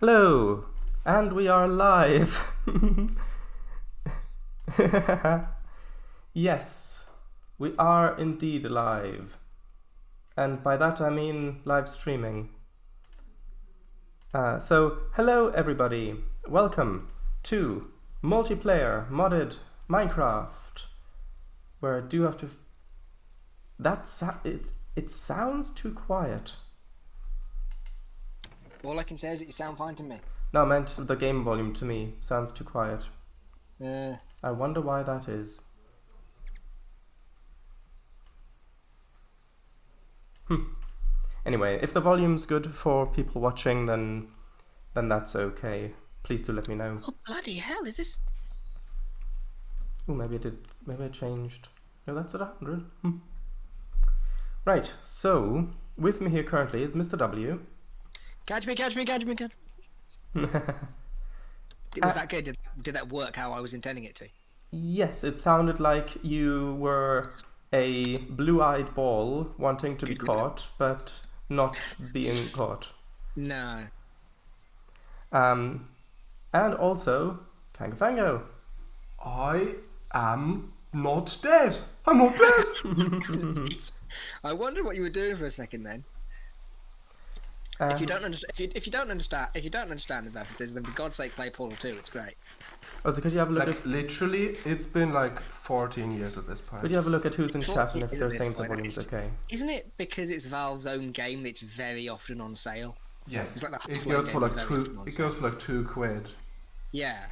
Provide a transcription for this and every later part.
Hello, and we are live. Yes, we are indeed live. And by that I mean live streaming. So, hello everybody. Welcome to multiplayer modded Minecraft. Where I do have to... It sounds too quiet. All I can say is that you sound fine to me. No, I meant the game volume to me sounds too quiet. I wonder why that is. Anyway, if the volume's good for people watching, then that's okay. Please do let me know. Oh bloody hell! Is this? Oh, maybe I changed. No, that's at 100. Right. So with me here currently is Mr. W. Catch me! Was that good? Did that work how I was intending it to? Yes, it sounded like you were a blue-eyed ball wanting to be caught, but not being caught. No. And also, CangoFango. I am not dead. I'm not dead. I wondered what you were doing for a second then. If you don't understand the references, then for God's sake, play Portal 2. It's great. Oh, so could you have a look Like at? literally, it's been like 14 years at this point. Could you have a look at who's in It's chat and if 14 they're years at saying this the point, volume's okay? Isn't it because it's Valve's own game that's very often on sale? Yes, It's like the it Half-Life goes for game like is very two. often on It sale. goes for like £2. Yeah.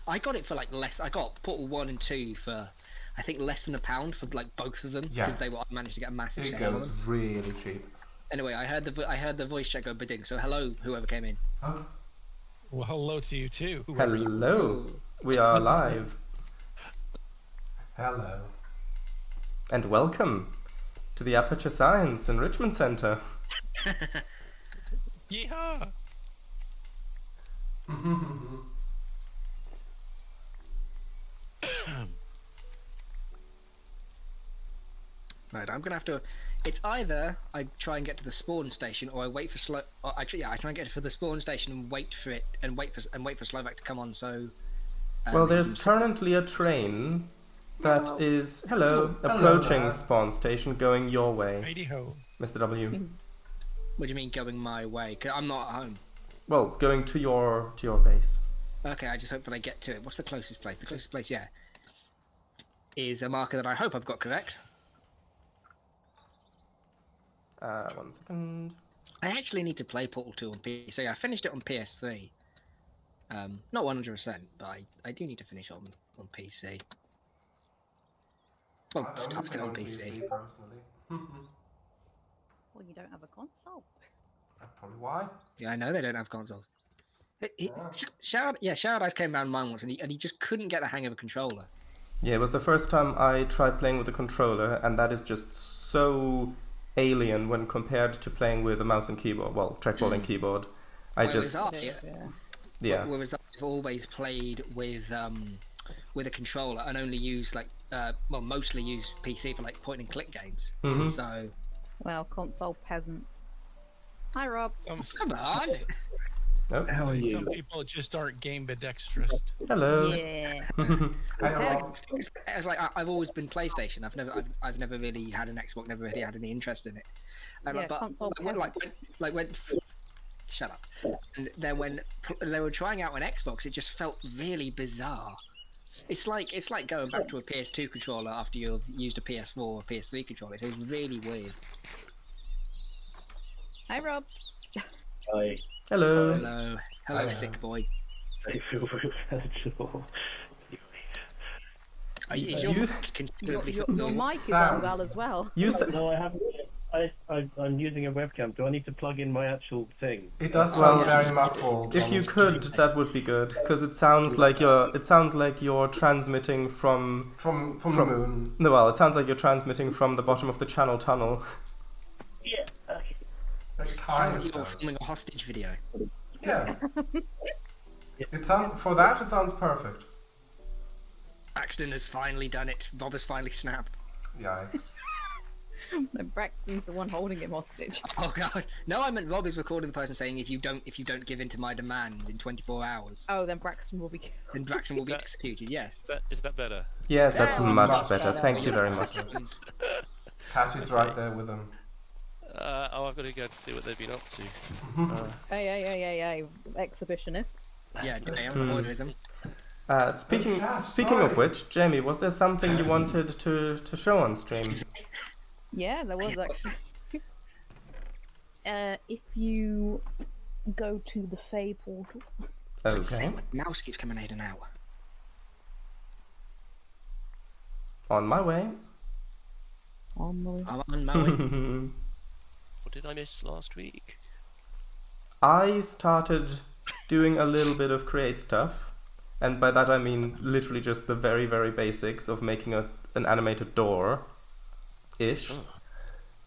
I got it for like less. I got Portal 1 and 2 for, I think, less than £1 for like both of them because Yeah. I managed to get a massive It sale on goes them. really cheap. Anyway, I heard the voice check go bidding. So hello, whoever came in. Oh, Well, hello to you too. whoever you- Hello, we are live, hello. and welcome to the Aperture Science Enrichment Center. Yeehaw! Right, I'm gonna have to. It's either I try and get to the spawn station, or I wait for I try and get to the spawn station and wait for it, and wait for Slovak to come on. So. Well, he there's can- currently a train that Hello. is Hello approaching there. spawn station, going your way, Righty ho. Mr. W. What do you mean going my way? 'Cause I'm not at home. Well, going to your base. Okay, I just hope that I get to it. What's the closest place? The closest place, yeah, is a marker that I hope I've got correct. 1 second. I actually need to play Portal 2 on PC. I finished it on PS3. Not 100%, but I do need to finish it on PC. Well, I start only it play on on PC. personally. Well, you don't have a console. That's probably why. Yeah, I know they don't have consoles. Yeah. Shout Eyes came round mine once, and he just couldn't get the hang of a controller. Yeah, it was the first time I tried playing with a controller, and that is just so alien when compared to playing with a mouse and keyboard. Well, trackball and keyboard. Whereas Yeah. Whereas I've always played with a controller and only used mostly use PC for like point and click games. Mhm. So Well, console peasant. Hi, Rob. come on. Oh, How are you? Some people just aren't game ambidextrous. hello. Yeah. I know. It's like I've always been PlayStation. I've never really had an Xbox. Never really had any interest in it. And, Yeah, console when shut up. And then when they were trying out an Xbox, it just felt really bizarre. It's like going back to a PS2 controller after you've used a PS4 or PS3 controller. It was really weird. Hi, Rob. I Hello. Hello, Hi. sick boy. feel very bad. Is your You- mic considerably Your your mic is sounds- unwell as well. You said. No, I haven't. I'm using a webcam. Do I need to plug in my actual thing? It does Well, sound very muffled. If you honestly. could, that would be good, because it sounds like you're transmitting from. From the moon. No, well, it sounds like you're transmitting from the bottom of the channel tunnel. Yeah. Okay. It sounds kind like of you're does. filming a hostage video. Yeah. It sounds perfect. Paxton has finally done it. Bob has finally snapped. Yikes. And Braxton's the one holding him hostage. Oh god. No, I meant Rob is recording the person saying if you don't give in to my demands in 24 hours, Oh, then Braxton will be killed. then Braxton will be executed. Yes. Is that better? Yes, that's That was much much better. better. Thank you very much. Exceptions. Patty's right there with him. I've got to go to see what they've been up to. Hey, exhibitionist. Yeah, orderism. Speaking of which, Jamie, was there something you wanted to show on stream? Yeah, there was actually. If you go to the Fae portal. Okay. Mouse keeps coming in and out. On my way. On the I'm on my way. What did I miss last week? I started doing a little bit of create stuff, and by that I mean literally just the very, very basics of making an animated door-ish. Oh.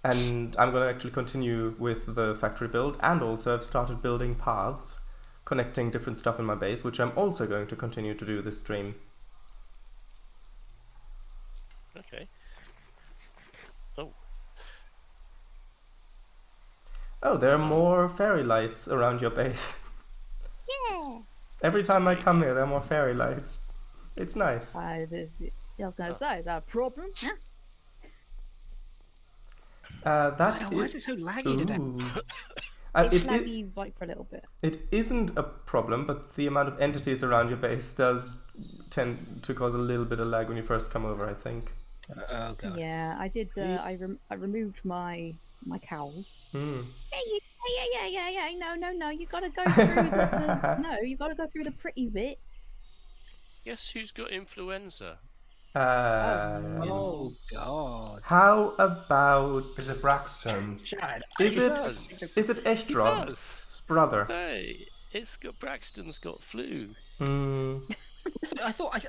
And I'm going to actually continue with the factory build, and also I've started building paths, connecting different stuff in my base, which I'm also going to continue to do this stream. Okay. Oh, Oh, there are more fairy lights around your base. Yeah. Every time I come here, there are more fairy lights. It's nice. I was going to say, is that a problem? Yeah. That Why is it so laggy today? Ooh. It's It, laggy right for a little bit. it isn't a problem, but the amount of entities around your base does tend to cause a little bit of lag when you first come over, I think. Oh god. Yeah, I did. I removed my cows. Hmm. Yeah. No. You gotta go through no. You gotta go through the pretty bit. guess who's got influenza? Oh god. How about... Is it Braxton? Chad, Is does. it Aecht Rob's brother? Hey, Braxton's got flu. Hmm. I thought you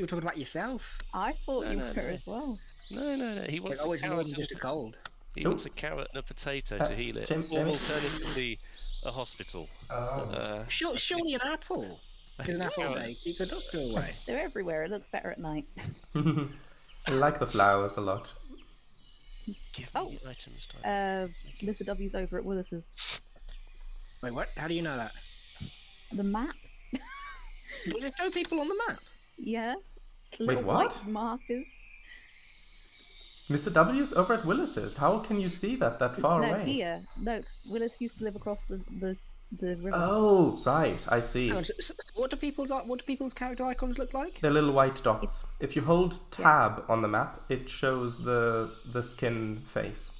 were talking about yourself. I thought No, you no, were no. as well. No. He It's wants a always more carrot. than just a cold. He wants a carrot and a potato to heal it, Jim- or Jim- alternatively, a hospital. Oh. Surely an apple. Because an apple carrot. day keeps the doctor away. They're everywhere. It looks better at night. I like the flowers a lot. Give Oh. me the items time. Mr. W's over at Willis's. Wait, what? How do you know that? The map. Does it show people on the map? Yes. Wait, Little what? white markers. Mr. W's over at Willis's. How can you see that far no, away? here. No, Willis used to live across the river. Oh, right. I see. Hang on, so what do people's character icons look like? They're little white dots. If you hold tab on the map, it shows the skin face.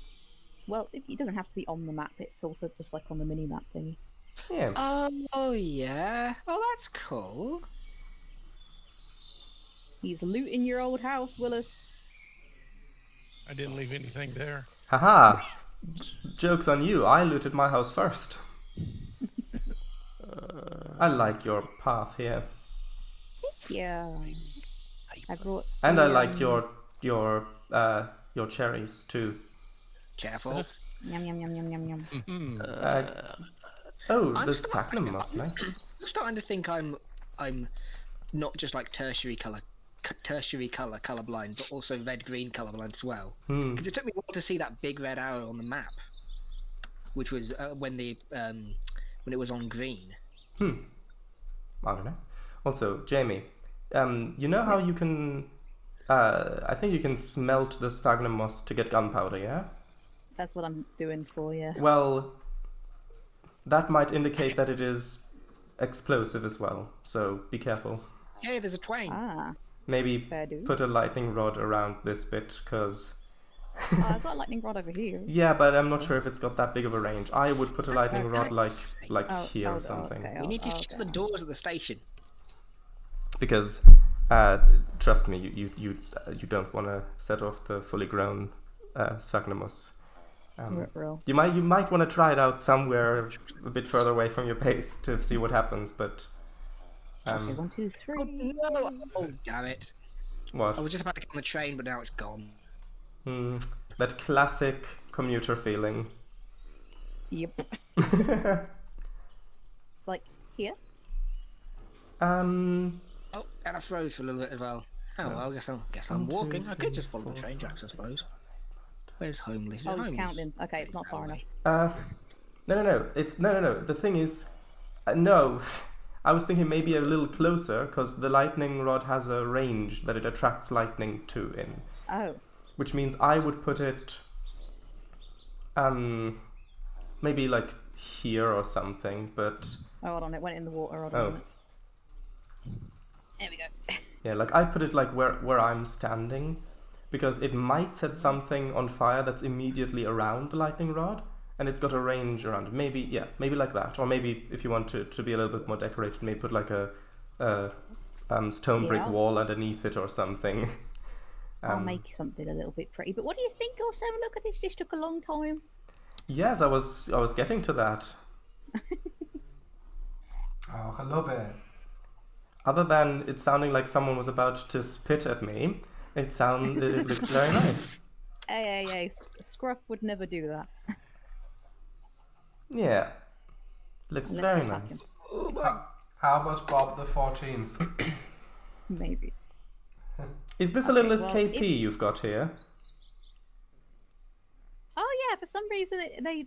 Well, it doesn't have to be on the map. It's also just like on the mini map thingy. Yeah. Oh yeah. Oh, that's cool. He's looting your old house, Willis. I didn't leave anything there. Haha. Joke's on you. I looted my house first. I like your path here. Yeah. I brought. And I the, like your cherries too. Careful. Yum yum yum yum yum yum. Oh, I'm this still- sphagnum moss, nice. I'm starting to think I'm not just like tertiary color colorblind, but also red-green colorblind as well. Hmm. Because it took me a while to see that big red arrow on the map, which was when it was on green. I don't know. Also, Jamie, you know how you can... I think you can smelt the sphagnum moss to get gunpowder, yeah? That's what I'm doing for you. Well, that might indicate that it is explosive as well, so be careful. Hey, there's a twang. Ah, Maybe fair do. put a lightning rod around this bit, because... Oh, I've got a lightning rod over here. Yeah, but I'm not sure if it's got that big of a range. I would put a lightning rod like Oh, here or oh, something. okay. We need to Oh, shut okay. the doors at the station. Because trust me, you don't want to set off the fully grown sphagnum moss. Real. You might want to try it out somewhere a bit further away from your base to see what happens. But Okay, 1, 2, 3. Oh no! Oh damn it! what? I was just about to get on the train, but now it's gone. That classic commuter feeling. Yep. Like here. Oh, and I froze for a little bit as well. Oh well, I guess I'm walking. I could just follow the train tracks, I suppose. Where's homeless? Oh, he's Homeless. counting. Okay, it's not That far way. enough. No. It's no. The thing is, no. I was thinking maybe a little closer because the lightning rod has a range that it attracts lightning to in, Oh, which means I would put it, maybe like here or something. But hold on, it went in the water. Hold on. oh, a minute. There we go. yeah, like I put it like where I'm standing, because it might set something on fire that's immediately around the lightning rod. And it's got a range around it. Maybe like that. Or maybe if you want to be a little bit more decorated, maybe put like a stone brick Yeah. wall underneath it or something. I'll make something a little bit pretty. But what do you think, oh, Sam? Look at this. This took a long time. Yes, I was getting to that. Oh, I love it. Other than it sounding like someone was about to spit at me, it looks very nice. Hey. Scruff would never do that. Yeah, looks Unless very you attack nice. How about Bob the 14th? Maybe. Is this a little well, escapee you've got here? Oh yeah, for some reason they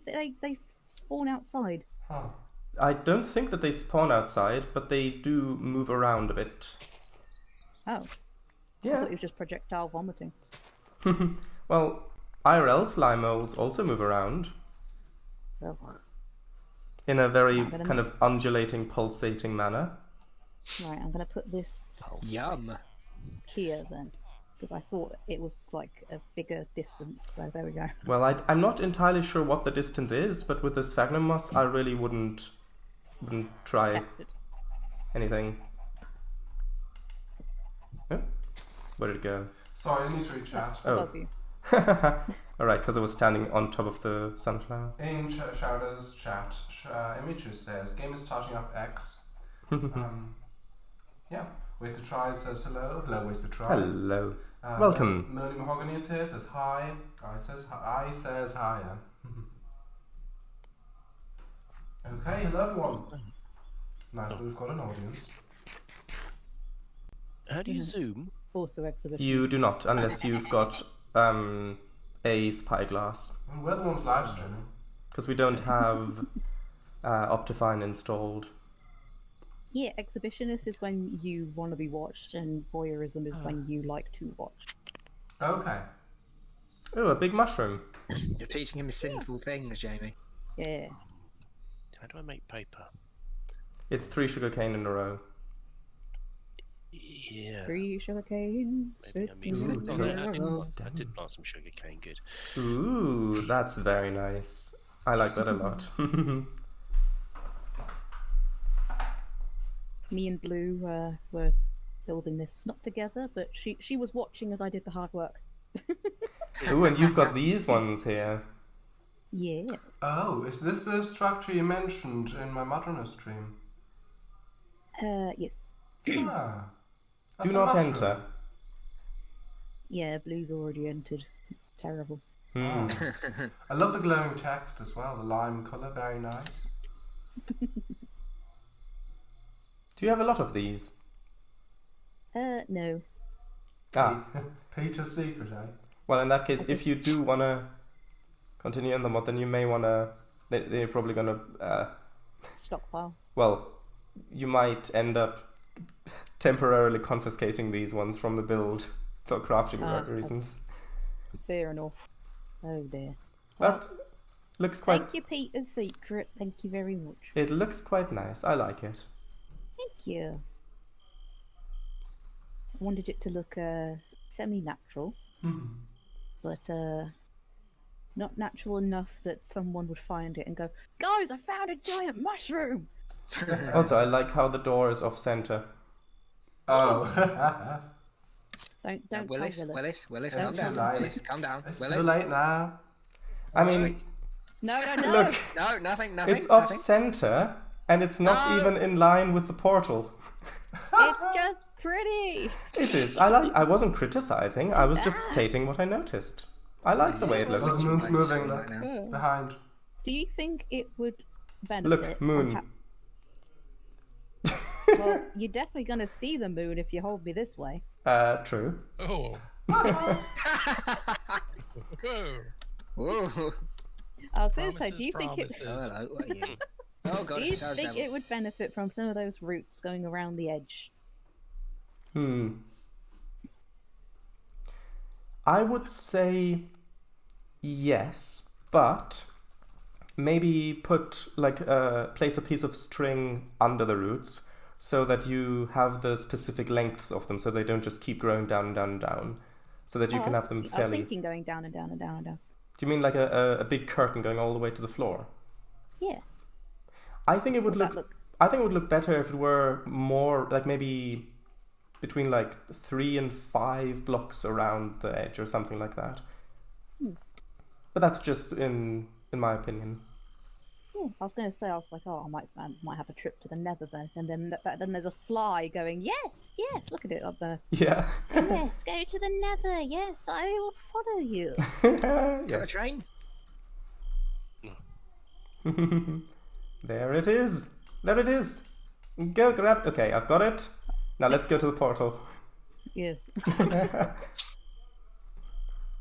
spawn outside. Oh. I don't think that they spawn outside, but they do move around a bit. Oh. I Yeah. thought it was just projectile vomiting. Well, IRL slime molds also move around. Well, In a very I'm gonna kind of undulating, pulsating manner. right, I'm gonna put this Yum. here then, because I thought it was like a bigger distance. So there we go. Well, I'm not entirely sure what the distance is, but with the sphagnum moss, I really wouldn't try Texted. anything. Oh, where did it go? Sorry, I need to read chat. Oh. Above you. Alright, because I was standing on top of the sunflower. In Showdown's chat, Emichu says, game is starting up X. Yeah, Wasted Tries says hello. Hello, Wasted Tries. Hello. Welcome. Moaning Mahogany is here, says hi. I says hi. Okay, hello everyone. Nice that we've got an audience. How do you zoom? Photo exhibition. You do not, unless you've got a spyglass. And we're the ones live streaming. Because we don't have Optifine installed. Yeah, exhibitionist is when you want to be watched, and voyeurism is when you like to watch. Okay. Oh, a big mushroom. You're teaching him sinful things, Jamie. Yeah. How do I make paper? It's 3 sugarcane in a row. Yeah. 3 sugarcane. Maybe I mean, I did plant some sugar cane. Good. Ooh, that's very nice. I like that a lot. Me and Blue were building this, not together, but she was watching as I did the hard work. Ooh, and you've got these ones here. Yeah. Oh, is this the structure you mentioned in my Madrona stream? Yes. Ah, that's Do a not mushroom. enter. Yeah, Blue's already entered. Terrible. Hmm. I love the glowing text as well, the lime colour, very nice. Do you have a lot of these? No. Ah, Peter's secret, eh? well, in that case, if you do want to continue in the mod, then you may want to... They're probably going to... Stockpile. well, you might end up temporarily confiscating these ones from the build for crafting reasons. Fair enough. Oh dear. But looks quite... Thank you, Peter's secret. Thank you very much. It looks quite nice. I like it. Thank you. I wanted it to look semi-natural, but not natural enough that someone would find it and go, "Guys, I found a giant mushroom!" Also, I like how the door is off center. Oh. Don't tell Willis, Willis. Willis, It's calm too down. late. Willis, calm down. It's Willis. too late now. I mean, No. look, No, nothing. it's off nothing. center, and it's not No. even in line with the portal. It's just pretty. It is. I wasn't criticizing. I was just stating what I noticed. I like the way it Oh, looks. the moon's Right, moving, right look. now. Behind. Do you think it would benefit? Look, moon. Well, you're definitely gonna see the moon if you hold me this way. True. Oh, Whoa. I was going to say, do you think Promises, it? Oh, hello. What are you? Oh god. Do you that was think devil. it would benefit from some of those roots going around the edge? I would say yes, but maybe put place a piece of string under the roots so that you have the specific lengths of them, so they don't just keep growing down and down and down, so that you can have them I was fairly. thinking going down and down and down and down. Do you mean like a big curtain going all the way to the floor? Yeah. I think it would Would that look. I think it would look better if it were more like maybe between like 3 and 5 blocks around the edge or something like that. But that's just in my opinion. Yeah, I was going to say, I was like, oh, I might have a trip to the Nether then, and then there's a fly going, yes, look at it up there. Yeah. Yes, go to the Nether. Yes, I will follow you. Got a train? There it is. There it is. Go grab. Okay, I've got it. Now let's go to the portal. Yes.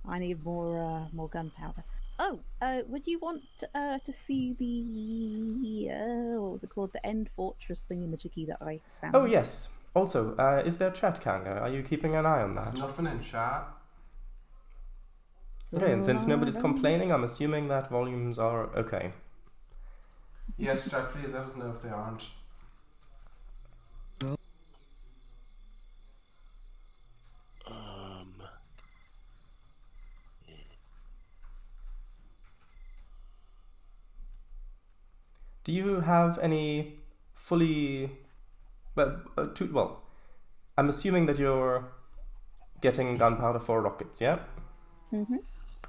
I need more gunpowder. Oh, would you want to see the what was it called? The end fortress thingamajiggy that I found? Oh yes. Also, is there chat, Kanga? Are you keeping an eye on There's that? nothing in chat. Okay, and since nobody's complaining, I'm assuming that volumes are okay. Yes, chat, please let us know if they aren't. Do you have any fully... Well, I'm assuming that you're getting gunpowder for rockets, yeah? Mm-hmm.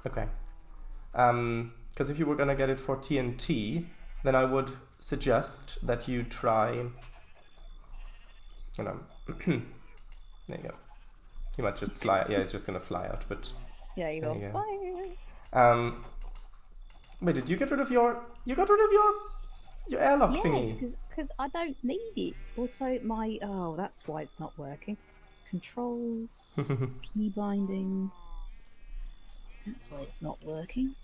Okay. Because if you were going to get it for TNT, then I would suggest that you try... You know, there you go. He might just fly... Yeah, he's just going to fly out, but... Yeah, you There go. you go. Fire. Wait, did you get rid of your... You got rid of your airlock Yes, thingy? because I don't need it. Also, my... Oh, that's why it's not working. Controls, key binding. That's why it's not working.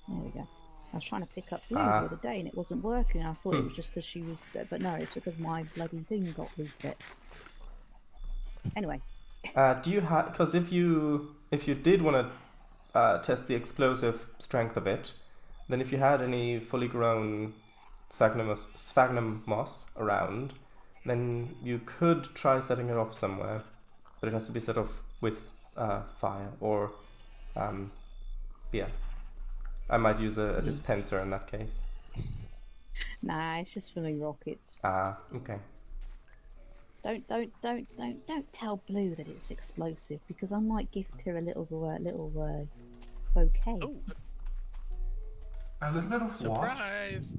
There we go. I was trying to pick up Blue the other day and it wasn't working. I thought it was just because she was... But no, it's because my bloody thing got reset. Anyway. Do you have... Because if you did want to test the explosive strength of it, then if you had any fully grown sphagnum moss around, then you could try setting it off somewhere, but it has to be set off with fire or yeah. I might use a dispenser in that case. Nah, it's just for me rockets. Ah, okay. Don't tell Blue that it's explosive because I might gift her a little bouquet. Oh, A little bit of what? surprise!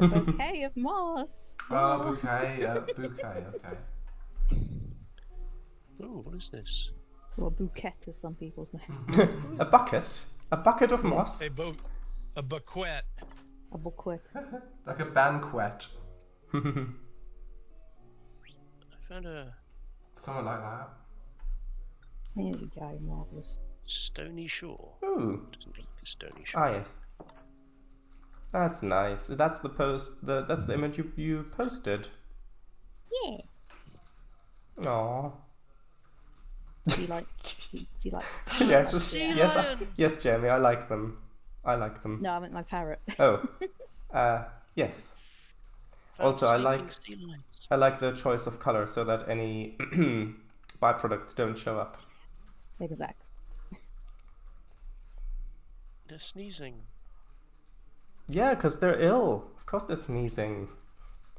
A bouquet of moss. Oh, bouquet, okay. Oh, what is this? Or a bouquet, as some people say. A bucket of moss. A bequet. A bouquet. Like a banquet. I found a Something like that. There you go, marvellous. stony shore. Ooh. Doesn't look like a stony shore. Ah, yes. That's nice. That's the post. That's the image you posted. Yeah. Aww. Do you like? Do you like? Yes, Jeremy. I like them. No, I meant my parrot. Oh, yes. Found Also, I sleeping like sea lions. the choice of color so that any byproducts don't show up. Exactly. They're sneezing. Yeah, because they're ill. Of course they're sneezing.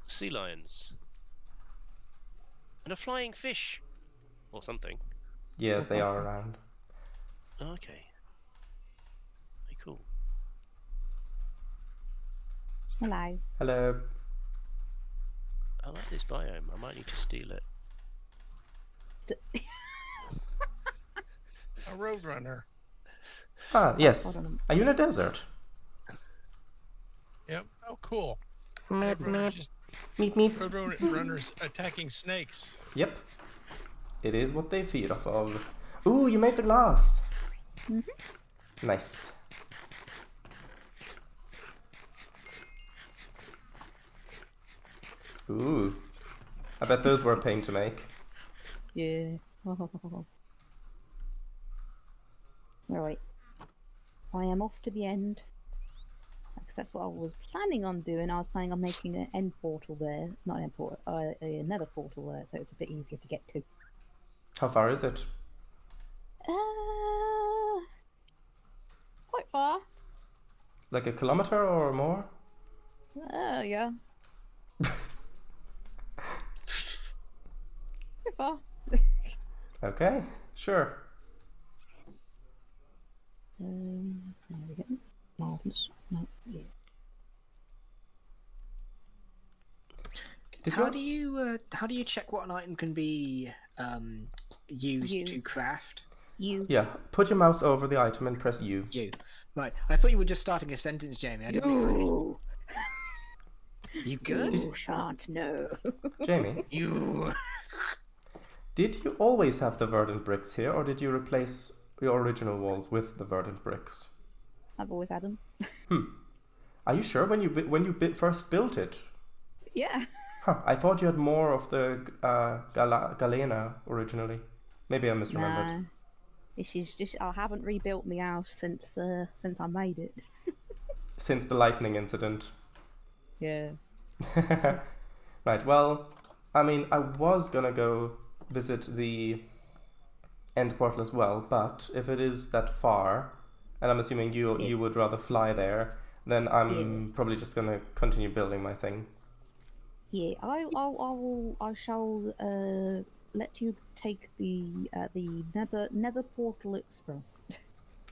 Sea lions. And a flying fish. Or something. Yes, they are around. Okay. Very cool. Hello. Hello. I like this biome. I might need to steal it. A roadrunner. Ah, yes. Hold on. Are you in a desert? Yep. Oh, cool. Roadrunners Meep meep. roadrunners attacking snakes. Yep. It is what they feed off of. Ooh, you made the glass. Mhm. Nice. Ooh. I bet those were a pain to make. Yeah. Right. I am off to the end. Because that's what I was planning on doing. I was planning on making an end portal there. Not an end portal, another portal there, so it's a bit easier to get to. How far is it? Quite far. Like a kilometer or more? Yeah. Quite far. Okay, sure. There we go. Marvelous. No, yeah. How do you check what an item can be used to craft? Yeah, put your mouse over the item and press U. Right. I thought you were just starting a sentence, Jamie. I didn't realize. You good? You shan't know. Jamie, You. did you always have the verdant bricks here, or did you replace your original walls with the verdant bricks? I've always had them. Are you sure when you first built it? Yeah. Huh, I thought you had more of the galena originally. Maybe I misremembered. Nah. This is just I haven't rebuilt my house since I made it. Since the lightning incident. Yeah. Right, well, I mean, I was gonna go visit the end portal as well, but if it is that far, and I'm assuming you would rather fly there, then I'm probably just gonna continue building my thing. Yeah, I shall let you take the Nether Portal Express.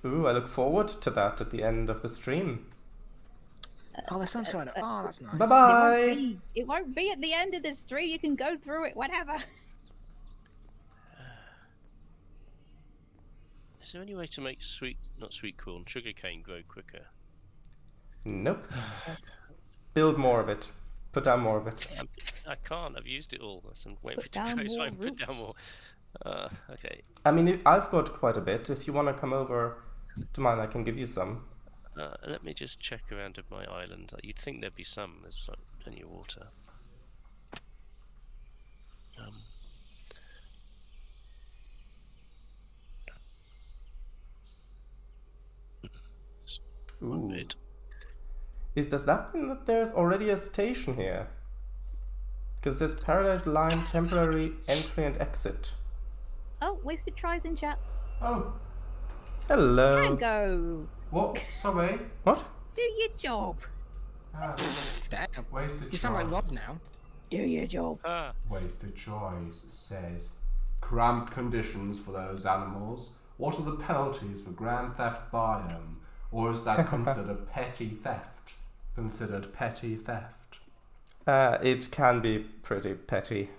Ooh, I look forward to that at the end of the stream. Oh, that sounds kind of. Oh, that's nice. Bye bye. It won't be at the end of the stream. You can go through it whenever. Is there any way to make not sweet corn, sugarcane grow quicker? Nope. Build more of it. Put down more of it. I can't. I've used it all. I'm waiting for it to down grow, so I more put down more. Okay. I mean, I've got quite a bit. If you want to come over to mine, I can give you some. Let me just check around at my island. You'd think there'd be some. There's like plenty of water. One bit. Does that mean that there's already a station here? Because there's Paradise Line temporary entry and exit. Oh, wasted tries in chat. Oh, Hello. Tango, what? Sorry. What? do your job. Ah, Damn. wasted You sound like choice. Rob now. Do your job. Wasted choice says cramped conditions for those animals. What are the penalties for grand theft biome? Or is that considered petty theft? Considered petty theft? It can be pretty petty.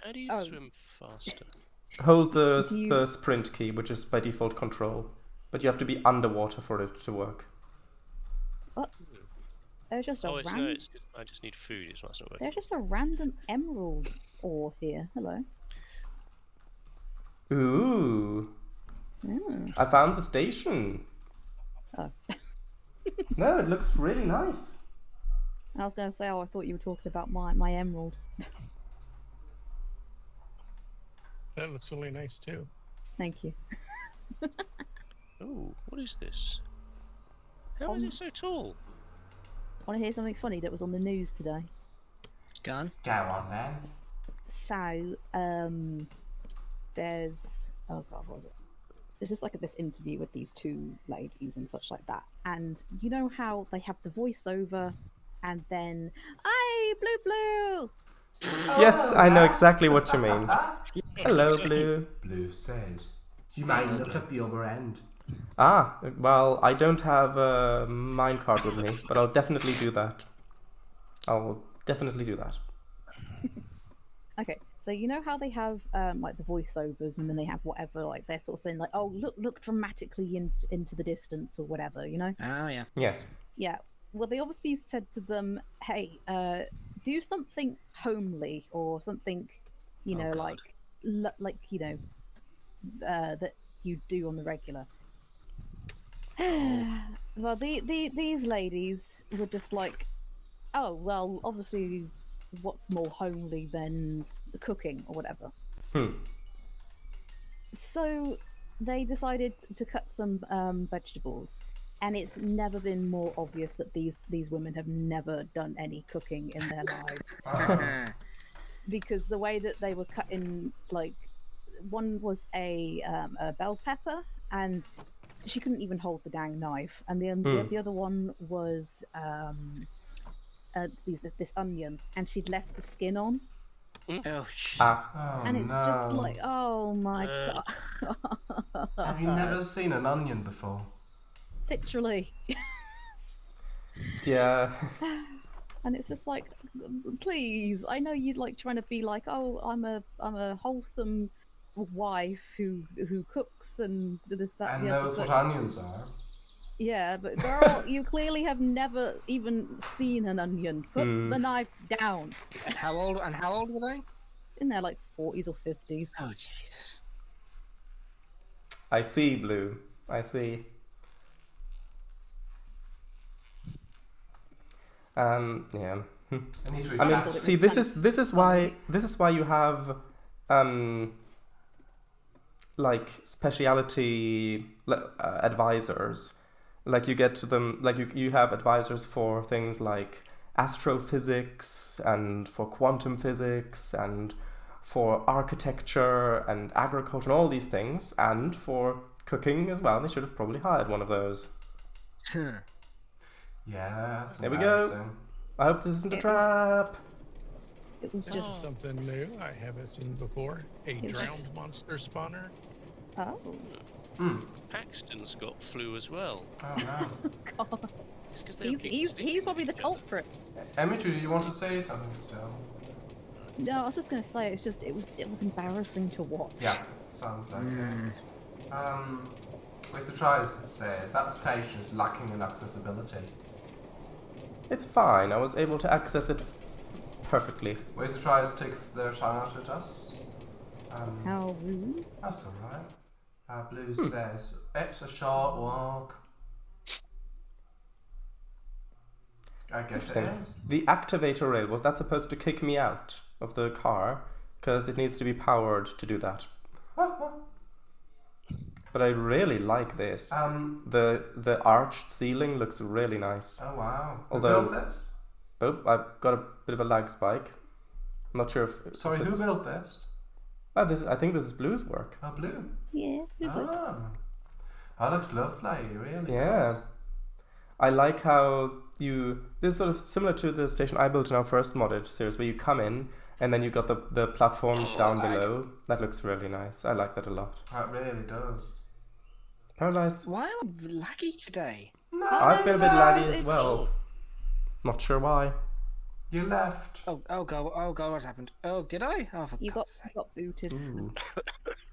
How do you swim faster? Hold the sprint key, which is by default control. But you have to be underwater for it to work. There's just a Oh, it's no. random. It's I just need food. It's not working. There's just a random emerald ore here. Hello. Ooh. I found the station. Oh. No, it looks really nice. I was going to say, I thought you were talking about my emerald. That looks really nice too. Thank you. Oh, what is this? How is it so tall? Want to hear something funny that was on the news today? Gun. Go on then. So, there's oh god, what was it? There's just like this interview with these two ladies and such like that, and you know how they have the voiceover, and then "Hey, blue, blue." Yes, I know exactly what you mean. Hello, Blue. Blue says, you may look at the other end. Ah, well, I don't have a minecart with me, but I'll definitely do that. Okay, so you know how they have like the voiceovers, and then they have whatever, like they're sort of saying like, "Oh, look dramatically into the distance" or whatever, you know? Oh yeah. Yes. Yeah. Well, they obviously said to them, "Hey, do something homely or something, you know, God. like you know, that you do on the regular. Well, these ladies were just like, oh well, obviously, what's more homely than cooking or whatever. So they decided to cut some vegetables, and it's never been more obvious that these women have never done any cooking in their lives. Because the way that they were cutting, like, one was a bell pepper, and she couldn't even hold the dang knife, and the other one was this onion, and she'd left the skin on. Oh, And it's just like, oh my god. Have you never seen an onion before? Literally. Yeah. And it's just like, please, I know you'd like trying to be like, oh, I'm a wholesome wife who cooks and this, that, And the other, knows what but- onions are. Yeah, but girl, you clearly have never even seen an onion. Put the knife down. And how old were they? In their like 40s or 50s. Oh Jesus. I see, Blue. I see. Yeah. I need to I mean, retract. see, this is why you have like speciality advisors. Like you get to them, like you have advisors for things like astrophysics and for quantum physics and for architecture and agriculture and all these things, and for cooking as well. They should have probably hired one of those. Yeah, that's There we go. embarrassing. I hope this isn't a trap. It was This is just, something new I haven't seen before. A was drowned just- monster spawner. oh, Paxton's got flu as well. Oh no. God. It's 'cause they all keep He's sneaking probably at the each other. culprit. Emichu, do you want to say something still? No, I was just gonna say, it's just, it was embarrassing to watch. Yeah, sounds like it. Where's the tries says that station is lacking in accessibility. It's fine. I was able to access it perfectly. Where's the tries takes their time out at us. How rude. That's alright. Blue says it's a short walk. I guess it Interesting. is. The activator rail, was that supposed to kick me out of the car? Because it needs to be powered to do that. But I really like this. The arched ceiling looks really nice. Oh wow. Although- Who built this? Oh, I've got a bit of a lag spike. I'm not sure if. Sorry, if who it's... built this? I think this is Blue's work. Oh, Blue. Yeah. That looks lovely, it really Yeah. does. I like how this is sort of similar to the station I built in our first modded series, where you come in and then you got the platforms down below. That looks really nice. I like that a lot. That really does. Paradise. Why am I laggy today? No, I've been a bit laggy as it's- well. Not sure why. you left. Oh god, what happened? Oh, did I? Oh, for You got God's sake. booted. Ooh.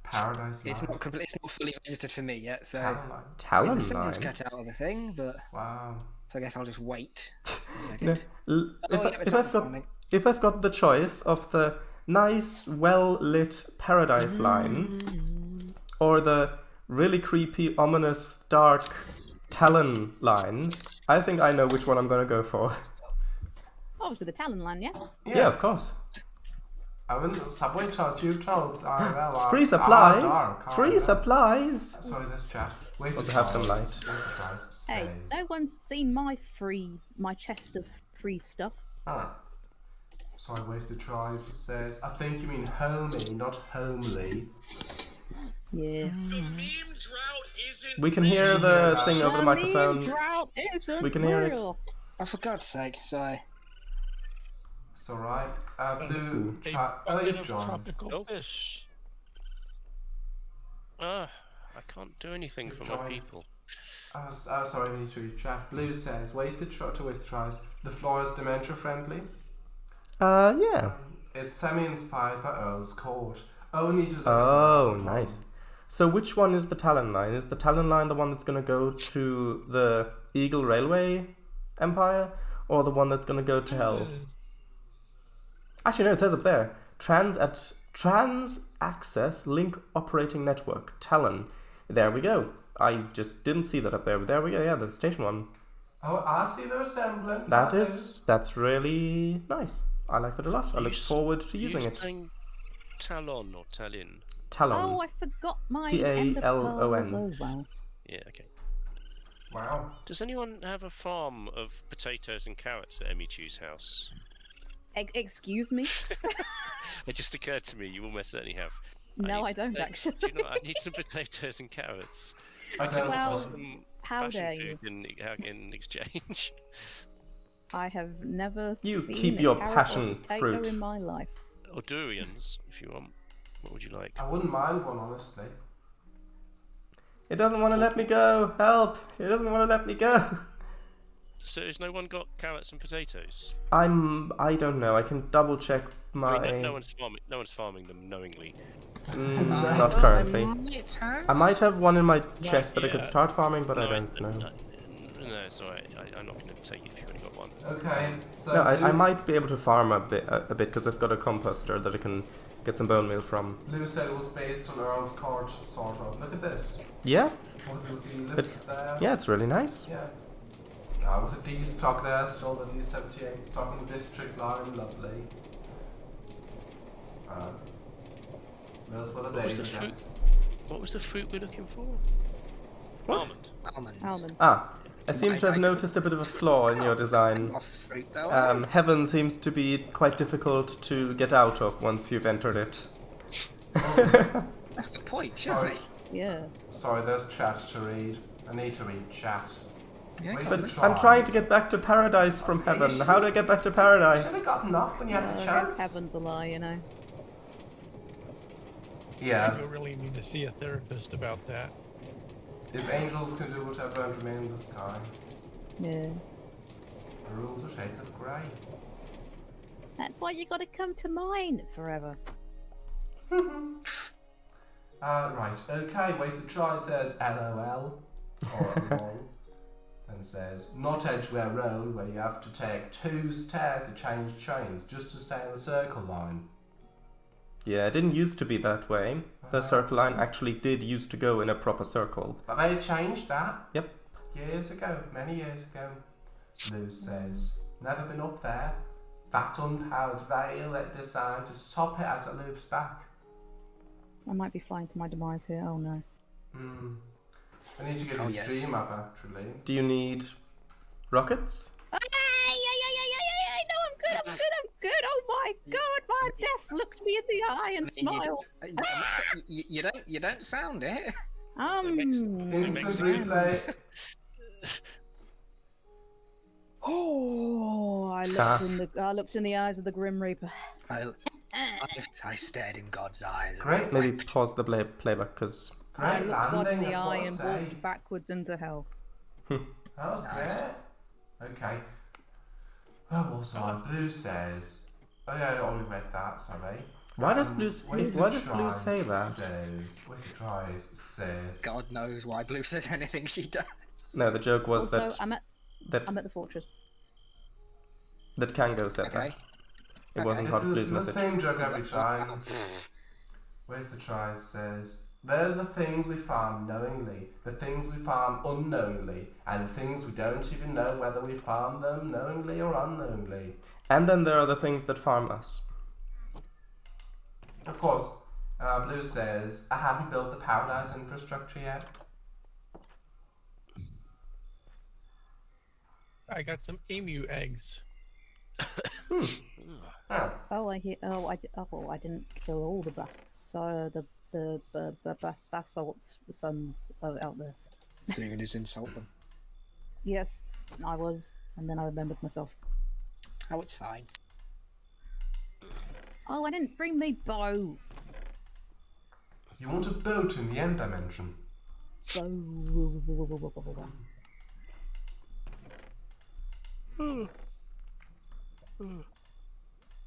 Paradise It's Live. not complete. It's not fully registered for me yet, so Caroline. Talon the sound's line. cut out of the thing. But Wow. so I guess I'll just wait a No, second. l- Oh, yeah, it's not responding. if I've got the choice of the nice, well-lit paradise line or the really creepy, ominous, dark Talon line, I think I know which one I'm going to go for. Obviously the Talon line, yeah? Yeah, of course. I mean, the subway charge you told IRL are Free are supplies. dark, aren't Free they? supplies. Sorry, this chat. Where's Want the to have some tries? light. Where's the tries? Hey, Says. no one's seen my chest of free stuff. Ah. Sorry, where's the tries? Says. I think you mean homey, not homely. Yeah. We can hear the thing over the microphone. Drought isn't We can hear it. real. Oh, for God's sake! Sorry. It's alright. Blue. A Oh, bucket you've of joined. tropical Nope. fish. I can't do anything You've for my joined. people. Sorry, I need to read chat. Blue says, wasted to waste tries. The floor is dementia friendly. Yeah. It's semi-inspired by Earl's Court. Only to the Oh, nice. So which one is the Talon line? Is the Talon line the one that's going to go to the Eagle Railway Empire, or the one that's going to go to Hell? Actually, no, it says up there. Trans Access Link Operating Network, Talon. There we go. I just didn't see that up there, but there we go. Yeah, the station one. Oh, I see the resemblance. That's really nice. I like that a lot. I look forward to using it. Saying Talon or Talin? Talon. Oh, I forgot my Talon. ender pearls. Oh, wow. Yeah, okay. Wow. Does anyone have a farm of potatoes and carrots at Emichu's house? Excuse me? It just occurred to me, you almost certainly have. No, I don't actually. Do you know what? I need some potatoes and carrots. I don't Well, Some how fashion dare you? food in exchange. I have never You seen keep a your carrot or passion potato fruit. in my life. Or durians, if you want. What would you like? I wouldn't mind one, honestly. It doesn't want to let me go. Help! It doesn't want to let me go. So has no one got carrots and potatoes? I don't know. I can double check my. I mean, no one's farming them knowingly. Not currently. I might have one in my chest that I could yeah. start farming, but No, I don't know. No, it's alright. I'm not going to take it if you've only got one. Okay, so No, I might be able to farm a bit because I've got a composter that I can get some bone meal from. Lou said it was based on Earl's court, sort of. Look at this. Yeah, With the lifts there. yeah, it's really nice. Yeah. With the D stock there, still the D78 stock in the district line, lovely. Those were the What was days, the I fruit? guess. What was the fruit we're looking for? What? Almond. Almonds. I seem to have noticed a bit of a flaw in your design. Off fruit though. Heaven seems to be quite difficult to get out of once you've entered it. That's the point, surely. Yeah. Sorry, there's chat to read. I need to read chat. Yeah, Waste go the on. But I'm trying to get back to paradise from heaven. How do I get back to You paradise? should have gotten off when you had the I chance. guess heaven's a lie, you know. Yeah, You really need to see a therapist about that. if angels can do whatever and remain in the sky, Yeah. the rules are shades of grey. That's why you gotta come to mine forever. Right, okay, Wasted Try says LOL, or lol, and says, not Edgware Road, where you have to take 2 stairs to change trains just to stay on the circle line. Yeah, it didn't used to be that way. The circle line actually did used to go in a proper circle. But they changed that. Yep. Years ago, many years ago. Lou says, never been up there. That unpowered veil that designed to stop it as it loops back. I might be flying to my demise here. Oh no. I need to get the stream up actually. Do you need rockets? No, I'm good. Oh my god, my death looked me in the eye and smiled. You don't sound it. Instant replay. Oh, I looked in the eyes of the Grim Reaper. I stared in God's eyes. Great. Maybe pause the playback because. I Great looked God in landing, the I've eye got to and say. walked backwards into hell. That was great. Okay. Oh, also, Blue says. Oh yeah, I already read that. Sorry. Why does Blue say that? Says. God knows why Blue says anything she does. No, the joke was Also, that I'm at the fortress. that Kango said that. It wasn't part of Blue's It's the message. same joke every time. Where's the try says. There's the things we farm knowingly, the things we farm unknowingly, and the things we don't even know whether we farm them knowingly or unknowingly. And then there are the things that farm us. Of course, Blue says, I haven't built the paradise infrastructure yet. I got some emu eggs. Oh. I didn't kill all the basalt sons out there. You're going to insult them. Yes, I was, and then I remembered myself. Oh, it's fine. Oh, I didn't bring me bow. You want a boat in the end dimension?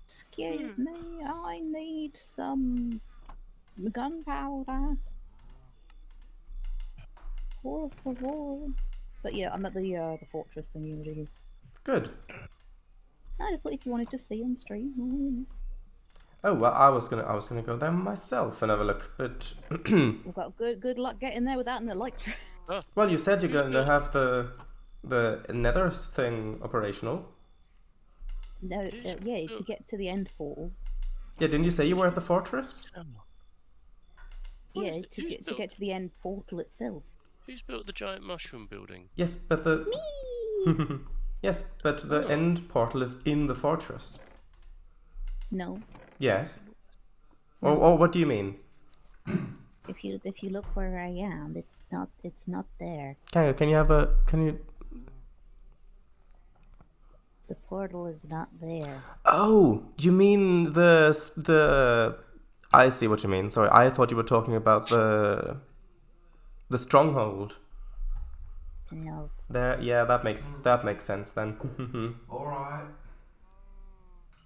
Excuse me, I need some gunpowder. Por favor. But yeah, I'm at the fortress thingy. Good. I just thought if you wanted to see on stream. Oh well, I was gonna go there myself and have a look, but We've got good luck getting there without an electric. well, you said you're Who's going to built- have the Nether thing operational. No, Who's yeah, to built- get to the end portal. Yeah, didn't you say you were at the fortress? What Yeah, is it? to Who's get built- to the end portal itself. Who's built the giant mushroom building? Yes, but the yes, but the Oh. end portal is in the fortress. No, Yes. Or what do you mean? if you look where I am, it's not there. Can you? The portal is not there. Oh, you mean the? I see what you mean. Sorry, I thought you were talking about the stronghold. No. There, yeah, that makes sense then. Alright.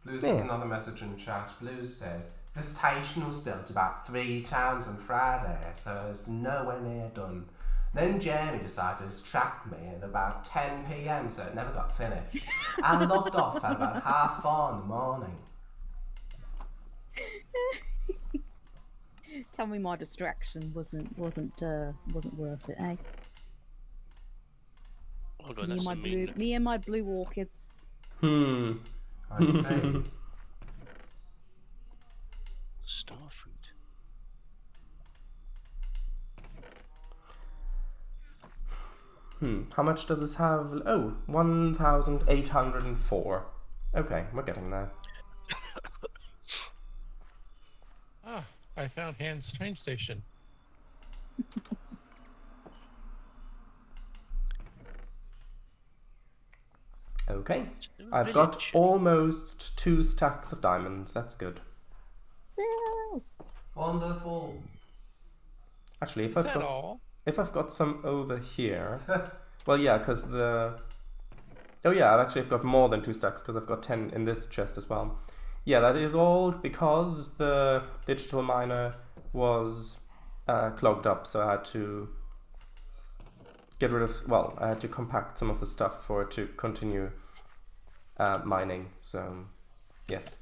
Blue Yeah. says another message in chat. Blue says, the station was built about 3 times on Friday, so it's nowhere near done. Then Jeremy decided to distract me at about 10 PM, so it never got finished. I logged off at about 4:30 in the morning. Tell me my distraction wasn't worth it, eh? Oh god, that's a mean. Me and my blue orchids. I see. Starfruit. How much does this have? Oh, 1,804. Okay, we're getting there. Ah, I found Hans train station. Okay, a I've got village. almost 2 stacks of diamonds. That's good. No. Wonderful. Actually, Is that all? if I've got some over here, well, yeah, because oh yeah, I've got more than 2 stacks because I've got 10 in this chest as well. Yeah, that is all because the digital miner was clogged up, so I had to get rid of. Well, I had to compact some of the stuff for it to continue mining. So, yes.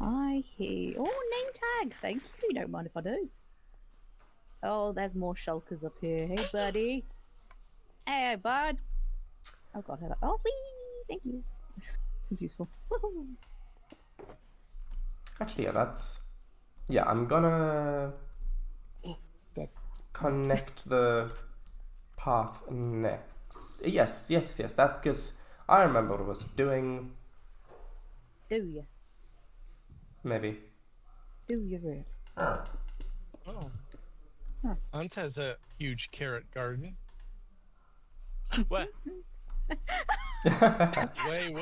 I hear. Oh, name tag. Thank you. Don't mind if I do. Oh, there's more shulkers up here. Hey, buddy. Hey, bud. Oh god. Oh, wee. Thank you. It's useful. Woohoo. Actually, yeah, that's. Yeah, I'm gonna Dead. connect the path next. Yes. That because I remember what I was doing. Do you? Maybe. Do you really? Huh. Oh. Huh. Hans has a huge carrot garden. Where? Way,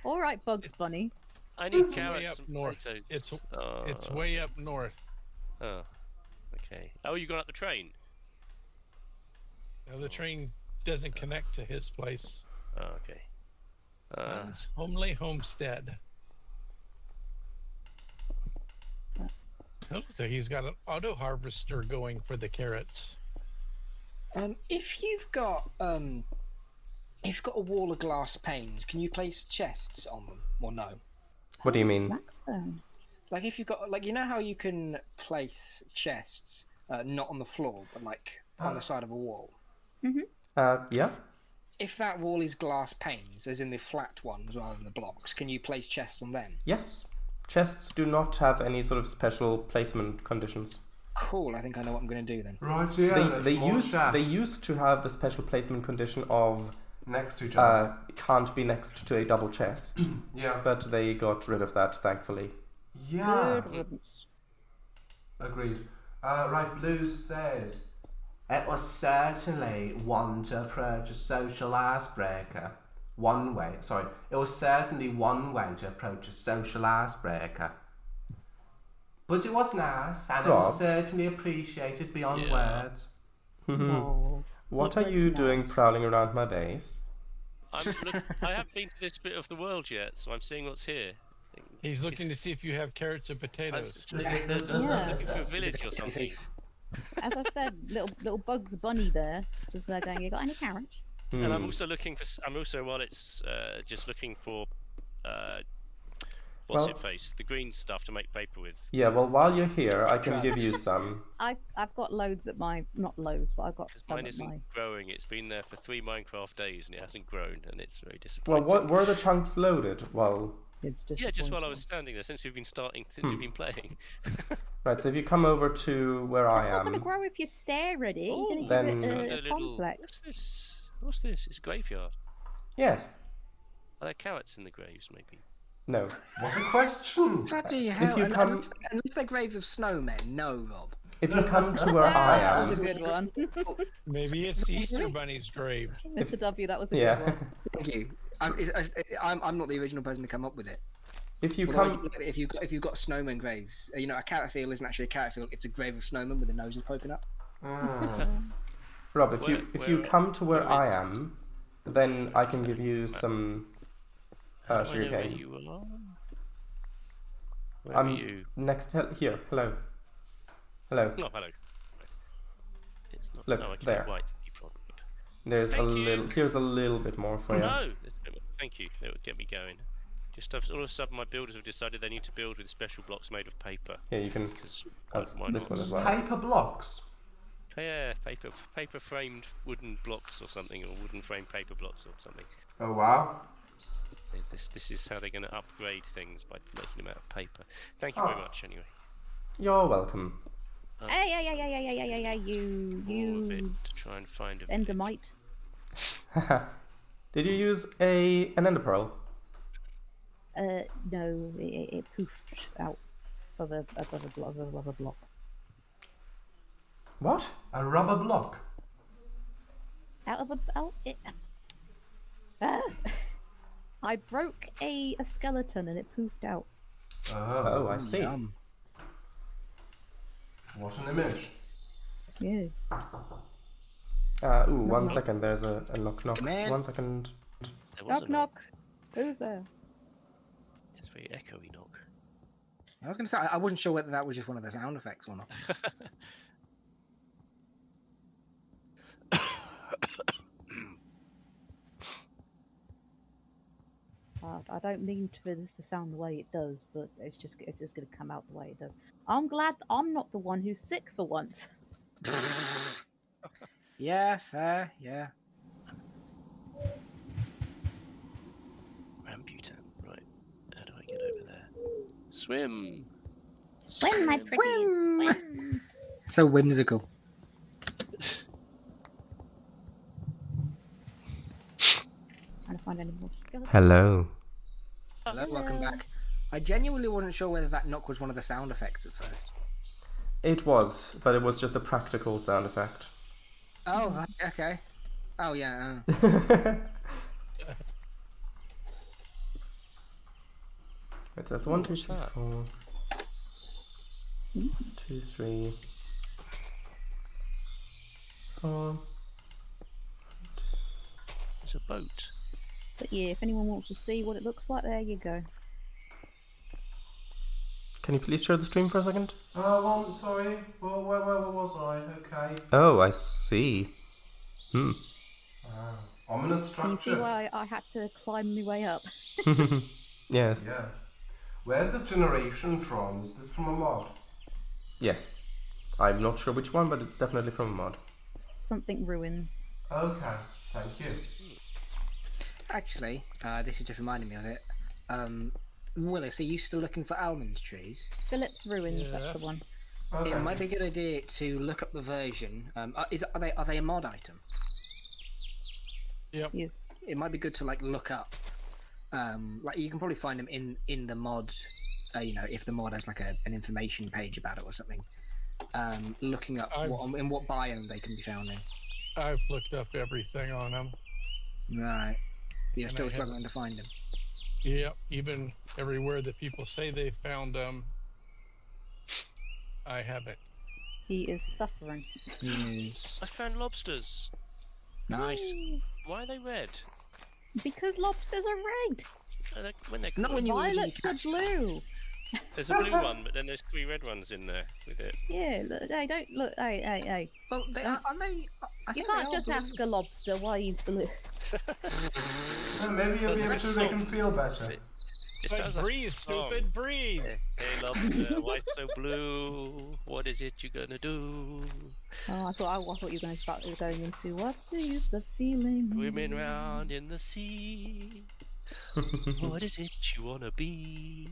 All right, Bugs Bunny. I need way carrots up and north. potatoes. It's way up north. Oh, okay. Oh, you got up the train? Now the train doesn't connect to his place. Oh, okay. Hans Homely Homestead. Oh, so he's got an auto harvester going for the carrots. If you've got a wall of glass panes, can you place chests on them or no? What do you Oh, it's mean? Blackstone. Like if you've got you know how you can place chests not on the floor but like on the side of a wall. Yeah. If that wall is glass panes, as in the flat ones rather than the blocks, can you place chests on them? Yes. Chests do not have any sort of special placement conditions. Cool. I think I know what I'm going to do then. Right, yeah, They small chat used to have the special placement condition of next to each other. can't be next to a double chest, Yeah. but they got rid of that, thankfully. Yeah. Good riddance. Agreed. Right, Blue says, it was certainly one to approach a social icebreaker. It was certainly one way to approach a social icebreaker. But it was nice, and it Rob? was certainly appreciated beyond Yeah. words. Oh, What it are you looks doing nice. prowling around my base? I haven't been to this bit of the world yet, so I'm seeing what's here. He's looking to see if you have carrots or I'm potatoes. looking for a village or something. As I said, little Bugs Bunny there, just there going. You got any carrots? And I'm also looking for. I'm also while it's just looking for what's Well- it face? The green stuff to make paper with. Yeah, well, while you're here, I can give you some. I've got loads at my, not loads, but I've got Because some mine at isn't my. growing. It's been there for 3 Minecraft days and it hasn't grown, and it's very Well, disappointing. what were the chunks loaded? Well, It's just. Yeah, just while I was standing there, since we've been Hmm. playing. right. So if you come over to where I It's not going to am, grow if you stare at it. You're going to then- give Found it a, little- complex. What's this? What's this? It's a graveyard. yes, Are there carrots in the graves, maybe? no. What a question! Bloody hell! you And- come- unless they're graves of snowmen, no, Rob. If you come to where I That was a am, good one. Maybe it's the Easter Bunny's grave. Mr. W, that was a good yeah. one. Thank you. I'm not the original person to come up with it. If you Although I do come, look at it, if you've got snowman graves, you know, a carrot field isn't actually a carrot field; it's a grave of snowmen with the noses poking up. Ah. Rob, if you Where- come to where where I is- am, then I can give you some How do I know where sugarcane. you are? Where are I'm you? next. Here, hello. Hello. Oh, hello. It's not. Look, no, I can't there. write the problem. There's a Thank little. you. Here's a little bit more for you. No, thank you. That would get me going. Just all of a sudden, my builders have decided they need to build with special blocks made of paper. Yeah, you can Because have why this not? one as well. Paper blocks. Yeah, paper framed wooden blocks or something, or wooden framed paper blocks or something. Oh wow. This is how they're going to upgrade things by making them out of paper. Thank you very Oh. much. Anyway, You're welcome. Hey, you all of it to try and find a endermite. Did you use an ender pearl? No, it poofed out of a block. What? A rubber block. Out of a it. I broke a skeleton and it poofed out. Oh, Oh, I see. Yum. what an image. Yeah. One second. There's a knock knock. Come in. 1 second. There was Knock a knock. Who's there? It's a very echoey knock. I was going to say I wasn't sure whether that was just one of the sound effects or not. I don't mean for this to sound the way it does, but it's just going to come out the way it does. I'm glad I'm not the one who's sick for once. Yeah, fair. Yeah. Rambutan. Right. How do I get over there? Swim. Swim, my pretties, swim. So whimsical. Trying to find any more skeletons. Hello. Hello, welcome back. I genuinely wasn't sure whether that knock was one of the sound effects at first. It was, but it was just a practical sound effect. Oh, okay. Oh, yeah. Right, that's 1, 2, what's 3, that? 4. 2, 3. 4. There's a boat. But yeah, if anyone wants to see what it looks like, there you go. Can you please share the stream for a second? Oh, well, sorry. Well, where was I? Okay. Oh, I see. Ominous Can you see structure. why I had to climb my way up? Yes. Yeah. Where's this generation from? Is this from a mod? Yes. I'm not sure which one, but it's definitely from a mod. Something ruins. Okay, thank you. Actually, this is just reminding me of it. Willis, are you still looking for almond trees? Phillips ruins. That's Yes. the one. Okay. It might be a good idea to look up the version. Are they a mod item? Yep. Yes. It might be good to look up. Like you can probably find them in the mod. You know, if the mod has an information page about it or something. Looking up in what biome they can be found in. I've looked up everything on them. Right. You're And still I have- struggling to find them. Yep. Even everywhere that people say they found them, I haven't. He is suffering. Yes. I found lobsters. Nice. Why are they red? Because lobsters are red. When they're Not caught. when you originally Violets are catch them. blue. There's a blue one, but then there's 3 red ones in there with it. Yeah, look, hey, don't look. Hey. Well, they aren't they? I You think can't they are just blue. ask a lobster why he's blue. Maybe you'll be able to Doesn't make him soft. feel That's better. it. It Like, sounds like a breathe, song. stupid, breathe. Hey, lobster, why so blue? What is it you gonna do? Oh, I thought you were going to start going into what's the use of feeling? Swimming round in the sea. What is it you wanna be?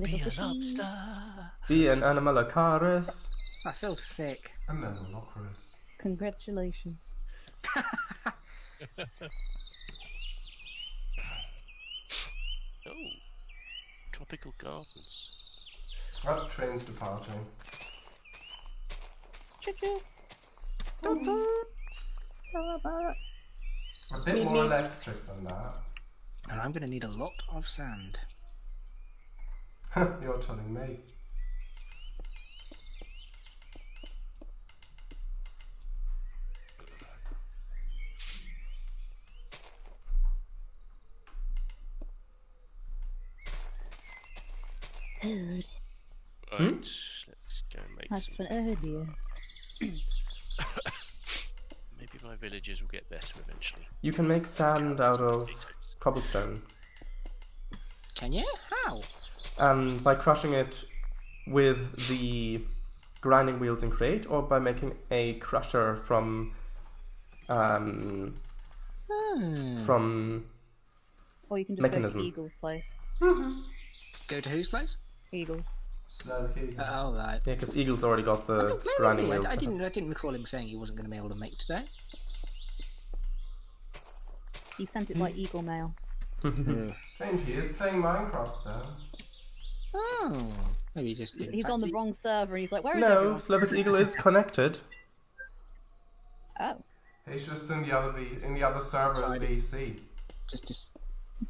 Be a lobster. Be an animalacaris. I feel sick. And then Lochris. Congratulations. Oh, tropical gardens. Oh, train's departing. Choo-choo. A bit more electric than that. And I'm going to need a lot of sand. You're telling me. Good. Right, let's go and make That's some. an earlier. Maybe my villagers will get better eventually. You can make sand out of cobblestone. Can you? How? By crushing it with the grinding wheels in Create, or by making a crusher from Or you can just Mechanism. go to Eagle's place. Go to whose place? Eagle's. Slowly. Oh, right. Yeah, because Eagle's already got the Where is grinding he? wheels. I didn't recall him saying he wasn't going to be able to make today. He sent it by Eagle Mail. Strange, he is playing Minecraft though. Oh, maybe he just didn't He's on the fancy- wrong server and he's like, where is No, everyone? Slovak Eagle is connected. Oh. He's just in the other server's Sorry. VC. Just.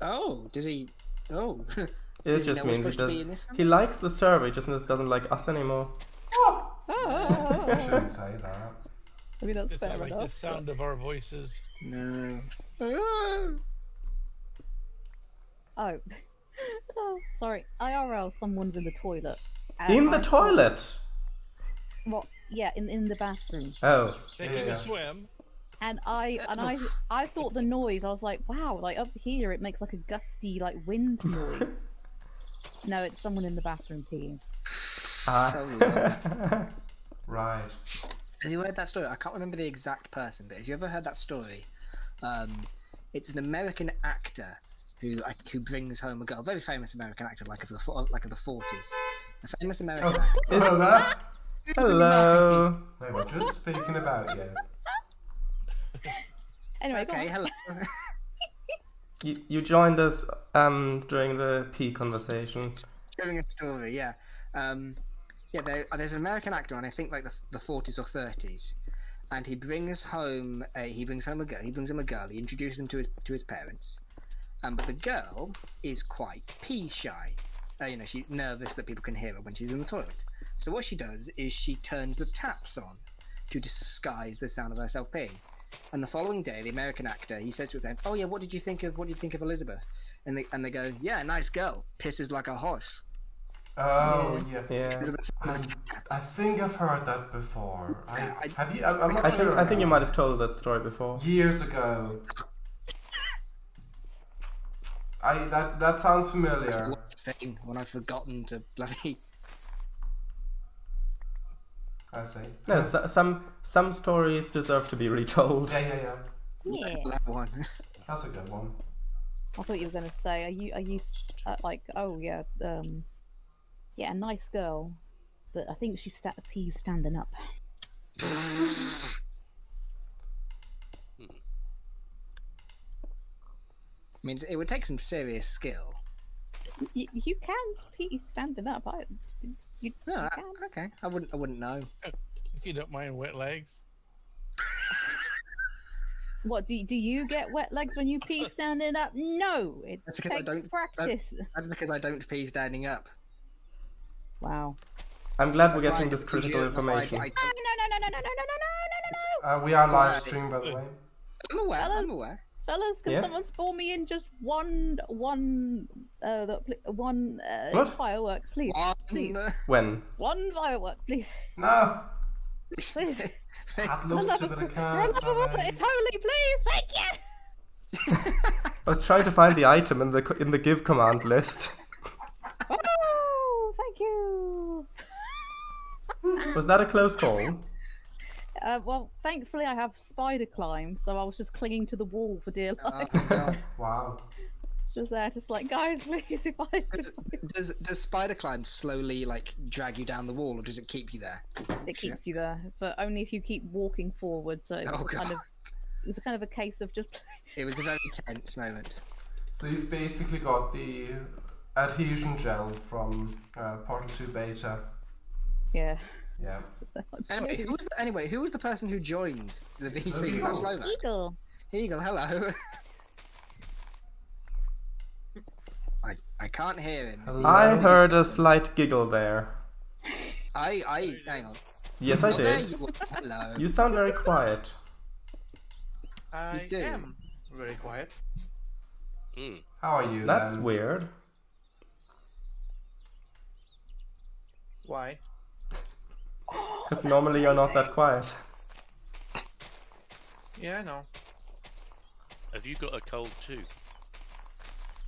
Oh, does he? Oh. It Does he just know we're means he supposed to be does. in this one? He likes the server, he just doesn't like us anymore. I shouldn't say that. I mean, that's This fair is like the enough. sound of our voices. No. Oh. Oh, sorry. IRL, someone's in the toilet. In the toilet. What? Yeah, in the bathroom. Oh, Taking Yeah. a swim. And I thought the noise. I was like, wow, like up here it makes like a gusty like wind noise. No, it's someone in the bathroom peeing. Right. Have you heard that story? I can't remember the exact person, but have you ever heard that story? It's an American actor who brings home a girl, very famous American actor, like of the 40s. A famous American actor. Hello there. hello. They were just speaking about you. Anyway, Okay, hello. You joined us during the pee conversation. Telling a story, yeah. There's an American actor, and I think like the 40s or 30s, and he brings home a girl. He brings him a girl. He introduces them to his parents, but the girl is quite pee shy. She's nervous that people can hear her when she's in the toilet. So what she does is she turns the taps on to disguise the sound of herself peeing. And the following day, the American actor, he says to his parents, "Oh yeah, what did you think of Elizabeth?" And they go, "Yeah, nice girl. Pisses like a horse." Oh yeah. Yeah. Because of the sound of the I taps. think I've heard that before. Have you? I'm I not think sure. I think you might have told that story before. Years ago. That sounds familiar. Worst thing when I've forgotten to bloody. I see. No, some stories deserve to be retold. Yeah. yeah. That one. That's a good one. I thought you were gonna say, are you like, oh yeah, yeah, a nice girl, but I think she's pees standing up. I mean, it would take some serious skill. You can pee standing up. You No, can. okay. I wouldn't know. If you don't mind wet legs. What do you get wet legs when you pee standing up? No, it That's because I takes don't- practice. That's because I don't pee standing up. Wow. I'm glad we're That's why getting I this don't critical use- that's why information. I No, don't- We are That's why live I- streaming, by the way. I'm aware. Fellas. I'm aware. Fellas, can Yes? someone spawn me in just one What? firework, please? Please. When? One firework, please. No. Please. Add For love love to of- the for curse. love of all, it's holy, please. Thank you. I was trying to find the item in the give command list. Oh, thank you. Was that a close call? Well, thankfully I have spider climb, so I was just clinging to the wall for dear life. Oh, God. Wow. Just there, just like, guys, please, if I could. Does spider climb slowly like drag you down the wall, or does it keep you there? It keeps you there, but only if you keep walking forward. So it was Oh, kind God. of, it's kind of a case of just. It was a very tense moment. So you've basically got the adhesion gel from Portal 2 Beta. Yeah. Yeah. Just there, like, Anyway, who was the person who joined the VC? Was Eagle. that Slovak? Eagle. Eagle, hello. I can't hear him. Hello. I heard a slight giggle there. Hang on. Yes, I Oh, there did. you are. Hello. You sound very quiet. I do. am very quiet. Mm. How are you That's then? weird. Why? Because normally you're not that quiet. Yeah, I know. Have you got a cold too?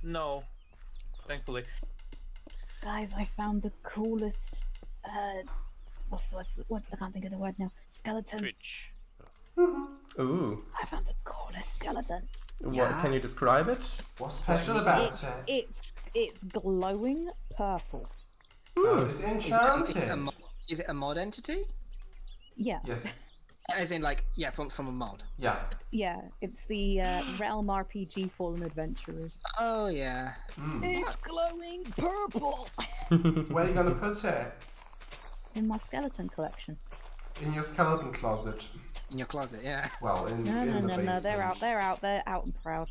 No, thankfully. Guys, I found the coolest. What? I can't think of the word now. Skeleton. Fridge. Ooh. I found the coolest skeleton. What, can you describe it? What's special about it? It's glowing purple. Oh, it's Is it enchanted. is it a mod entity? Yeah. Yes. As in, like, yeah, from a mod. Yeah. Yeah, it's the Realm RPG Fallen Adventurers. Oh yeah. It's glowing purple! Where are you gonna put it? In my skeleton collection. In your skeleton closet. In your closet, yeah. Well, in No, the no, basement. no, they're out there, out and proud.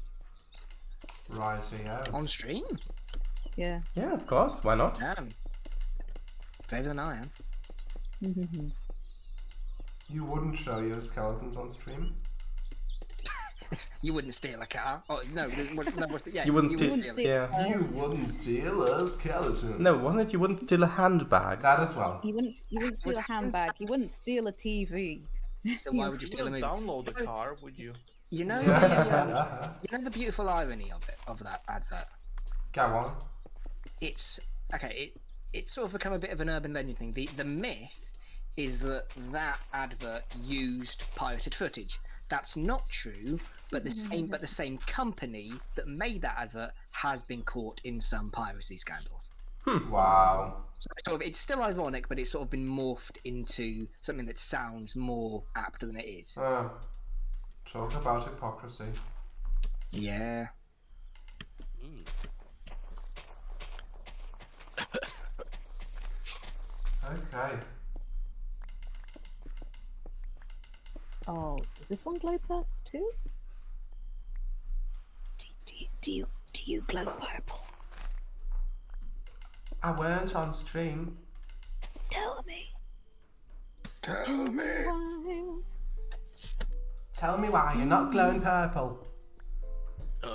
Righty-o. On stream? Yeah. Yeah, of course. Why not? Damn. Better than I am. You wouldn't show your skeletons on stream? You wouldn't steal a car. Oh no, what's the, yeah. You wouldn't steal. it. Yeah. You wouldn't steal a skeleton. No, wasn't it? You wouldn't steal a handbag. That as well. You wouldn't steal a handbag, you wouldn't steal a TV. So why would you You steal a movie? wouldn't download the car, would you? You know, Yeah. you know the beautiful irony of that advert. Go on. It's okay. It's sort of become a bit of an urban legend thing. The myth is that advert used pirated footage. That's not true, but the same company that made that advert has been caught in some piracy scandals. Wow. So it's still ironic, but it's sort of been morphed into something that sounds more apt than it is. Talk about hypocrisy. Yeah. Okay. Oh, does this one glow purple too? Do you glow purple? I weren't on stream. Tell me. Tell me. Tell me why you're not glowing purple. I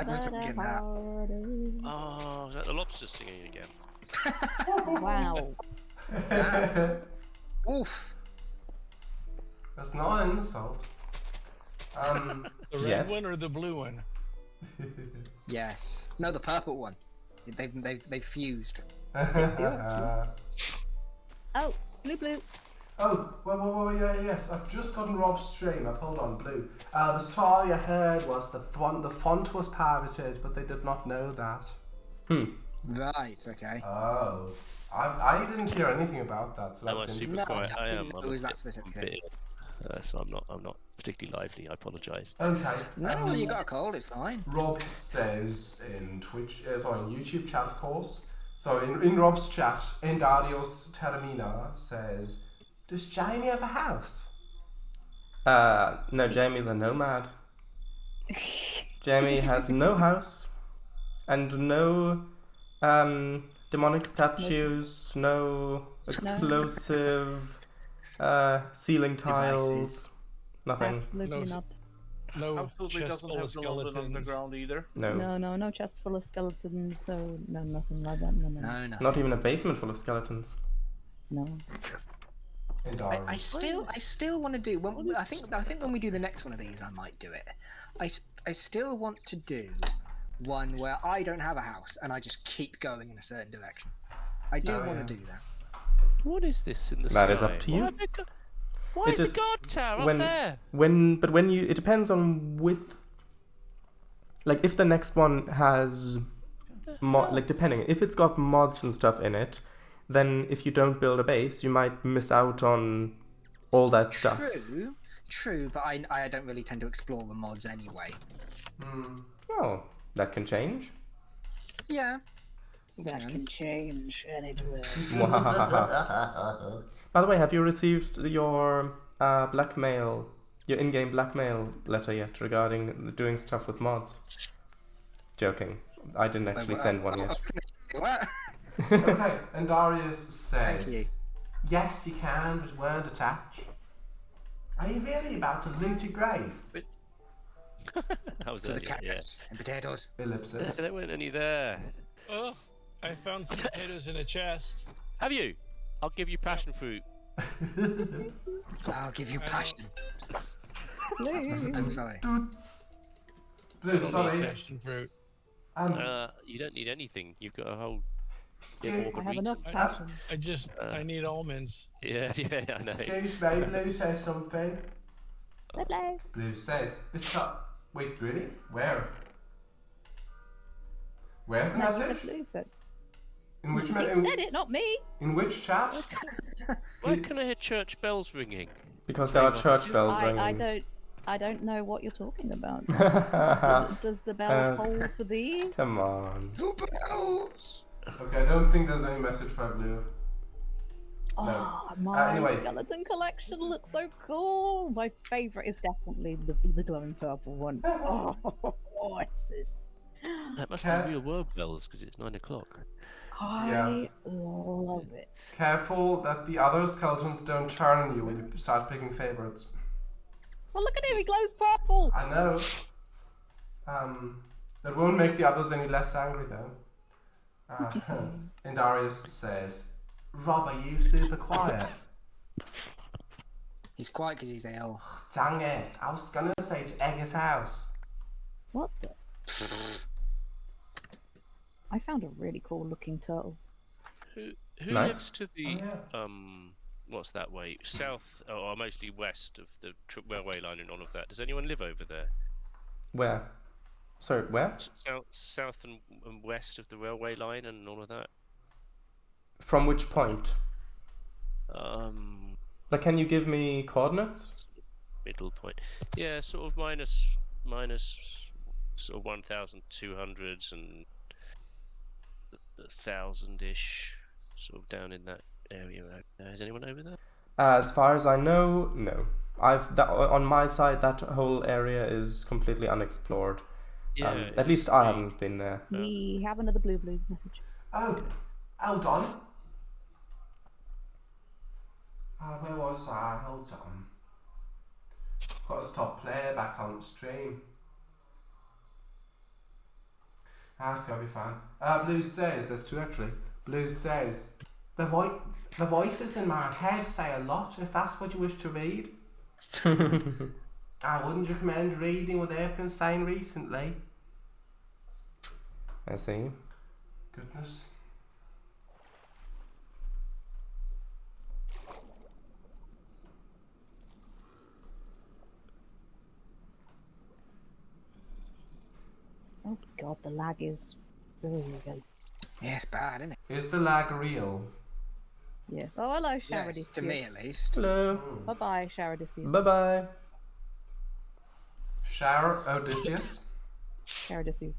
just don't get that. Oh, is that the lobster singing again? Wow. Oof. That's not an insult. The red Yeah. one or the blue one? Yes. No, the purple one. They've fused. Oh, blue. Oh, well, yeah, yes. I've just gotten Rob's stream up. Hold on, Blue. The story I heard was the font was pirated, but they did not know that. Right. Okay. Oh. I didn't hear anything about that. So Am I that's super interesting. quiet? I am. didn't know I'm it was a that bit- specific I'm a bit ill. So I'm not particularly lively. I apologise. Okay. No, you got a cold. It's fine. Rob says in YouTube chat, of course. So in Rob's chat, Endarios Termina says, "Does Jamie have a house?" No, Jamie's a nomad. Jamie has no house and no demonic statues, no explosive ceiling tiles, Devices. nothing. Absolutely No, not. No Absolutely chest doesn't full have of the London skeletons. Underground either. No. No chest full of skeletons. No, nothing like that. No. No. Not even a basement full of skeletons. No. And I still want to do. I think when we do the next one of these, I might do it. I still want to do one where I don't have a house and I just keep going in a certain direction. I do want to do that. What is this in the sky? That is up to you. Why is the guard tower up there? It depends on like if the next one has depending if it's got mods and stuff in it, then if you don't build a base, you might miss out on all that stuff. True, but I don't really tend to explore the mods anyway. Oh, that can change. Yeah. That can change anywhere. By the way, have you received your your in-game blackmail letter yet regarding doing stuff with mods? Joking. I didn't actually send one yet. What? Okay, and Darius says, Thank you. yes, you can, but won't attach. Are you really about to loot a grave? That was For the earlier, carrots and potatoes. Ellipsis. There weren't any there. Oh, I found some potatoes in a chest. Have you? I'll give you passion fruit. I'll give you passion. Please. I'm sorry. Blue, Got sorry. these Passion fruit. You don't need anything. You've got a whole. Excuse, I have enough passion. I need almonds. Yeah, I know. excuse me, Blue says something. Hello. Blue says, wait, really? Where? Where's the No, you message? said Blue said. In which You said it, not me. In which chat? Why can I hear church bells ringing? Because there are church bells ringing. I don't know what you're talking about. Does the bell toll for thee? Come on. The bells. Okay, I don't think there's any message by Blue. Oh, my anyway. skeleton collection looks so cool. My favourite is definitely the glowing purple one. Oh, it's just... That must be real world bells because it's 9 o'clock. I love it. Careful that the other skeletons don't turn on you when you start picking favorites. Well, look at him, he glows purple. I know. That won't make the others any less angry though. And Darius says, Rob, are you super quiet? He's quiet because he's ill. Dang it, I was gonna say to Egger's house. What the? I found a really cool looking turtle. Who Nice. lives to the what's that way? South or mostly west of the railway line and all of that. Does anyone live over there? Where? Sorry, where? South and west of the railway line and all of that. From which point? Like, can you give me coordinates? Middle point. Yeah, sort of minus sort of 1,200 and 1,000-ish, sort of down in that area. Is anyone over there? As far as I know, no. On my side, that whole area is completely unexplored. Yeah. At least I haven't been there. We have another blue message. Oh, hold on. Where was I? Hold on. Got to stop playback on stream. That's gonna be fine. Blue says, there's two actually. Blue says, the voices in my head say a lot if that's what you wish to read. I wouldn't recommend reading what they've been saying recently. I see. Goodness. Oh god, the lag is... There you go. Yeah, it's bad, isn't it? Is the lag real? Yes. Oh, hello, Sharadisius. Yes, to me at least. Hello. Bye-bye, Sharadisius. Bye-bye. Odysseus? Sharadisius.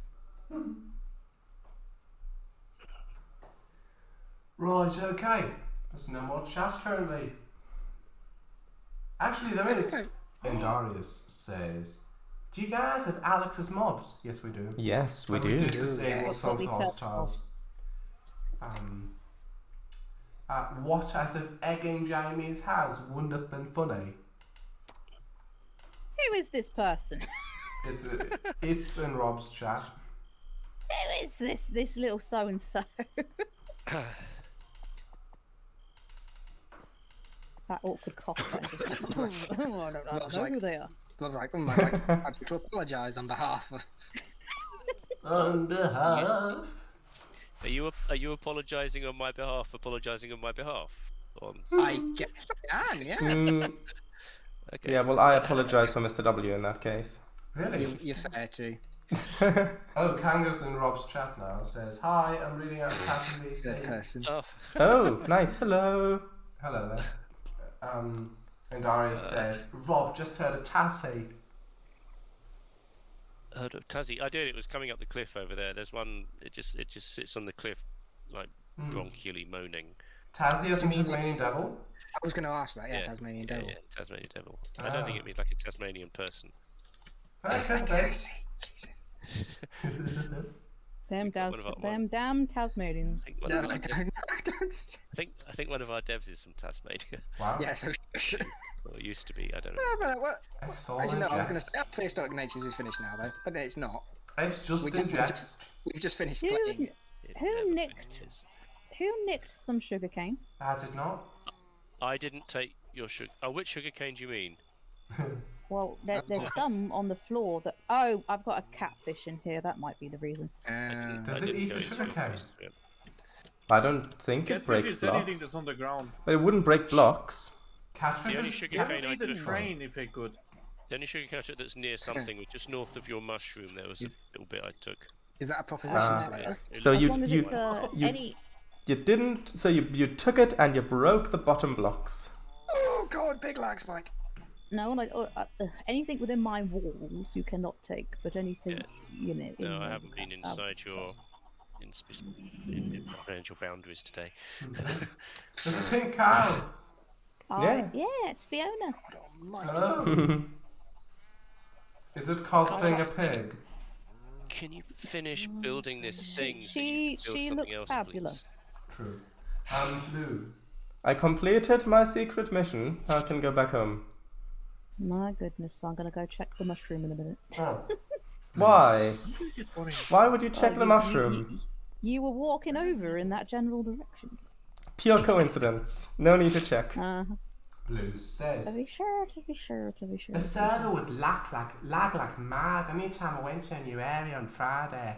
Right, okay. There's no more chat currently. Actually, there is. And Darius says, do you guys have Alex's mobs? Yes, we do. Yes, we And do. We did disable Yes, some we hostiles. What as if egging Jamie's house wouldn't have been funny. Who is this person? It's in Rob's chat. Who is this little so-and-so? that awkward cough. That I just, I don't know who they are. Looks like I'd like to apologise on behalf of. On behalf. Are you apologising on my behalf? Apologising on my behalf? I guess I can, yeah. Okay. Yeah, well, I apologise for Mr. W in that case. Really? You're fair too. Oh, Kango's in Rob's chat now. Says, hi, I'm reading out Passive Good VC. person. Oh, Oh, nice. Hello. Hello there. And Darius says, Rob, just heard a Tassie. heard of Tassie. I did. It was coming up the cliff over there. There's one. It just sits on the cliff, like bronchially moaning. Tassie as in Tasmanian devil? I was going to ask that. Yeah, Tasmanian devil. Yeah, Tasmanian devil. I don't think it means like a Tasmanian person. Okay, Jesus. Them damn Tasmanians. I No, I don't. I think one of our devs is from Tasmania. Wow. Yeah, so. Or used to be. I don't know. No, but what? It's all Actually, in no, I was going to jest. say, Prehistoric Natures is finished now, though. But it's not. It's just We in just- jest. We've just finished Who- playing it. It Who never nicked- finishes. Who nicked some sugarcane? Has it not? I didn't take your sugar. Oh, which sugar cane do you mean? Well, there's some on the floor that. Oh, I've got a catfish in here. That might be the reason. Does I it didn't eat go the into sugar cane? it. I don't think it Catfish breaks is anything blocks. that's on the ground. But it wouldn't break blocks. Catfish The only is... sugar Can cane I eat the took. train if they could. The only sugar cane I took that's near something was just north of your mushroom. There was a little bit I took. Is that a proposition? Slayer? So as you long as you it's you- any. you didn't. So you took it and you broke the bottom blocks. Oh god, big lag spike. No, like anything within my walls you cannot take, but anything you know. in No, I there haven't you been can. inside your in financial boundaries today. There's a pink cow! Yeah. Yeah, it's Fiona. Oh. Is it cosplaying a pig? Can you finish building this thing? so you She can build something looks else, fabulous. True. Blue. I completed my secret mission. I can go back home. My goodness, I'm gonna go check the mushroom in a minute. Oh. Why? Why would you check the You- mushroom? You were walking over in that general direction. Pure coincidence. No need to check. Blue To says, be sure, to be sure, to be sure. the server would lag like mad anytime I went to a new area on Friday.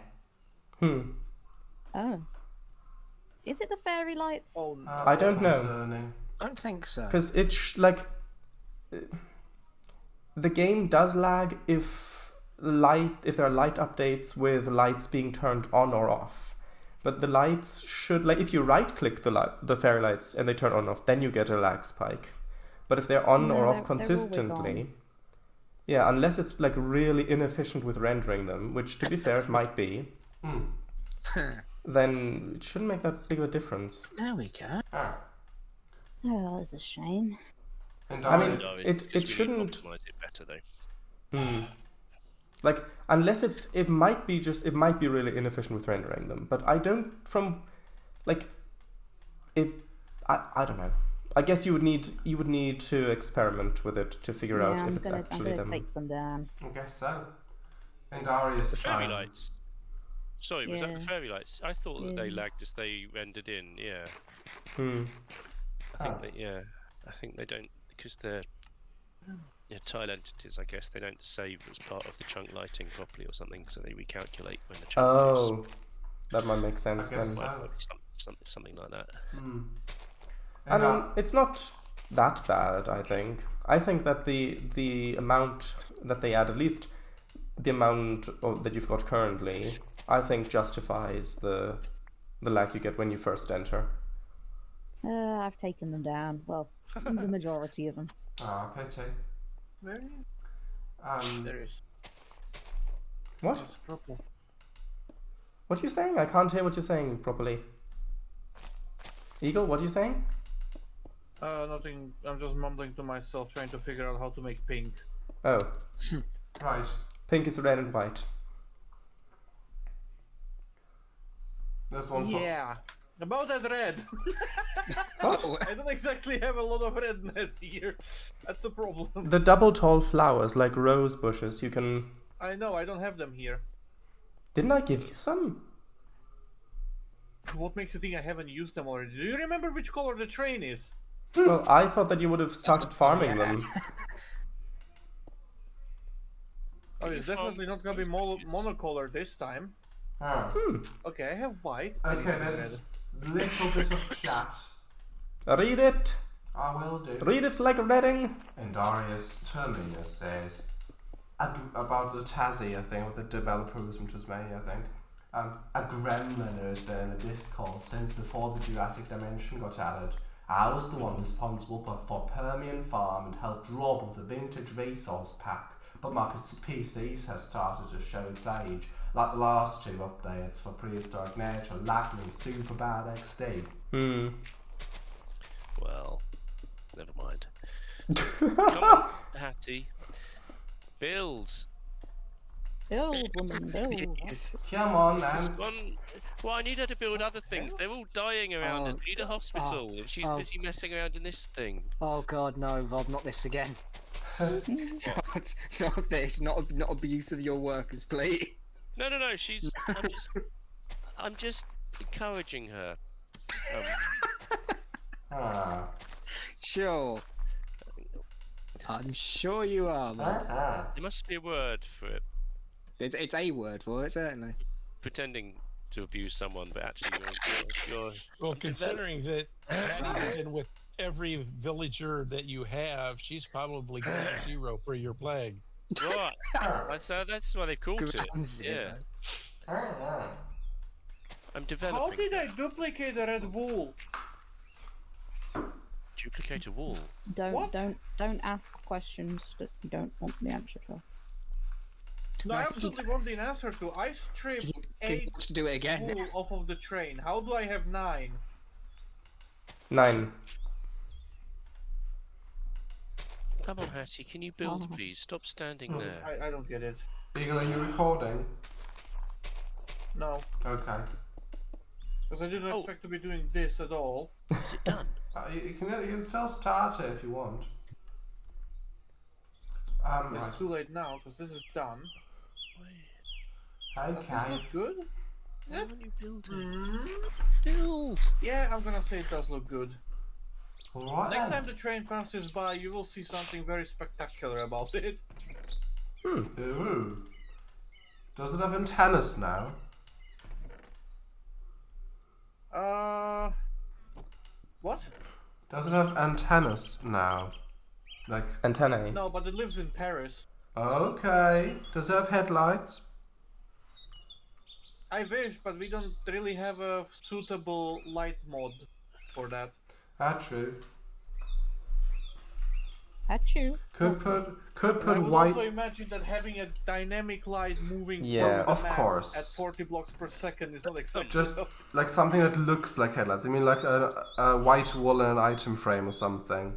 Oh. Is it the fairy lights? Oh, I don't know. Concerning. I don't think so. Because it's like the game does lag if there are light updates with lights being turned on or off. But the lights should, like, if you right click the fairy lights and they turn on or off, then you get a lag spike. But if they're on No, or off they're consistently, on. yeah, unless it's like really inefficient with rendering them, which to be fair it might be, then it shouldn't make that big of a difference. There we go. Ah. Oh, that's a shame. And I mean, No, it just we need to shouldn't. optimize it better though. Like, unless it might be really inefficient with rendering them, but I don't, I don't know. I guess you would need to experiment with it to figure out if it's I'm actually gonna them. take some down. I guess so. And Darius. The fairy lights. Sorry, was that the Yeah. fairy lights? I thought that they Yeah. lagged as they rendered in. Yeah, Oh. I think they don't because they're tile entities. I guess they don't save as part of the chunk lighting properly or something, so they recalculate when the chunk is. Oh, that might make sense I guess then. so. Might be something like that. I mean, it's not that bad, I think. I think that the amount that they add, at least the amount that you've got currently, I think justifies the lag you get when you first enter. I've taken them down. Well, the majority of them. Ah, pity. Where? Um, There is. What? It's purple. What are you saying? I can't hear what you're saying properly. Eagle, what are you saying? Nothing. I'm just mumbling to myself, trying to figure out how to make pink. Oh, right. pink is red and white. This one's Yeah. About that red. Oh, I don't exactly have a lot of redness here. That's a problem. The double tall flowers, like rose bushes, you can... I know. I don't have them here. Didn't I give you some? What makes you think I haven't used them already? Do you remember which color the train is? Well, I thought that you would have started farming them. Oh, it's you farm definitely not gonna be monocolor this time. Ah. Okay, I have white. Okay, and there's red. a little bit of chat. Read it! I will do. Read it like a reading! And Darius Terminus says about the Tassie, I think, with the developers from Tasmania, I think. A gremlin has been in the Discord since before the Jurassic Dimension got added. I was the one responsible for Permian Farm and helped rob of the vintage resource pack, but my PCs has started to show its age, like the last 2 updates for Prehistoric Nature lacked me super bad XD. Well, never mind. Come on, Hattie. Build. Build, woman, build. Come on, This man. one. Well, I need her to build other things. They're all dying around us. We need a hospital, and she's busy messing around in this thing. Oh God, no, Rob, not this again. not this, not abuse of your workers, please. No. She's. I'm just encouraging her. Sure. I'm sure you are, man. There must be a word for it. It's a word for it, certainly. Pretending to abuse someone, but actually you're Well, considering that Patty's been with every villager that you have, she's probably got 0 for your plague. right. That's why they called it. Ground zero. Yeah. I'm developing. How did I duplicate the red wool? Duplicate a wall. Don't ask questions that you don't want the answer to. No, I absolutely want the answer to. I stripped He 8 wants to do it again. wool off of the train. How do I have 9? 9. Come on, Hattie, can you build, please? Stop standing there. I don't get it. Eagle, are you recording? No, Okay. because I didn't expect to be doing this at all. Is it done? You can still start it if you want. Right. It's too late now because this is done. Does this Okay. look good? Why don't you build it? Mm. Build! Yeah, I'm gonna say it does look good. Alright Next then. time the train passes by, you will see something very spectacular about it. Ooh. Does it have antennas now? What? Does it have antennas now? Like, Antennae. No, but it lives in Paris. okay. Does it have headlights? I wish, but we don't really have a suitable light mod for that. True. Achoo. Could And I put would white. also imagine that having a dynamic light moving Yeah. from the Of map course. at 40 blocks per second is not acceptable. Just like something that looks like headlights. I mean, like a white woolen item frame or something.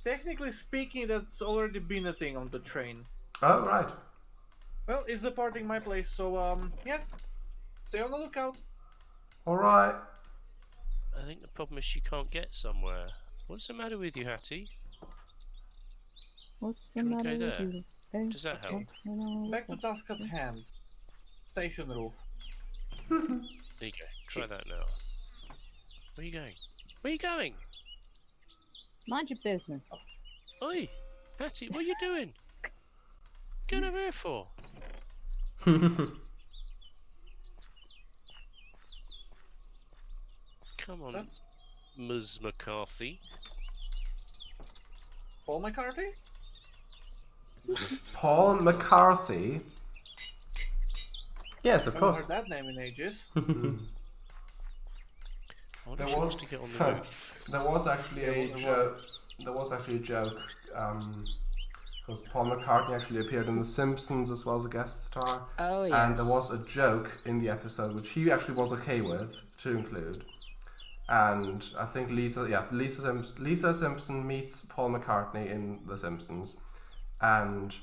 Technically speaking, that's already been a thing on the train. Oh, right. Well, it's departing my place, so yeah. Stay on the lookout. Alright. I think the problem is she can't get somewhere. What's the matter with you, Hattie? What's the Should we matter go with there? you? Don't Does that help? you know Back to what- task at hand. Station roof. There you go. Try that now. Where are you going? Where are you going? Mind your business. Oi! Hattie, what are you doing? Going over here for? Come on, That's Ms. McCarthy. Paul McCarthy? Paul McCarthy. Yes, of Haven't course. heard that name in ages. I wonder if There she wants was- to get on the roof. There was actually a Yeah, joke. There was actually a joke. Because Paul McCartney actually appeared in The Simpsons as well as a guest star. Oh yes. And there was a joke in the episode which he actually was okay with to include. And I think Lisa Simpson meets Paul McCartney in The Simpsons. And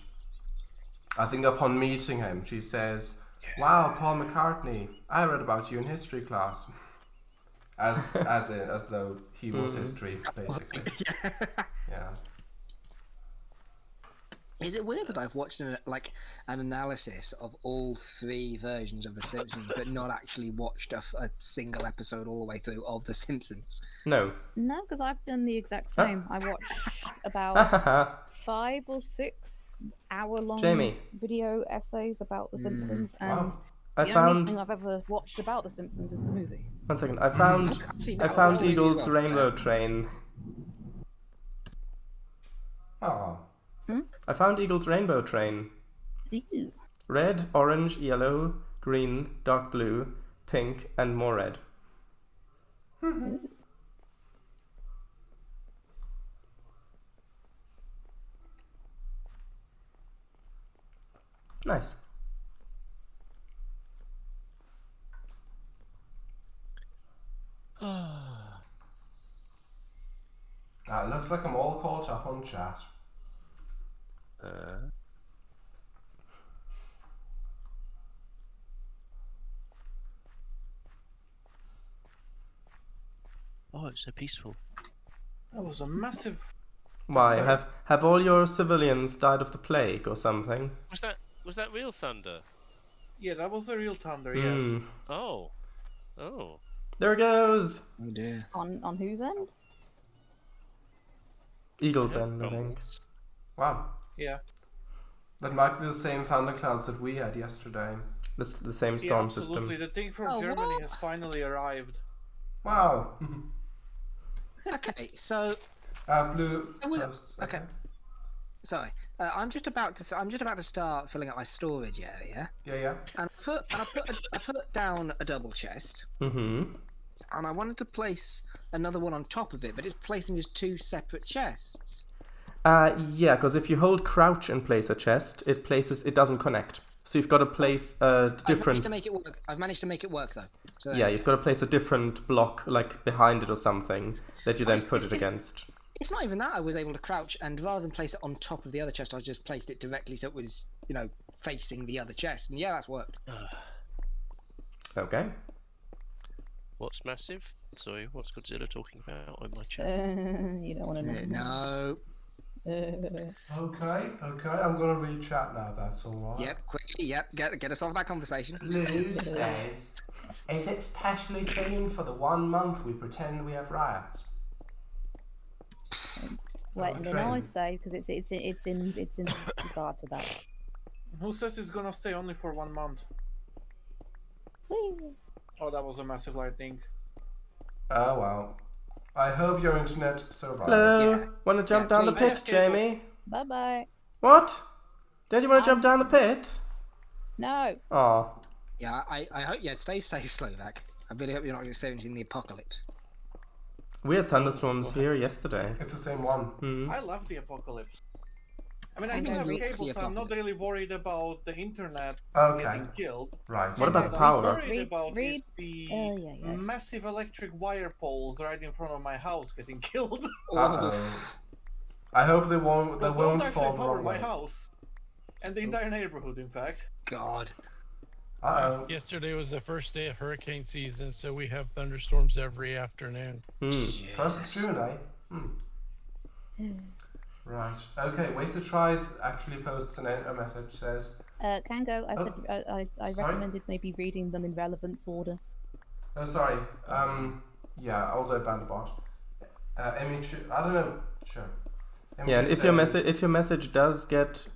I think upon meeting him, she says, "Wow, Paul McCartney, I read about you in history class." As though he was history, basically. Yeah. Is it weird that I've watched an analysis of all 3 versions of The Simpsons, but not actually watched a single episode all the way through of The Simpsons? No. No, because I've done the exact same. I watched about 5 or 6 hour-long Jamie. video essays about The Simpsons, and Wow. the only thing I've ever watched about The Simpsons is the movie. 1 second. I found Eagle's Rainbow Train. Oh. I found Eagle's Rainbow Train. Ew. Red, orange, yellow, green, dark blue, pink, and more red. Nice. It looks like I'm all caught up on chat. Oh, it's so peaceful. That was a massive. Why? Have all your civilians died of the plague or something? Was that real thunder? Yeah, that was the real thunder. Hmm. Yes. Oh. There it goes! Oh dear. On whose end? Eagle's End, I think. Wow. Yeah. That might be the same thunderclouds that we had yesterday. The same Yeah, storm absolutely. system. The thing from Oh, Germany what? has finally arrived. Wow. Okay, so Blue I will- posts. okay. Sorry, I'm just about to start filling up my storage area, Yeah. and I put down a double chest, Mm-hmm. and I wanted to place another one on top of it, but it's placing as 2 separate chests. Yeah, because if you hold crouch and place a chest, it doesn't connect. So you've got to place a I've different... managed to make it work. I've managed to make it work though. So there Yeah, we you've go. got to place a different block, like behind it or something, that you then it's- put it it's- against. It's not even that. I was able to crouch, and rather than place it on top of the other chest, I just placed it directly so it was, facing the other chest. And yeah, that's worked. Okay. What's massive? Sorry, what's Godzilla talking about on my chat? You don't want to know. No. Okay. I'm gonna read chat now. That's all right. Yep. Quickly. Yep. Get us off that conversation. Blue says, "Is it specially themed for the 1 month we pretend we have riots?" Wait, and then I train. say because it's in regard to that. Who says it's gonna stay only for 1 month? Whee! Oh, that was a massive lightning. Oh well. I hope your internet survives. Hello? Yeah. Want to jump Yeah, down the please. pit, Jamie? Bye bye. What? Don't you want to jump down the pit? No. Aw. Yeah. I hope. Yeah. Stay safe, Slovak. I really hope you're not experiencing the apocalypse. We had thunderstorms here yesterday. It's the same one. Hmm. I love the apocalypse. I mean, I I'm don't have gonna look cable, the so I'm not apocalypse. really worried about the internet Okay. getting killed. Right. What about the What power? I'm worried about Read- is the yeah. massive electric wire poles right in front of my house getting killed. Uh-oh. I hope they won't Because those actually fall the cover wrong my way. house. And the entire neighborhood, in fact. God. Uh-oh. Yesterday was the first day of hurricane season, so we have thunderstorms every afternoon. Hmm. 1st of June, eh? Right. Okay, Wasted Tries actually posts a message, says, Kango, I Oh. said I Sorry? recommended maybe reading them in relevance order. oh, sorry. Yeah, also Bandabot. Emichu, I don't know. Sure. Yeah, and Emichu if your message does get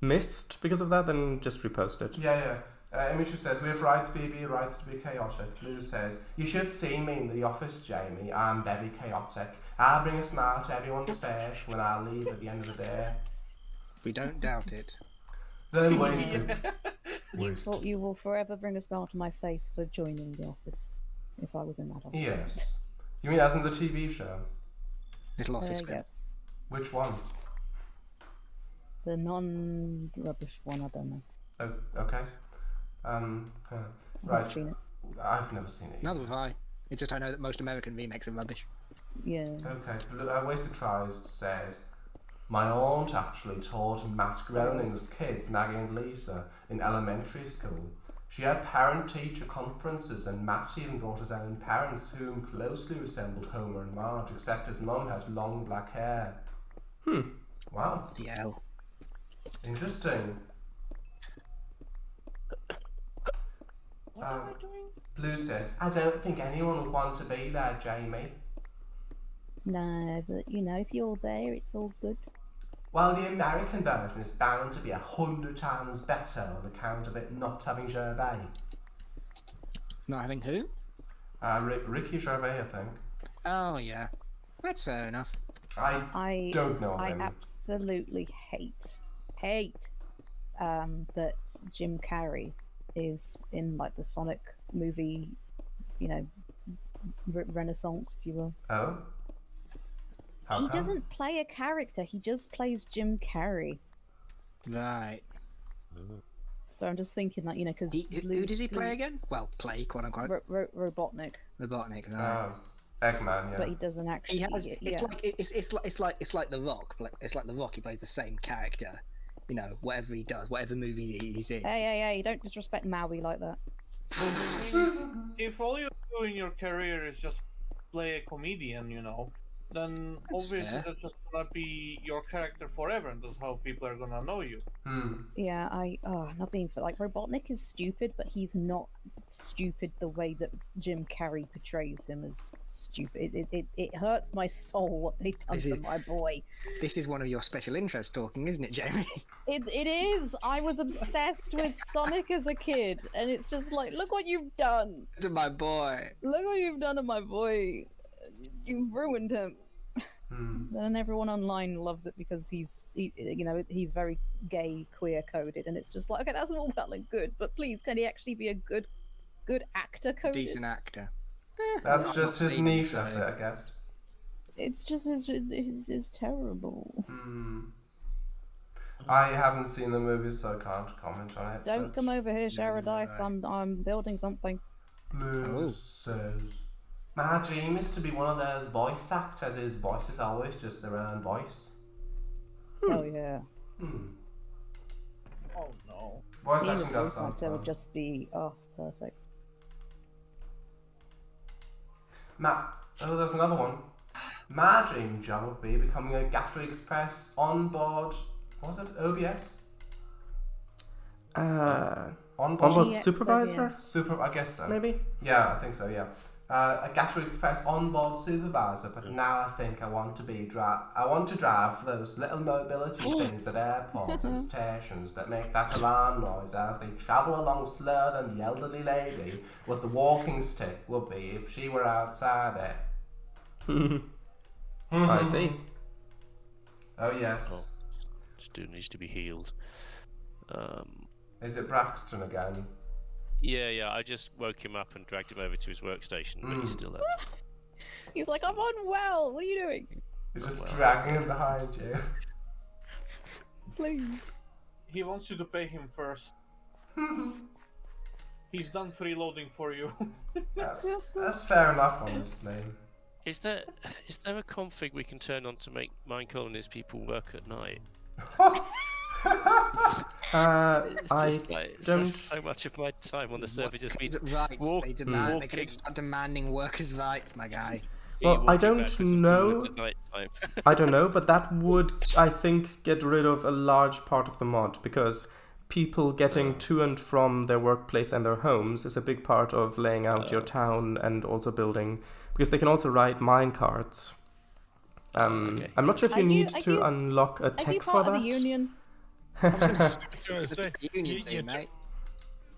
missed because of that, then just repost it. Yeah. Emichu says, "We have rights, BB, rights to be chaotic." Blue says, "You should see me in the office, Jamie. I'm very chaotic. I'll bring a smile to everyone's face when I leave at the end of the day." We don't doubt it. Then Wasted. You will forever bring a smile to my face for joining the office. If I was in that office. Yes. You mean as in the TV show? Little office. bit. Yes. Which one? The non-rubbish one. I don't know. Oh, okay. I've Right. not seen it. I've never seen it. Neither have I. It's just I know that most American remakes are rubbish. Yeah. Okay. Wasted Tries says, "My aunt actually taught Matt Groening's kids, Maggie and Lisa, in elementary school. She had parent-teacher conferences, and Matt even brought his own parents, whom closely resembled Homer and Marge, except his mum had long black hair." Wow. The hell. Interesting. What am I doing? Blue says, I don't think anyone would want to be there, Jamie. No, but you know, if you're there, it's all good. Well, the American version is bound to be 100 times better on account of it not having Gervais. Not having who? Ricky Gervais, I think. Oh yeah, that's fair enough. I don't know I him. absolutely hate that Jim Carrey is in like the Sonic movie, you know, renaissance, if you will. Oh? How He come? doesn't play a character, he just plays Jim Carrey. Right. So I'm just thinking that, you know, because Who does he play again? Well, play, quote unquote. Robotnik. Robotnik. Right. Oh, Eggman, yeah. But he doesn't actually. He has. yeah. It's like The Rock. It's like The Rock. He plays the same character. You know, whatever he does, whatever movie he's in. Hey! Don't disrespect Maui like that. If all you do in your career is just play a comedian, you know, then That's obviously fair. that's just gonna be your character forever, and that's how people are gonna know you. Yeah, not being like Robotnik is stupid, but he's not stupid the way that Jim Carrey portrays him as stupid. It hurts my soul what they done to my boy. This is one of your special interests talking, isn't it, Jamie? It is. I was obsessed with Sonic as a kid, and it's just like, look what you've done. To my boy. Look what you've done to my boy. You've ruined him. And everyone online loves it because he's very gay, queer coded, and it's just like, okay, that's all well and good, but please, can he actually be a good actor coded? Decent actor. That's just his niche of it, I guess. It's just is terrible. I haven't seen the movie, so I can't comment on it. Don't but come over here, Sharadice. I'm building something. Blue says, my dream is to be one of those voice actors whose voice is always just their own voice. Oh yeah. Oh no. Voice Being a acting does voice sound actor fun. would just be perfect. There's another one. My dream job would be becoming a Gatwick Express onboard. What was it? OBS? Onboard GX, supervisor? I guess so. Maybe? Yeah, I think so. Yeah. A Gatwick Express onboard supervisor, but now I think I want to drive those little mobility things at airports and stations that make that alarm noise as they travel along slower than the elderly lady with the walking stick would be if she were outside it. I see. Oh yes. Oh, still needs to be healed. Is it Braxton again? Yeah, I just woke him up and dragged him over to his workstation, but he's still up. He's like, I'm unwell. What are you doing? You're just dragging him behind you. Please. He wants you to pay him first. He's done freeloading for you. That's fair enough, honestly. Is there a config we can turn on to make Minecraft and his people work at night? It's I just like don't. so much of my time on the server just means Rights. walk- They demand. They're walking. going to start demanding workers' rights, my guy. Well, I walking don't backwards and know. forwards at night time. I don't know, but that would, I think, get rid of a large part of the mod, because people getting to and from their workplace and their homes is a big part of laying out your town and also building, because they can also ride minecarts. Okay. I'm not sure if you Are you- need are to you- unlock a Are tech you for part of that. the union? I was gonna say, Union you soon, mate.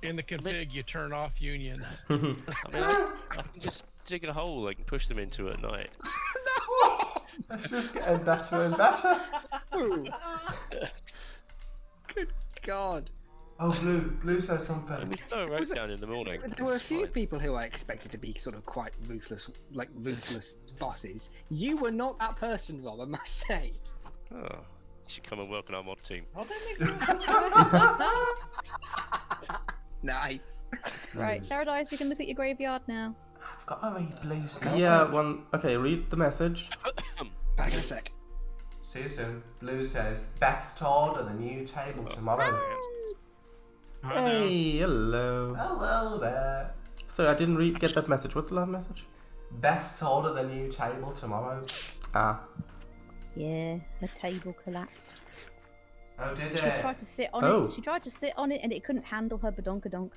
in the config, you turn off unions. I mean, I can just dig a hole I can push them into at night. It's just getting better and better. Good God. Oh, Blue says I something. mean, throw a rope down in the morning. There were a it's few fine. people who I expected to be sort of quite ruthless bosses. You were not that person, Rob, I must say. Oh, you should come and work on our mod team. How they make you? Nice. Right, Sharadice, you can look at your graveyard now. I've got to read Blue's message. Yeah, okay, read the message. Back in a sec. See you soon. Blue says, best order the new table tomorrow. Hey, hello. Hello there. Sorry, I didn't get that message. What's the last message? Best order the new table tomorrow. Ah, Yeah, the table collapsed. Oh, did She it? tried to sit on Oh. it. She tried to sit on it, and it couldn't handle her badonkadonk.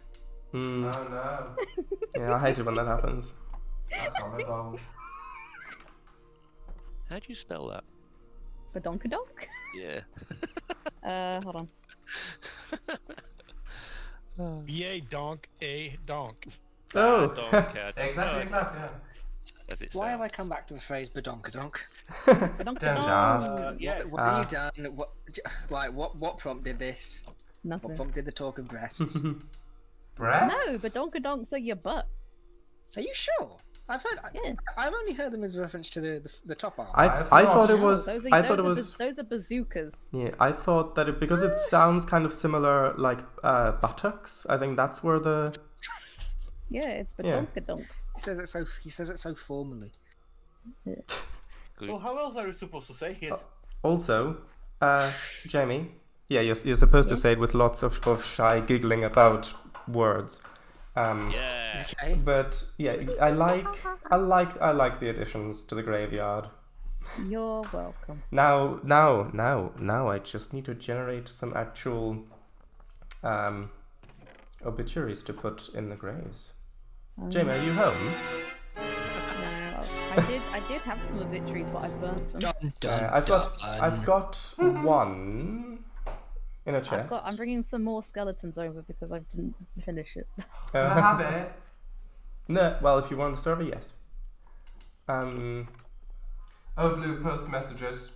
Hmm. Oh no. Yeah, I hate it when that happens. That's horrible. How do you spell that? Badonkadonk? Yeah. Hold on. B-A donk, A donk. Oh. Exactly that, yeah. As it Why have I sounds. come back to the phrase badonkadonk? Don't ask. Yes. What have you done? What prompted this? What Nothing. prompted the talk of breasts? Breasts? No, badonkadonks are your butt. Are you sure? I've heard. Yeah. I've only heard them as a reference to the top arm. I thought it No, was. Those are, I thought it was. those are bazookas. Yeah, I thought that because it sounds kind of similar, like buttocks. I think that's where the. Yeah, it's Yeah. badonkadonk. He says it so formally. Well, how else are you supposed to say it? Also, Jamie. Yeah, you're supposed to say it with lots of shy giggling about words. Yeah. Okay. But yeah, I like the additions to the graveyard. You're welcome. Now, I just need to generate some actual obituaries to put in the graves. Jamie, are you home? No, I did have some obituaries, but I burnt them. I've got one in a chest. I'm bringing some more skeletons over because I didn't finish it. Can I have it? No, well, if you want the server, yes. Oh, Blue, post messages.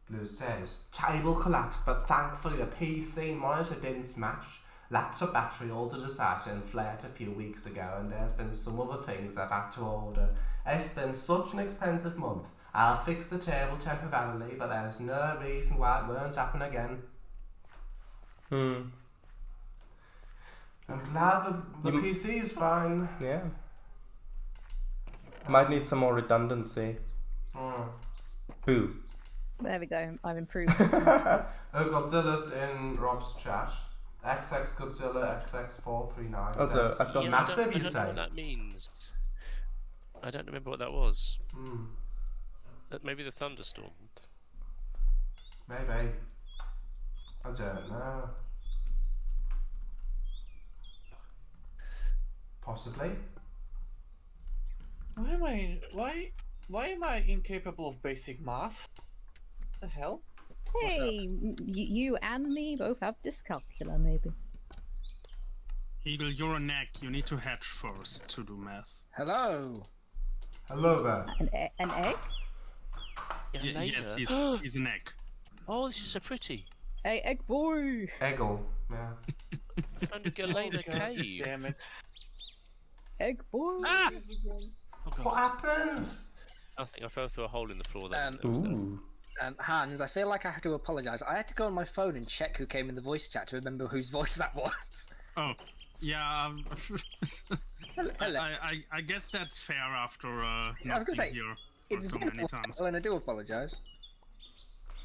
Blue says, table collapsed, but thankfully the PC monitor didn't smash. Laptop battery altered a SATA and flared a few weeks ago, and there's been some other things I've had to order. It's been such an expensive month. I'll fix the table temporarily, but there's no reason why it won't happen again. I'm glad the PC is fine. Yeah. Might need some more redundancy. Boo. There we go. I've improved this one. Oh, Godzilla's in Rob's chat. XX Godzilla XX439. Also, says, I've got massive, I you don't know say? what that means. I don't remember what that was. Maybe the thunderstorm. Maybe. I don't know. Possibly. Why am I incapable of basic math? The hell? Hey, you and me both have dyscalculia, maybe. Eagle, you're a neck. You need to hatch first to do math. Hello. Hello there. An egg? Yeah, Yes, later. he's an egg. Oh, this is so pretty. Hey, egg boy! Eggle. Yeah. I found a Galena God cave. damn it. Egg boy! Ah! Oh, God. What happened? Nothing. I fell through a hole in the floor there. Ooh. Hans, I feel like I have to apologise. I had to go on my phone and check who came in the voice chat to remember whose voice that was. Oh, yeah. Hello. I guess that's fair after I was not gonna say, being here for It's so been many a times. while and I do apologise.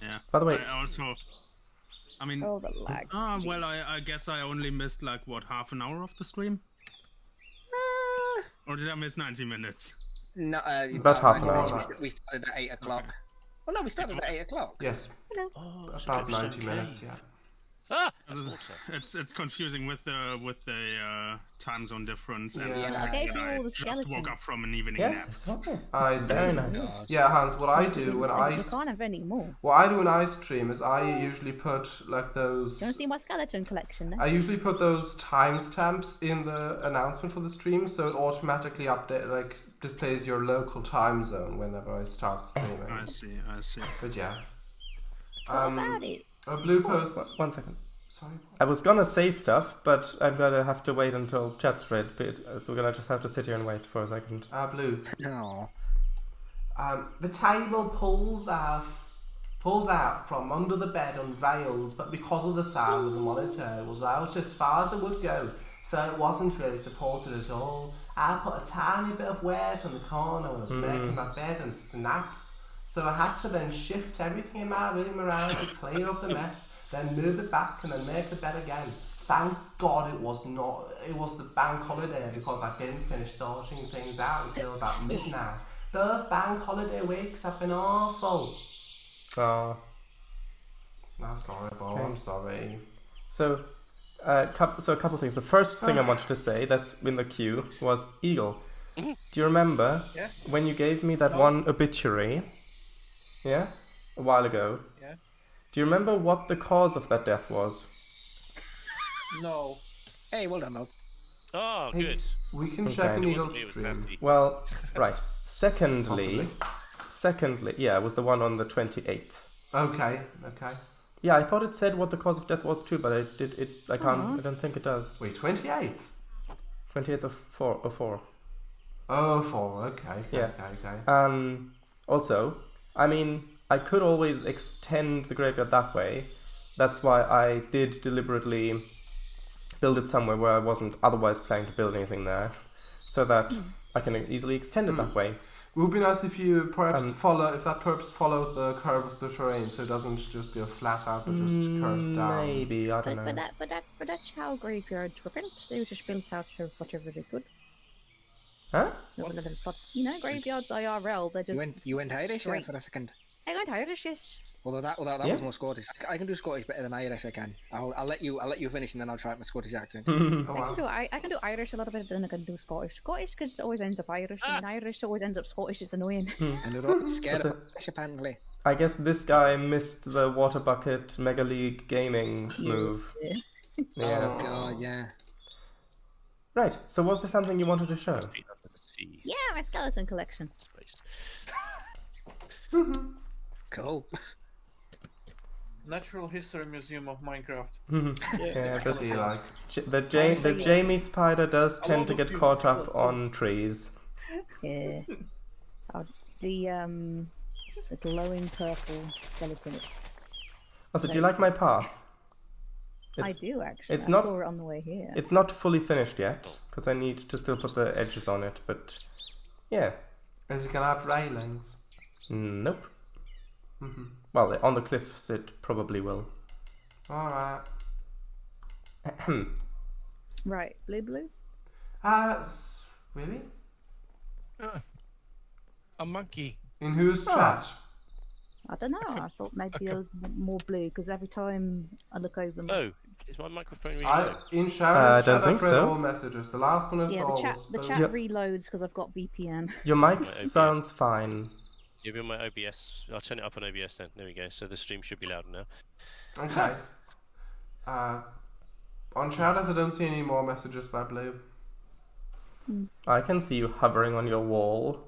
Yeah. By the way- I mean, Oh, the lag. well, I guess I only missed like what, half an hour of the stream, or did I miss 90 minutes? No, About half an hour. We started at 8 o'clock. Well, no, we started at 8 o'clock. Yes. Oh, it's a About dripstone 90 minutes, cave. yeah. Ah! It's confusing with the time zone difference, and Yeah. I gave you all the just woke up skeletons. from an evening nap. Yes. Okay. I see. Very nice. Yeah, Hans, what I do when You can't have any more. I stream is I usually put like those. Do you want to see my skeleton collection then? I usually put those timestamps in the announcement for the stream, so it automatically displays your local time zone whenever I start streaming. I see. But yeah. What about it? Blue posts. One second. Sorry. I was gonna say stuff, but I'm gonna have to wait until chat's read, so we're gonna just have to sit here and wait for a second. Blue. No. The table pulls out from under the bed unveiled, but because of the size of the monitor, it was out as far as it would go, so it wasn't really supported at all. I put a tiny bit of weight on the corner when I was making my bed and snap, so I had to then shift everything in my room around to clear up the mess, then move it back and then make the bed again. Thank God it was the bank holiday, because I didn't finish sorting things out until about midnight. Both bank holiday weeks have been awful. That's horrible. Okay. I'm sorry. So, a couple things. The first thing I wanted to say that's in the queue was Eagle. Do you remember Yeah. when you gave me that No. one obituary? Yeah, a while ago. Yeah. Do you remember what the cause of that death was? No. Hey, well done, Mel. Oh, Hey, good. We can Okay. check an It Eagle wasn't me, it was stream. Brandt. Well, right. Secondly, Possibly. yeah, it was the one on the 28th. Okay. Yeah, I thought it said what the cause of death was too, but I don't think it does. Wait, 28th? 28th of 4. Oh, 4. Okay. Yeah. Okay. Also, I mean, I could always extend the graveyard that way. That's why I did deliberately build it somewhere where I wasn't otherwise planning to build anything there, so that I can easily extend it that way. It would be nice if you perhaps followed the curve of the terrain, so it doesn't just go flat out, but just curves down. Maybe, I don't know. But that's how graveyards were built. They were just built out of whatever they could. Huh? You know, graveyards IRL. They're just. You went Irish there straight. for a second. I went Irish, yes. Although that Yeah. was more Scottish. I can do Scottish better than Irish. I can. I'll let you finish, and then I'll try my Scottish accent. Oh, wow. I can do Irish a lot better than I can do Scottish. Scottish just always ends up Irish, and Irish always ends up Scottish. It's annoying. And they're all scared That's of Irish, apparently. I guess this guy missed the water bucket Mega League gaming move. Yeah. Oh god, yeah. Right. So was there something you wanted to show? Feet under the sea. Yeah, my skeleton collection. Space. Cool. Natural History Museum of Minecraft. Yeah, What's he like? the Jamie spider does tend to get caught up on trees. Yeah. Oh, the glowing purple skeleton. Also, do you like my path? I do actually. it's I not- saw it on the way here. It's not fully finished yet because I need to still put the edges on it. But yeah, Is it gonna have railings? nope. Mm-hmm. Well, on the cliffs it probably will. Alright. Right, blue. Really? A monkey. In whose chat? I don't know. I thought maybe it was more blue because every time I look over. Oh, is my microphone really I low? in Sharon's don't chat, think I've read so. all messages. The last one I Yeah, saw the chat was Yep. reloads because I've got VPN. Your mic Right, OBS. sounds fine. Give me my OBS. I'll turn it up on OBS then. There we go. So the stream should be louder now. Okay. On Shadows, I don't see any more messages by Blue. I can see you hovering on your wall.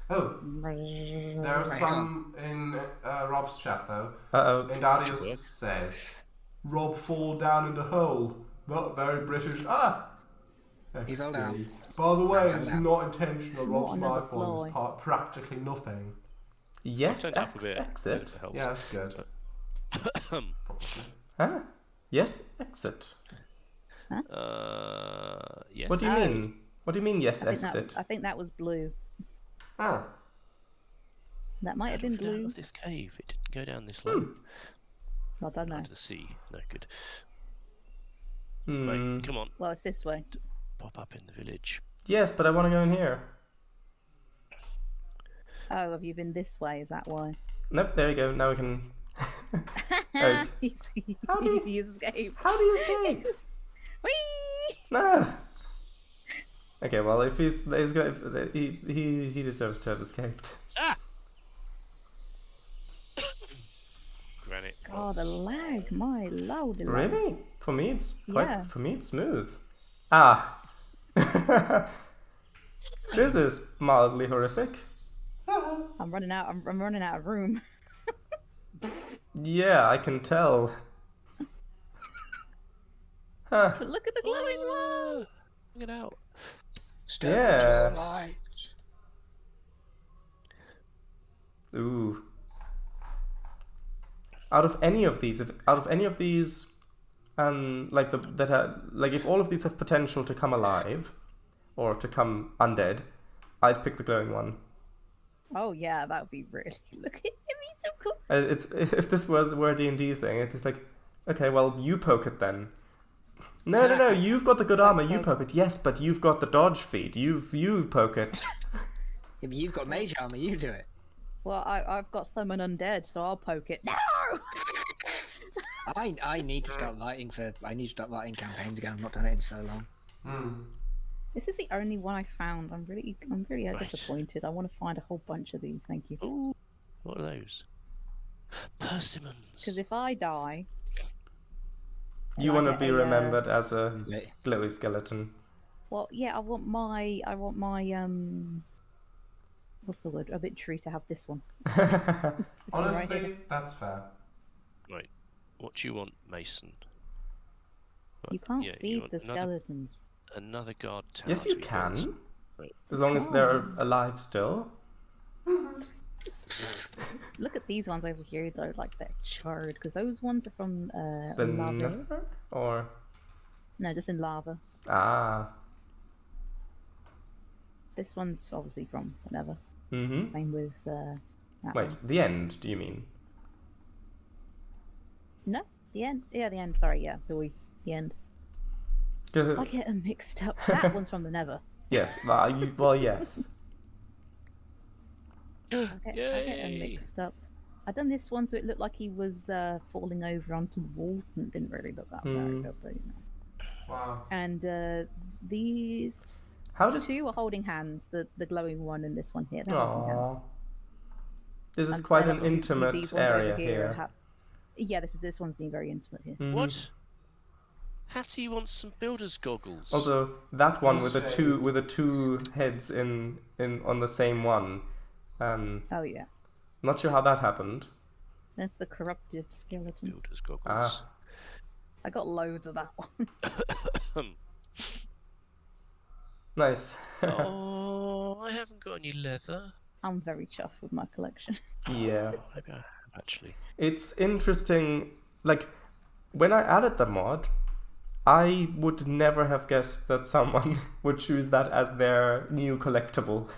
Oh, there are some in Rob's chat though. Uh-oh. And Darius says, "Rob fall down in the hole. Not very British." Ah. He fell down. By the way, Fell it's down. not intentional. Not Rob's another microphone is fly. practically nothing. Yes, Turn it up a bit. exit. If it helps. Yeah, that's good. Probably. Huh? Yes, exit. Yes. What do you Oh. mean? What do you mean, yes, I exit? think that was blue. Oh. That might have been How do I get out blue. of this cave? It didn't go down this low. I don't know. Under the sea. No good. Hmm. Right, come on. Well, it's this way. Pop up in the village. Yes, but I want to go in here. Oh, have you been this way? Is that why? Nope, there you go. Now we can... Oh. He escaped. How do you escape? Whee! No. Okay, well, if he deserves to have escaped. Ah! Granite. Oh, the lag, my lord. the lag. Really? For me, it's quite. Yeah. For me, it's smooth. Ah. This is mildly horrific. I'm running out. I'm running out of room. Yeah, I can tell. Huh. But look at the glowing one. Look it out. Step Yeah. into the light. Ooh. Out of any of these, like if all of these have potential to come alive, or to come undead, I'd pick the glowing one. Oh yeah, that would be really. Look at him. He's so cool. It's if this were a D&D thing, it's like, okay, well, you poke it then. No, you've got the good armor, you poke it. Yes, but you've got the dodge feat. You poke it. Yeah, but you've got mage armor. You do it. Well, I've got summon undead, so I'll poke it. No. I need to start writing campaigns again. I've not done it in so long. This is the only one I found. I'm really Right. disappointed. I want to find a whole bunch of these. Thank you. Ooh, what are those? Persimmons. Because if I die, You I want to get be a, remembered as a Yeah. glowy skeleton. well, yeah, I want my what's the word? Obituary to have this one. This one right Honestly, here. that's fair. Right. What do you want, Mason? You can't Yeah, you feed want the another- skeletons. Another guard tower. Yes, to you be can. built. Right. As long as they're alive still. Look at these ones over here, though, like they're charred, because those ones are from The lava. nether? Or... No, just in lava. Ah. This one's obviously from the nether. Mm-hmm. Same with that Wait, one. the end, do you mean? No, the end. Yeah, the end. Sorry, yeah, the end. I get them mixed up. That one's from the nether. Yes, well, yes. I get them Yay! mixed up. I done this one so it looked like he was falling over onto the wall, and it didn't really look that very good, but you know. Wow. And these How did... two are holding hands. The glowing one and this one here. They're holding hands. Aww. This is And quite then an obviously intimate these ones over area here. Yeah, this one's being very intimate here. Mhm. What? Hattie wants some builder's goggles. Also, that one with the Shade. two heads in on the same one. Oh yeah, Not sure how that happened. that's the corruptive skeleton. Builder's goggles. Ah. I got loads of that one. Nice. Oh, I haven't got any leather. I'm very chuffed with my collection. Yeah. Maybe I have, actually. It's interesting, like, when I added the mod, I would never have guessed that someone would choose that as their new collectible.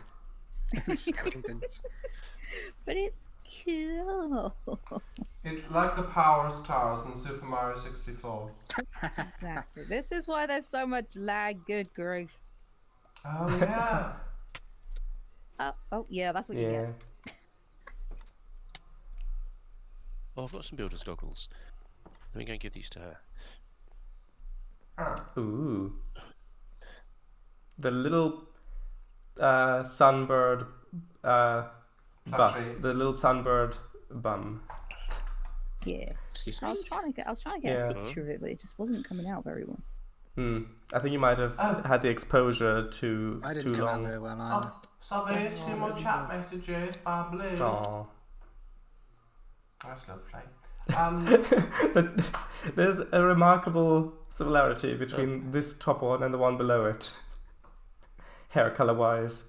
Skeletons. But it's cool. It's like the Power Stars in Super Mario 64. Exactly. This is why there's so much lag. Good grief. Oh yeah. Oh yeah, that's what you Yeah. get. Oh, I've got some builder's goggles. Let me go and give these to her. Ooh. The little sunbird Plushie. the little sunbird bum. Yeah. Excuse I me. was trying to get Yeah. a picture of it, but it just wasn't coming out very well. I think you might have had the exposure too I too didn't come out long. very well either. Oh, so there's two more chat messages by Blue. Aw. That's lovely. But there's a remarkable similarity between this top one and the one below it. Hair color wise.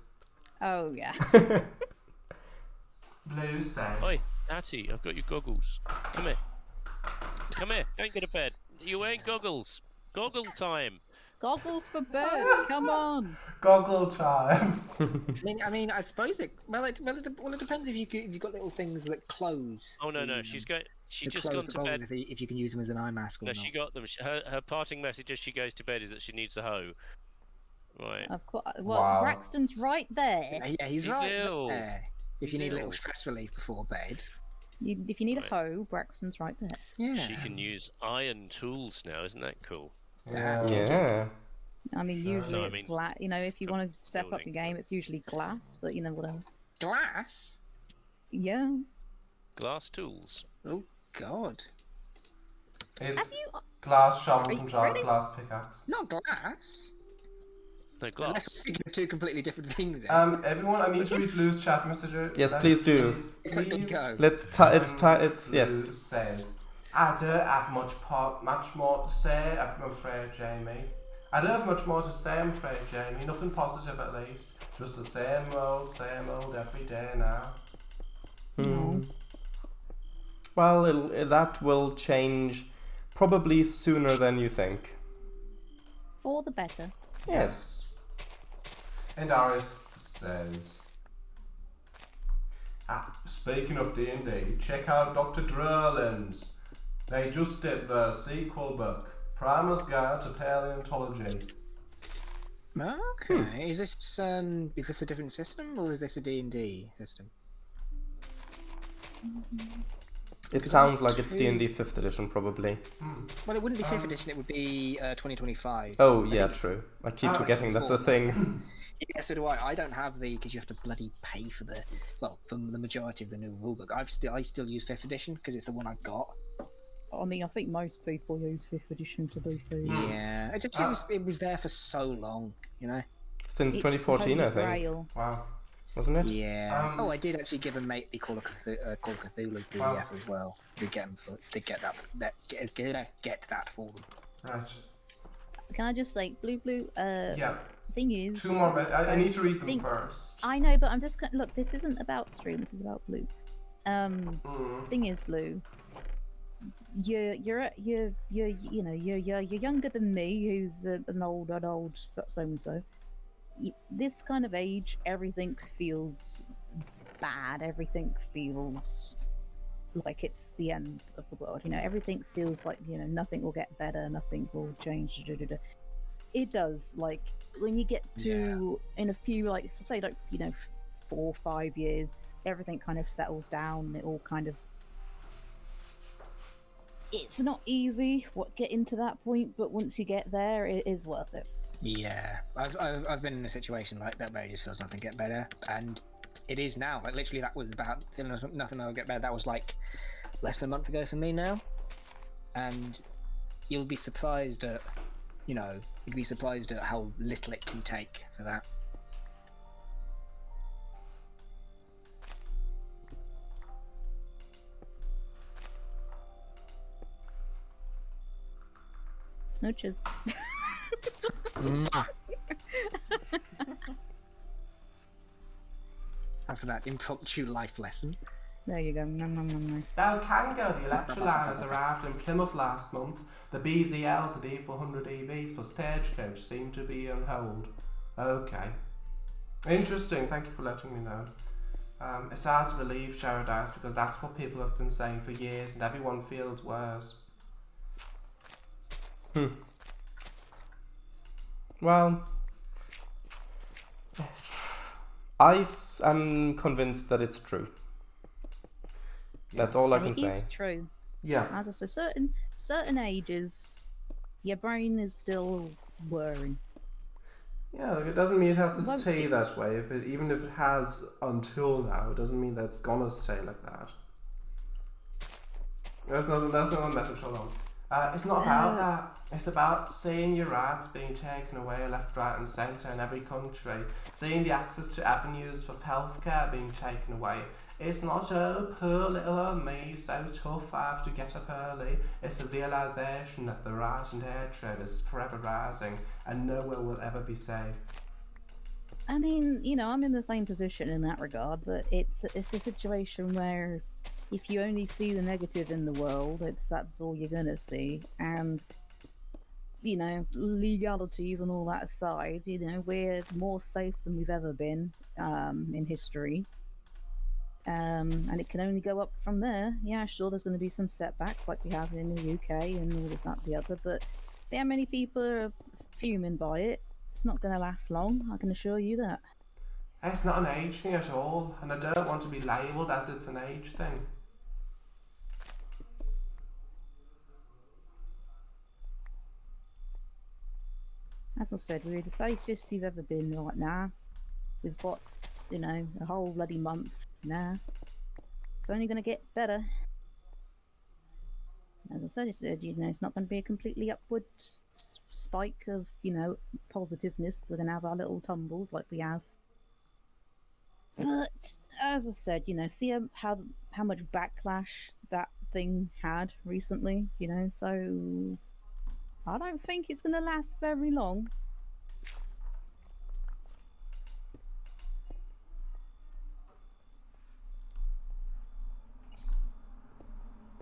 Oh yeah. Blue says. Oi, Hattie, I've got your goggles. Come here. Come here. Go and get to bed. You wearing goggles. Goggle time. Goggles for birds. Come on. Goggle time. I mean, I suppose it. Well, it depends if you've got little things that close. Oh no, no, the, she's going. She's that just close gone the to goggles bed. if you can use them as an eye mask or No, not. she got them. Her parting message as she goes to bed is that she needs a hoe. Right. Of course. Well, Wow. Braxton's right there. Yeah, he's He's right ill. there. If He's you need a little ill. stress relief before bed. If you need Right. a hoe, Braxton's right there. Yeah. She can use iron tools now. Isn't that cool? Yeah. I mean, usually No, I it's mean, flat. You know, if you for want to step up building, your game, it's usually glass. But you know, whatever. Glass. Yeah. Glass tools. Oh God. It's Have you? glass Are shovels you and ready? glass pickaxe. Not glass. No, Unless glass. we're thinking of two completely different things. Everyone, I need to read Blue's chat message. Yes, please do. Please. Go. It's Blue yes. says, I don't have much more to say, I'm afraid, Jamie. I don't have much more to say, I'm afraid, Jamie. Nothing positive, at least. Just the same old every day now. Well, that will change probably sooner than you think. For the better. Yes. And Aris says, speaking of D&D, check out Dr. Drurlin's. They just did the sequel book, Primer's Guide to Paleontology. Okay. Is this a different system or is this a D&D system? It sounds like it's D&D 5th edition, probably. Well, it wouldn't be 5th edition, it would be 2025. Oh, I yeah, think- true. I keep forgetting that's a thing. Yeah, so do I. I don't have the, because you have to bloody pay for the, well, for the majority of the new rulebook. I still use 5th edition because it's the one I've got. I mean, I think most people use 5th edition to be fair. Yeah, it's just because it was there for so long, you know. Since It's 2014, I Holy think. Grail. Wow. Wasn't it? Yeah. Oh, I did actually give a mate the Call of Cthulhu PDF as well. To get them to get that for them. Right. Can I just say, Blue? Yeah. Thing is, 2 more minutes. I need to read them first. I know, but I'm just gonna look. This isn't about stream. This is about Blue. Thing is, Blue. You're younger than me, who's an old so and so. This kind of age, everything feels bad. Everything feels like it's the end of the world. You know, everything feels like, you know, nothing will get better, nothing will change. It does. Like when you get to in a few, like say, like, you know, 4 or 5 years, everything kind of settles down. It all kind of. It's not easy getting to that point, but once you get there, it is worth it. Yeah, I've been in a situation like that where it just feels nothing get better, and it is now. Like literally, that was about nothing will get better. That was like less than a month ago for me now, and you'll be surprised at, you know, you'd be surprised at how little it can take for that. Smooches. After that impromptu life lesson. There you go. Del Cango, the electrolyzers arrived in Plymouth last month. The BZLs at E400 EVs for Stagecoach seem to be on hold. Okay. Interesting, thank you for letting me know. It's hard to believe, Sheridan, because that's what people have been saying for years and everyone feels worse. Well, I am convinced that it's true. That's all I can say. It is true. Yeah. As I said, certain ages, your brain is still whirring. Yeah, look, it doesn't mean it has to stay that way. Even if it has until now, it doesn't mean that it's gonna stay like that. That's not a message. Hold on. It's not about that. It's about seeing your rights being taken away left, right and centre in every country. Seeing the access to avenues for healthcare being taken away. It's not, oh, poor little me, so tough, I have to get up early. It's a realisation that the right and hatred is forever rising and nowhere will ever be safe. I mean, you know, I'm in the same position in that regard, but it's a situation where if you only see the negative in the world, that's all you're gonna see. And, you know, legalities and all that aside, you know, we're more safe than we've ever been in history. And it can only go up from there. Yeah, sure, there's going to be some setbacks like we have in the UK and all this, that, and the other, but see how many people are fuming by it. It's not going to last long, I can assure you that. It's not an age thing at all, and I don't want to be labelled as it's an age thing. As I said, we're the safest we've ever been right now. We've got, you know, a whole bloody month now. It's only going to get better. As I said, you know, it's not going to be a completely upward spike of, you know, positiveness. We're going to have our little tumbles like we have. But, as I said, you know, see how much backlash that thing had recently, you know, so I don't think it's going to last very long.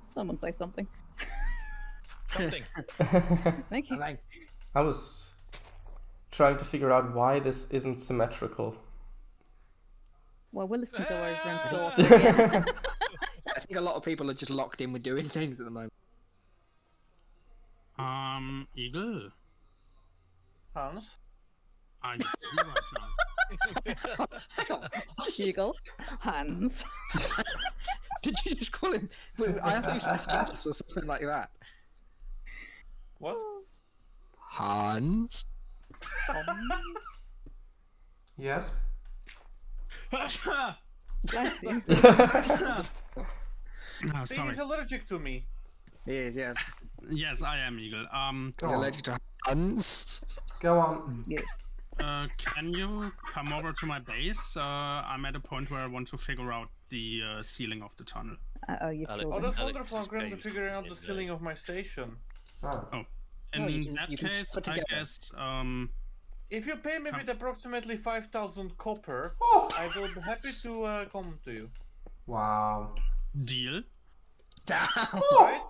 Someone say something. Something. Thank you. I was trying to figure out why this isn't symmetrical. Well, Willis can go over and sort it. Yeah. I think a lot of people are just locked in with doing things at the moment. Eagle. Hans? I right now. Eagle, hands. Did you just call him? I thought you said Hans or something like that. What? Hans. Yes. Bless you. Oh, See, sorry. he's allergic to me. He is, yes. Yes, I am Eagle. He's allergic to Hans. Go on. Yes. Can you come over to my base? I'm at a point where I want to figure out the ceiling of the tunnel. Oh, you've Alex- killed Oh, him. that's Alex wonderful. I'm is currently based figuring out the in, ceiling of my station. Oh. In No, you that can case, put I together. guess If you pay me with approximately 5,000 copper, Oh. I will be happy to come to you. Wow. deal. Down. Right?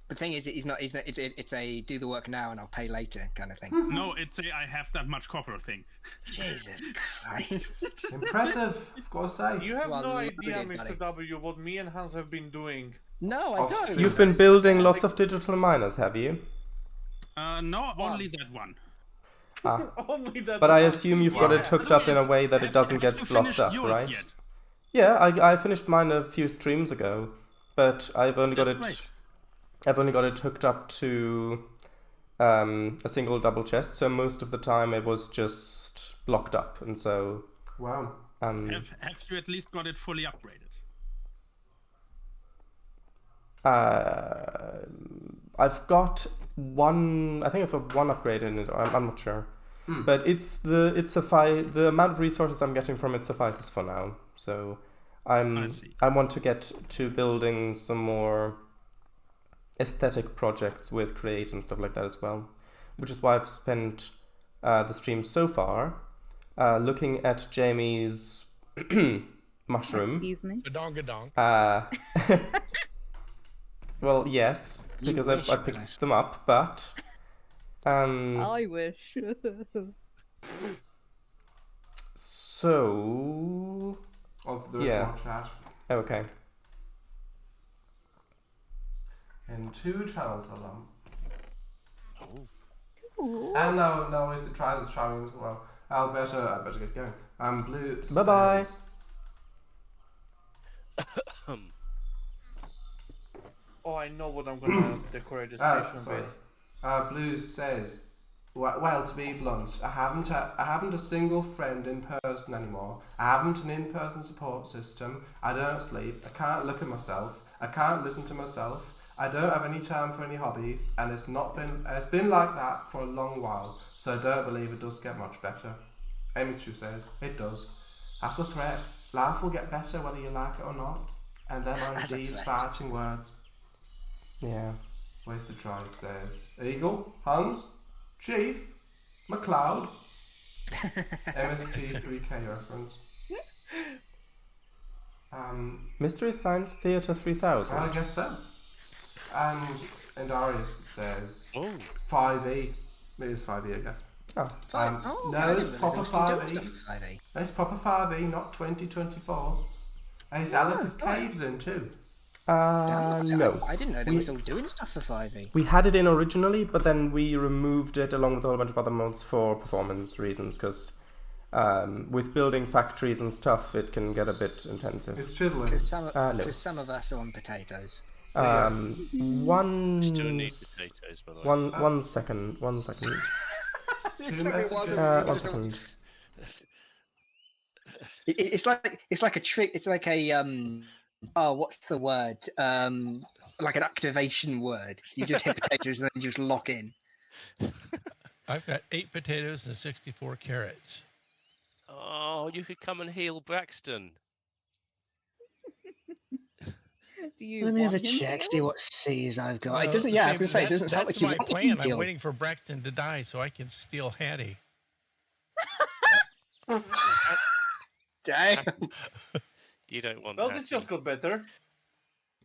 The thing is, it's a do the work now and I'll pay later kind of thing. No, it's a I have that much copper thing. Jesus Christ. Impressive, gotta say. You have Well, no look idea, at it, Mr. buddy. W, what me and Hans have been doing. No, I Oh, don't. You've been building lots of digital miners, have you? No, only that one. Ah. Only that. But I one. assume you've got it hooked up in a way that it doesn't get blocked up, right? Yet. Yeah, I finished mine a few streams ago, but I've only got That's it. great. I've only got it hooked up to a single double chest, so most of the time it was just blocked up, and so Wow. Have you at least got it fully upgraded? I've got one. I think I've got one upgrade in it. I'm not sure, but the amount of resources I'm getting from it suffices for now. So I see. I want to get to building some more aesthetic projects with Create and stuff like that as well, which is why I've spent the stream so far looking at Jamie's mushroom. Excuse me. Gadong. Well, yes, because I picked them up, but I wish. so Also, there is Yeah. more chat. okay. In 2 channels alone. Ooh. And no, it's the tries is trying as well. I better get going. Blue. Bye-bye. says- Oh, I know what I'm gonna decorate this station Sorry. with. Blue says, well, to be blunt, I haven't a single friend in person anymore. I haven't an in-person support system. I don't sleep. I can't look at myself. I can't listen to myself. I don't have any time for any hobbies, and it's been like that for a long while. So I don't believe it does get much better. Emichu says it does. That's a threat. Life will get better whether you like it or not. And then on That's a these threat. fighting words. Yeah. Wasted Try says Eagle, Hans, Chief, McLeod, MST 3K reference. Mystery Science Theater 3000. I guess so. And Darius says Oh, 5e. It is 5e, I guess. Oh. No, I it's didn't proper realise they were still doing 5e. stuff for 5e. It's proper 5e, not 2024. And it's Alex's caves in too. No. I didn't know they were still doing stuff for 5e. We had it in originally, but then we removed it along with a whole bunch of other mods for performance reasons, because with building factories and stuff, it can get a bit intensive. It's chiseling. Because some of us are on potatoes. One still need potatoes, by the way. one second. Two messages. One second. It's like a trick. It's like a oh, what's the word? Like an activation word. You just hit potatoes and then you just lock in. I've got 8 potatoes and 64 carrots. Oh, you could come and heal Braxton. Do you Let me have a want him check. to See heal? what C's I've got. Well, It doesn't. Yeah, I see, was gonna say it doesn't sound that's like you my want plan. him I'm healed. waiting for Braxton to die so I can steal Hattie. Damn. You don't want Well, Hattie. this just got better.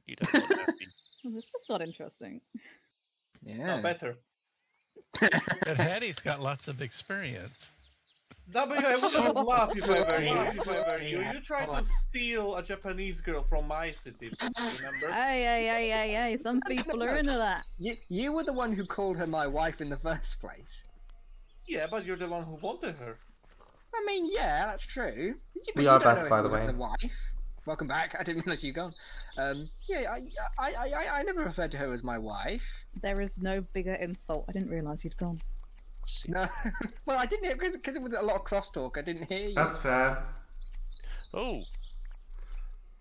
You don't want Hattie. This just got interesting. Yeah. Better. But Hattie's got lots of experience. W, I wouldn't laugh if I were you. You tried to steal a Japanese girl from my city, remember? Hey, some people are into that. You were the one who called her my wife in the first place. Yeah, but you're the one who wanted her. I mean, yeah, that's true. We You are don't back, know by if the it was way. a wife. welcome back. I didn't realise you'd gone. Yeah, I never referred to her as my wife. There is no bigger insult. I didn't realise you'd gone. No, well, I didn't hear because with a lot of crosstalk. I didn't hear you. That's fair. Oh,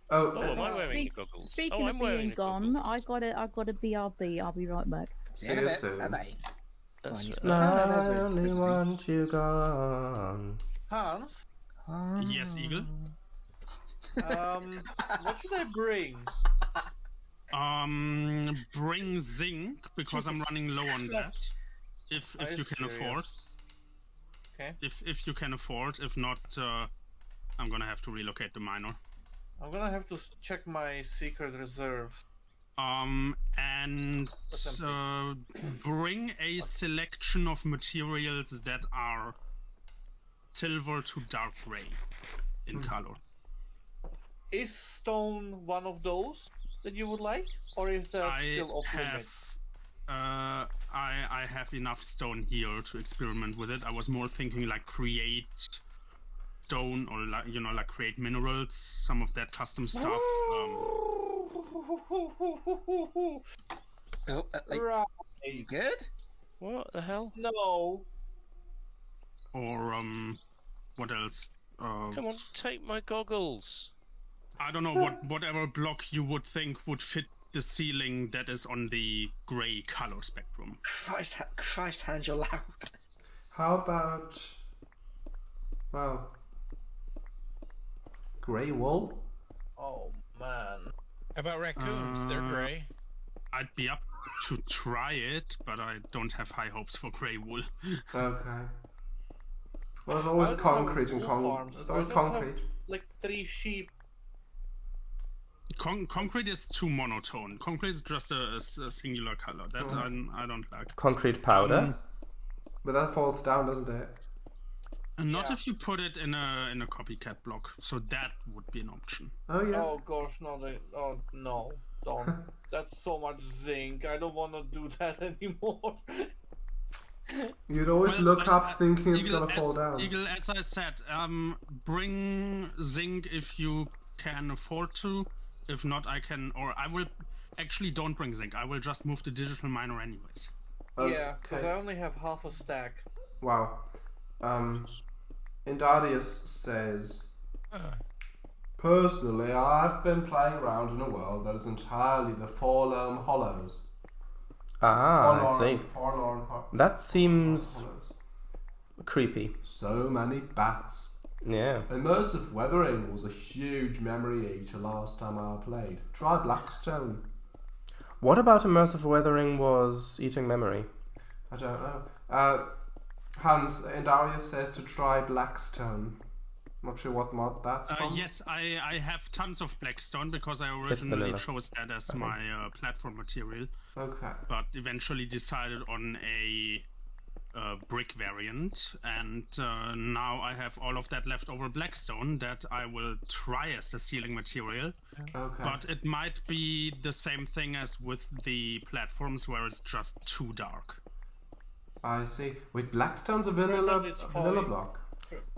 Oh, am I wearing the goggles? Speaking I'm of wearing being the gone, goggles. I got a BRB. I'll be right back. see you soon. Bye-bye. That's Oh, no, there's I Riz. only There's Riz. want you gone. Hans, Yes, Eagle. what should I bring? Bring zinc because I'm Jesus running low on that. Christ. If Are you you can serious? afford. Okay. If you can afford. If not, I'm gonna have to relocate the miner. I'm gonna have to check my secret reserves. And bring a selection of materials that are silver to dark gray in color. Is stone one of those that you would like, or is that still off limits? I have enough stone here to experiment with it. I was more thinking like create stone or like create minerals, some of that custom stuff. Are you good? What the hell? No. Or what else? Come on, take my goggles. I don't know whatever block you would think would fit the ceiling that is on the grey color spectrum. Christ, Hans, you're loud. How about, well, grey wool? Oh man. How about raccoons? They're gray. I'd be up to try it, but I don't have high hopes for grey wool. Okay. Well, there's always I don't concrete have and wool farms. there's always I just have, concrete. like 3 sheep. Concrete is too monotone. Concrete is just a singular color. That I don't like. Concrete powder? But that falls down, doesn't it? And not Yeah. if you put it in a copycat block. So that would be an option. Oh yeah. Oh gosh, no, oh no, don't. That's so much zinc. I don't want to do that anymore. You'd always Well, look up thinking it's Eagle, gonna fall down. Eagle, as I said, bring zinc if you can afford to. If not, I can, or I will. Actually, don't bring zinc. I will just move the digital miner anyways. Yeah, because I Okay. only have half a stack. Wow. Indarius says, personally, I've been playing around in a world that is entirely the Forlorn Hollows. Ah, I see. Forlorn That seems Hollows. creepy. So many bats. Yeah. Immersive weathering was a huge memory eater last time I played. Try Blackstone. What about immersive weathering was eating memory? I don't know. Hans, Indarius says to try Blackstone. Not sure what mod that's from. Yes, I have tons of blackstone because I vanilla. originally chose that as my platform material, Okay. but eventually decided on a brick variant, and now I have all of that leftover blackstone that I will try as the ceiling material. Okay. But it might be the same thing as with the platforms where it's just too dark. I see. Wait, Blackstone's a vanilla It's vanilla fine. block.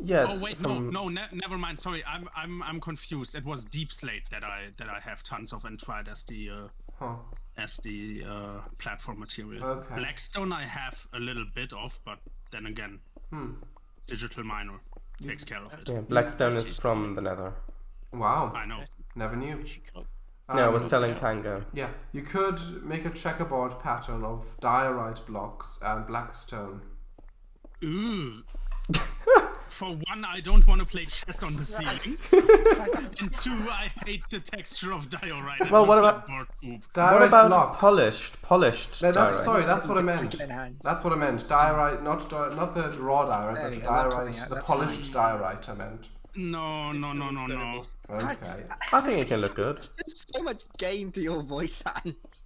Yeah, Oh it's wait, from... never mind. Sorry, I'm confused. It was deep slate that I have tons of and tried as the platform material. Okay. Blackstone I have a little bit of, but then again, digital miner takes care of it. Yeah, Blackstone is from the Nether. Wow. I know. Never knew. Yeah, I was telling Kango. Yeah, you could make a checkerboard pattern of diorite blocks and Blackstone. Ooh. For one, I don't want to play chess on the ceiling. And two, I hate the texture of diorite. It Well, what looks like about- bird poop. What Diorite about blocks. polished No, diorite? sorry, that's what I meant. Chicken in hands. That's what I meant. Diorite, not the raw diorite, There but we the go, that's what diorite, we- the that's polished fine. diorite I meant. No. Okay. I think it can look good. There's so much gain to your voice, Hans.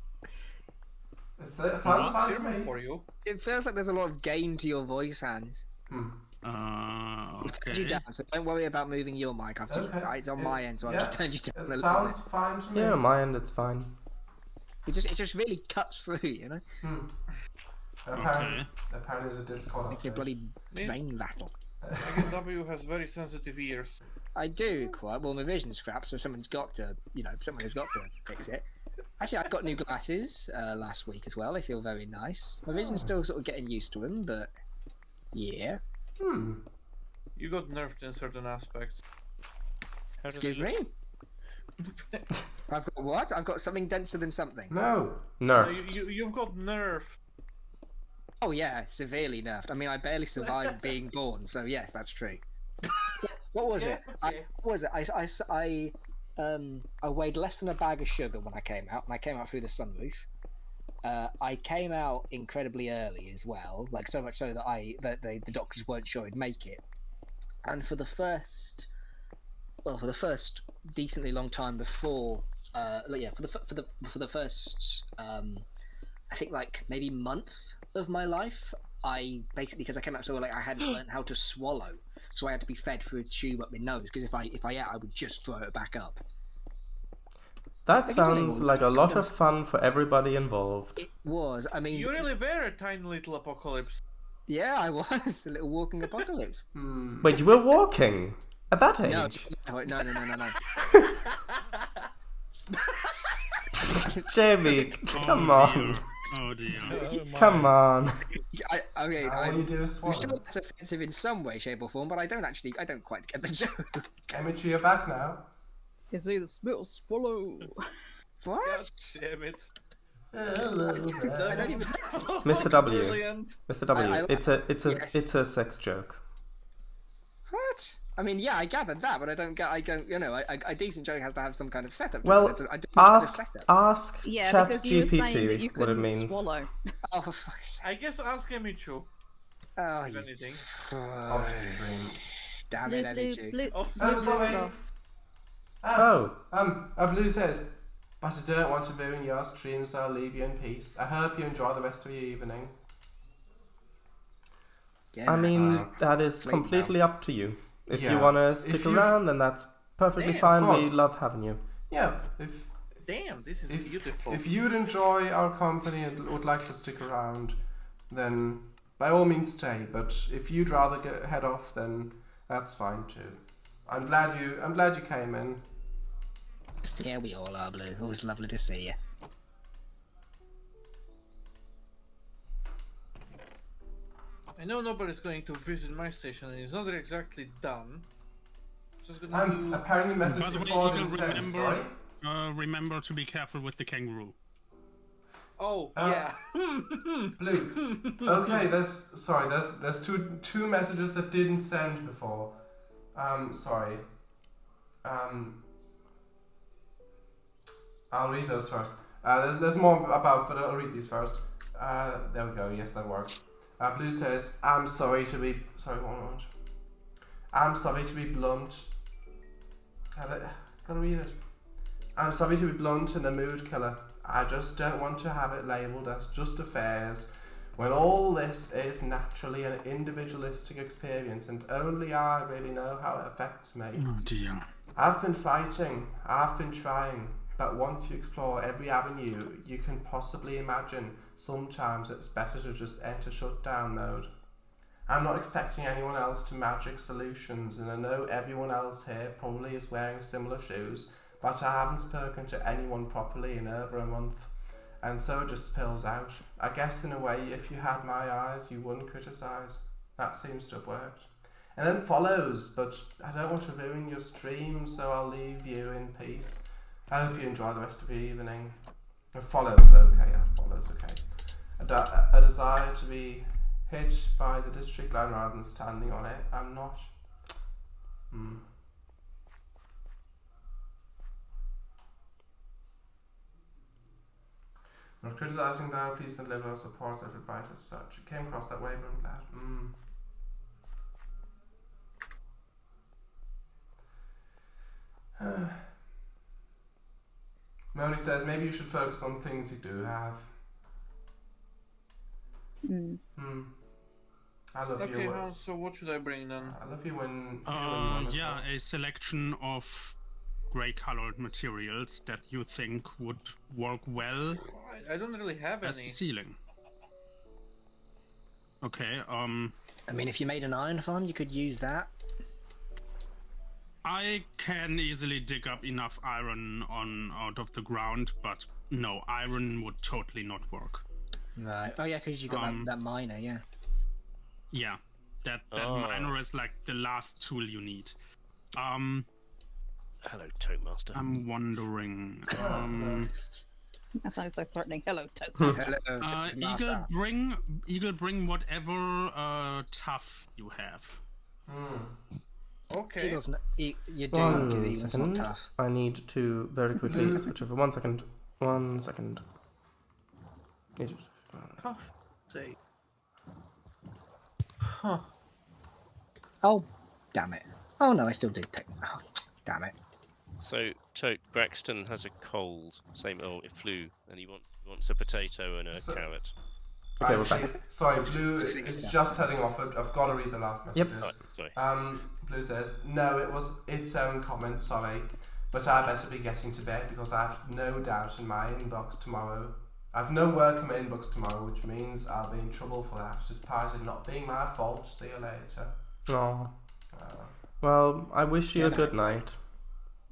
It sounds fine to Zero me. for you. It feels like there's a lot of gain to your voice, Hans. I've turned you Okay. down, so don't worry about moving your mic. I've just it's on my end, so I've just turned you down a It little sounds bit. fine to me. Yeah, on my end it's fine. It just really cuts through, you know. Apparently there's a Discord Make your update. bloody vein rattle. I guess W has very sensitive ears. I do quite well. My vision's crap, so someone has got to fix it. Actually, I got new glasses last week as well. They feel very nice. My vision's still sort of getting used to them, but yeah. You got nerfed in certain aspects. Excuse me? I've got what? I've got something denser than something. No. Nerfed. You've got nerfed. Oh yeah, severely nerfed. I mean, I barely survived being born, so yes, that's true. What was it? I weighed less than a bag of sugar when I came out, and I came out through the sunroof. I came out incredibly early as well, like so much so that the doctors weren't sure I'd make it. And for the first decently long time before, for the first, I think like maybe month of my life, I basically, because I came out so early, I hadn't learned how to swallow, so I had to be fed through a tube up my nose. Because if I ate, I would just throw it back up. That sounds like a lot of fun for everybody involved. It was. I mean, You really were a tiny little apocalypse. yeah, I was a little walking apocalypse. Wait, you were walking at that age? No. Jamie, come on. Oh dear. Come on. All you do is I'm swallow. sure that's offensive in some way, shape, or form, but I don't quite get the joke. Emichu, you're back now. It's either spit or swallow. What? Damn it. Hello. I don't even. Mr. W. Brilliant. Mr. W. I- yes. It's a sex joke. What? I mean, yeah, I gathered that, but I don't. You know, a decent joke has to have some kind of setup. Well, I don't have a ask setup. Yeah, because you were saying that you ChatGPT what it couldn't means. swallow. Oh, for fuck's sake. I guess ask Emichu. Oh, If you anything. Off stream. damn it, Emichu. Oh, sorry. Blue says, but I don't want to ruin your stream, so I'll leave you in peace. I hope you enjoy the rest of your evening. Yeah, I mean, no. that is Sleep completely up to you. If you Yeah. want to stick If you- around, then that's perfectly Yeah, of fine. We course. love having you. Yeah, Damn, this is beautiful. if you'd enjoy our company and would like to stick around, then by all means stay. But if you'd rather head off, then that's fine too. I'm glad you came in. Yeah, we all are, Blue. Always lovely to see you. I know nobody's going to visit my station, and it's not exactly done. Just gonna do... Apparently By message the way, before Eagle, didn't send, sorry. remember to be careful with the kangaroo. Oh, yeah. Blue. Okay, there's two messages that didn't send before. Sorry. I'll read those first. There's more about, but I'll read these first. There we go. Yes, that worked. Blue says, I'm sorry to be... Sorry, one moment. I'm sorry to be blunt. Gotta read it. I'm sorry to be blunt and a mood killer. I just don't want to have it labelled as just affairs, when all this is naturally an individualistic experience and only I really know how it affects me. Oh dear. I've been fighting, I've been trying, but once you explore every avenue you can possibly imagine, sometimes it's better to just enter shutdown mode. I'm not expecting anyone else to magic solutions, and I know everyone else here probably is wearing similar shoes, but I haven't spoken to anyone properly in over a month, and so it just spills out. I guess in a way, if you had my eyes, you wouldn't criticise. That seems to have worked. And then follows, but I don't want to ruin your stream, so I'll leave you in peace. I hope you enjoy the rest of your evening. And follows, okay, yeah, follows, okay. A desire to be hit by the district line rather than standing on it. I'm not. Not criticising though, please don't label our support as advice as such. It came across that way, but I'm glad. Moni says maybe you should focus on things you do have. I love you. Okay, Hans, so what should I bring then? I love you when. Yeah, a selection of grey colored materials that you think would work well I don't really have as any. the ceiling. Okay. I mean, if you made an iron farm, you could use that. I can easily dig up enough iron out of the ground, but no, iron would totally not work. Right. Oh yeah, because you got that miner, yeah. Yeah, that miner is like the last tool you need. Hello, Toadmaster. I'm wondering. That sounds so threatening. Hello, Toad. Eagle, bring whatever tough you have. Okay. You do, because Eagle's not tough. I need to very quickly switch over. 1 second. 1 second. Say. Huh. Oh, damn it. Oh no, I still did take. Oh, damn it. So, Braxton has a cold, flu, and he wants a potato and a carrot. Okay, we're back. Sorry, Blue is just heading off. I've got to read the last messages. Yep. Sorry. Blue says, no, it was its own comment, sorry, but I better be getting to bed because I have no doubt in my inbox tomorrow. I have no work in my inbox tomorrow, which means I'll be in trouble for that. Just part of not being my fault. See you later. Oh. Well, I wish you a good night.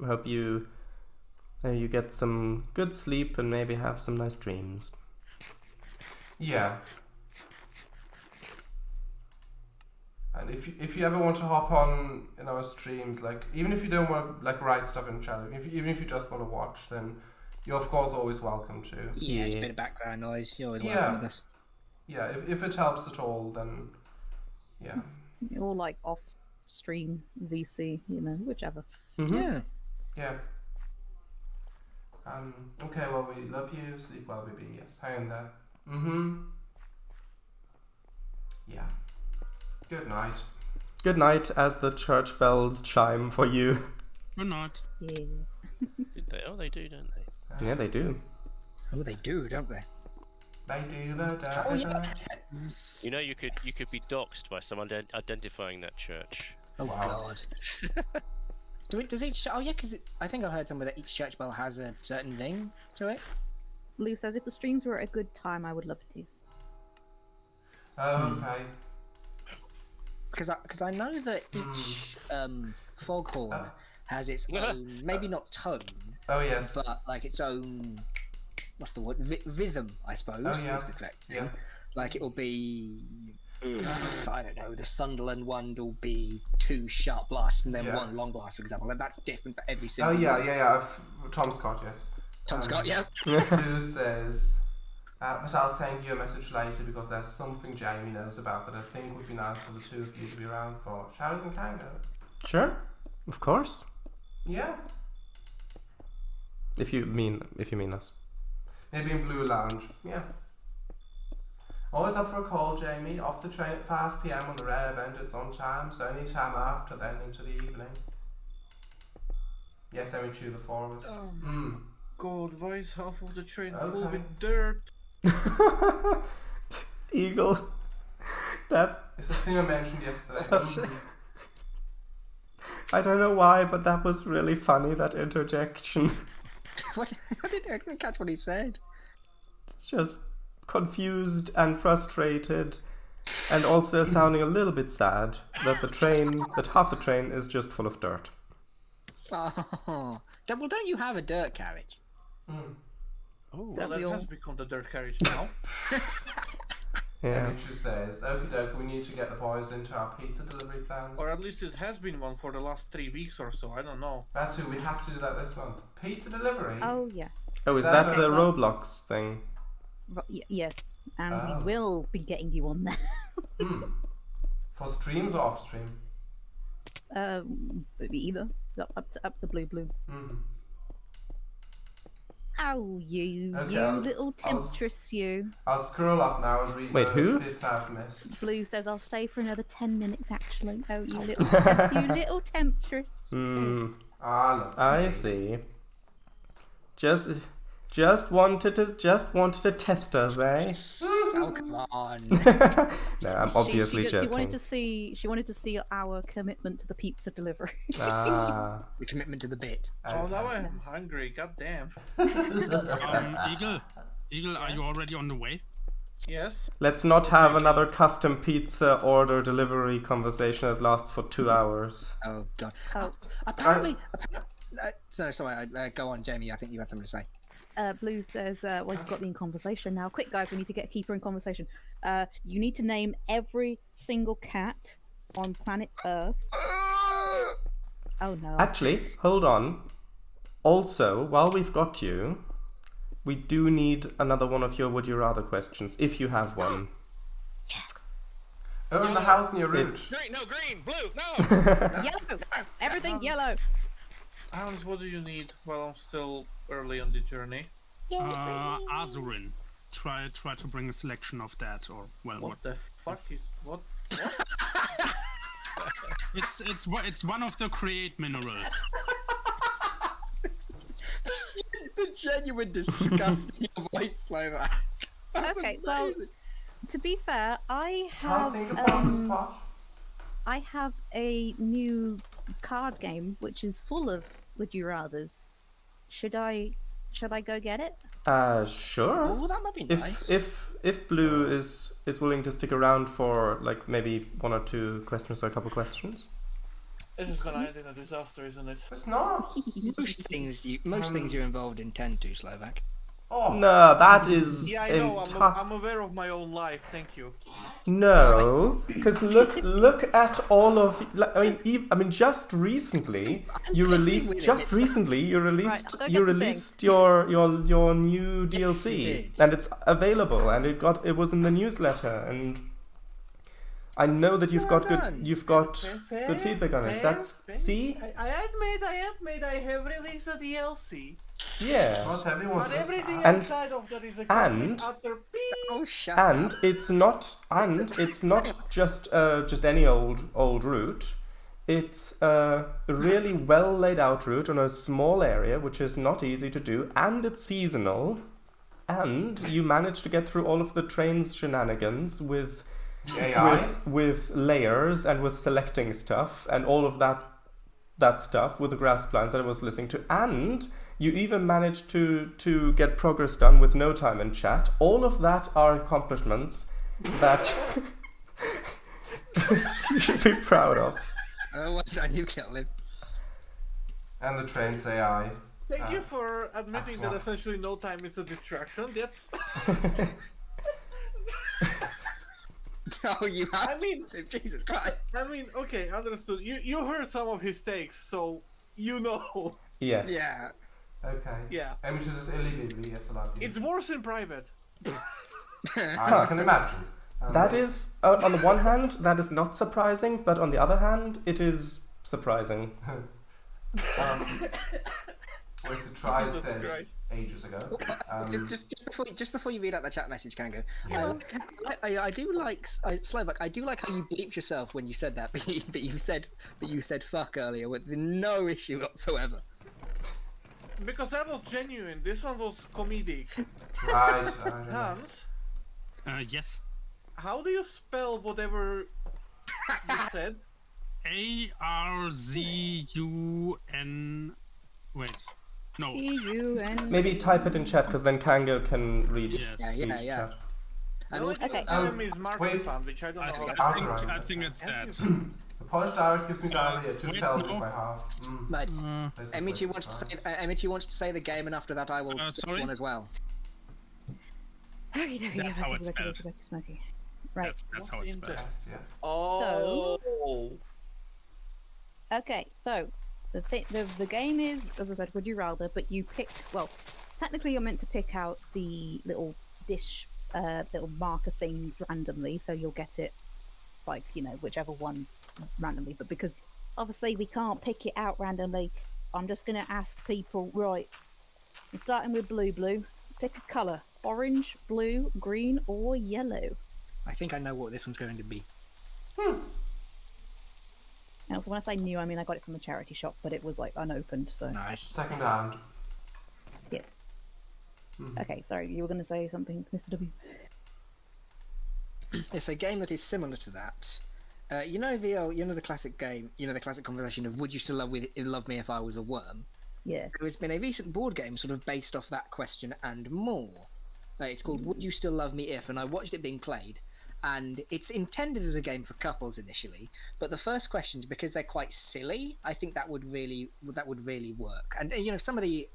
I hope you get some good sleep and maybe have some nice dreams. Yeah. And if you ever want to hop on in our streams, like even if you don't want to like write stuff in chat, even if you just want to watch, then you're of course always welcome to. Yeah, a bit of background noise. You're always welcome with us. Yeah, if it helps at all, then yeah. Or like off stream VC, whichever. Mm-hmm. Yeah. Yeah. Okay, well, we love you. Sleep well, baby. Yes, hang in there. Yeah. Good night. Good night as the church bells chime for you. Good night. Yeah. Did they? Oh, they do, don't they? Yeah, they do. Oh, they do, don't they? They do. Oh, yeah. You know, you could be doxxed by someone identifying that church. Oh, God. Does each... Oh, yeah, because I think I've heard somewhere that each church bell has a certain ring to it. Blue says, if the streams were at a good time, I would love to. Okay. Because I know that each foghorn has its own, maybe not tone. Oh, yes. But, like, its own... What's the word? Rhythm, I suppose, is the correct thing. Yeah. Like, it'll be... I don't know, the Sunderland one will be 2 sharp blasts and then 1 long blast, for example. And that's different for every single one. Yeah. Tom Scott, yes. Tom Scott, yeah. Who says, but I'll send you a message later because there's something Jamie knows about that I think would be nice for the two of you to be around for. Shadows and Kango. Sure, of course. Yeah. If you mean us. Maybe in Blue Lounge. Yeah. Always up for a call, Jamie. Off the train at 5 PM on the rare event. It's on time, so any time after then into the evening. Yes, Emichu, the 4 of us. God, why is half of the train full Okay. with dirt? Eagle. That... It's a thing I mentioned yesterday. I don't know why, but that was really funny, that interjection. What? I didn't catch what he said. Just confused and frustrated, and also sounding a little bit sad that half the train is just full of dirt. Oh, well, don't you have a dirt carriage? Oh, well, that has become the dirt carriage now. Yeah. Emichu says, okie doke, we need to get the boys into our pizza delivery plans. Or at least it has been one for the last 3 weeks or so, I don't know. That's who we have to do that this month. Pizza delivery? Oh, yeah. Oh, is that the Roblox thing? Yes, and we will be getting you on there. For streams or off stream? Either. Up to blue. Oh, you little temptress, you. I'll scroll up now and read the bits I've missed. Blue says I'll stay for another 10 minutes, actually. Oh, you little, you little temptress. I see. Just wanted to test us, eh? Oh, come on. No, I'm obviously joking. She wanted to see our commitment to the pizza delivery. Ah. The commitment to the bit. Oh, now I'm hungry. God damn. Eagle, are you already on the way? Yes. Let's not have another custom pizza order delivery conversation that lasts for 2 hours. Oh god. Oh. Apparently. Sorry. Go on, Jamie. I think you had something to say. Blue says, well, you've got me in conversation now. Quick, guys, we need to get Keeper in conversation. You need to name every single cat on planet Earth. Oh, no. Actually, hold on. Also, while we've got you, we do need another one of your would you rather questions, if you have one. Oh, in the house near your It's- roots. Green, no, green, blue, no! Yellow! Everything yellow! Hans, what do you need while I'm still early on the journey? Azurin. Try to bring a selection of that, or well, What the fuck is what? It's one of the create minerals. The genuine disgust in your voice, Slovak. Okay, well, to be fair, I Can't have think of one on the spot. I have a new card game which is full of would you rathers. Should I go get it? Sure. Oh, that might be nice. If Blue is willing to stick around for like maybe 1 or 2 questions or a couple questions. This is gonna end in a disaster, isn't it? It's not. Most things you're involved in tend to, Slovak. Oh. No, that is Yeah, I know. I'm aware of my own life. Thank you. No, because look at all of. I mean, just recently you released. Right, You released your new DLC, you did. and it's available, and it was in the newsletter, and I know that you've got good feedback on it. See. I admit I have released a DLC. Yeah. Not everyone But does everything that. outside of that is a and- complete utter beep. Oh, shut And up. it's not just any old route. It's a really well laid out route on a small area, which is not easy to do, and it's seasonal. And you manage to get through all of the train's shenanigans with layers and with selecting stuff and all of that stuff with the grass plants that I was listening to, and you even managed to get progress done with no time in chat. All of that are accomplishments that you should be proud of. Oh, what did you kill him? And the trains AI. Thank you for admitting that essentially no time is a distraction. That's. Oh, you have. I mean, Jesus Christ. I mean, okay, understood. You heard some of his takes, so you know. Yes. Yeah. Okay. Yeah. Emichu is illegally, yes, I love you. It's worse in private. I can imagine. That is, on the one hand, that is not surprising, but on the other hand, it is surprising. Whereas the try Jesus said Christ. ages ago. Just before you read out the chat message, Kango, Yeah. I do like Slovak. I do like how you bleeped yourself when you said that, but you said fuck earlier with no issue whatsoever. Because that was genuine. This one was comedic. Right. I don't know. Hans, Yes. how do you spell whatever you said? ARZUN. Wait. No. C-U-N. Maybe type it in chat, because then Kango can read. Yes. Yeah. chat. And No, also, Okay. name is marzipan, which I don't know how to Alright. I think it's that. The Polish dialect gives me diarrhea. 2 wait, fells no. in my half. but This is Emichu like- wants to say Emichu wants to say the game, and after that I will say sorry? one as well. Okie dokie, That's how it's spelled. smoky. Right. That's how it's spelled. Yes, yeah. Oh. Okay, so the game is, as I said, would you rather, but you pick. Well, technically, you're meant to pick out the little dish, little marker things randomly, so you'll get it, like whichever one randomly. But because obviously we can't pick it out randomly, I'm just gonna ask people. Right, I'm starting with blue. Pick a color: orange, blue, green, or yellow. I think I know what this one's going to be. And also, when I say new, I mean I got it from a charity shop, but it was like unopened. So Nice. Second hand. yes. Okay, sorry, you were going to say something, Mr. W. It's a game that is similar to that. The classic game, the classic conversation of would you still love me if I was a worm? Yeah. There has been a recent board game sort of based off that question and more. It's called Would You Still Love Me If? And I watched it being played. And it's intended as a game for couples initially, but the first questions, because they're quite silly, I think that would really work. And some of the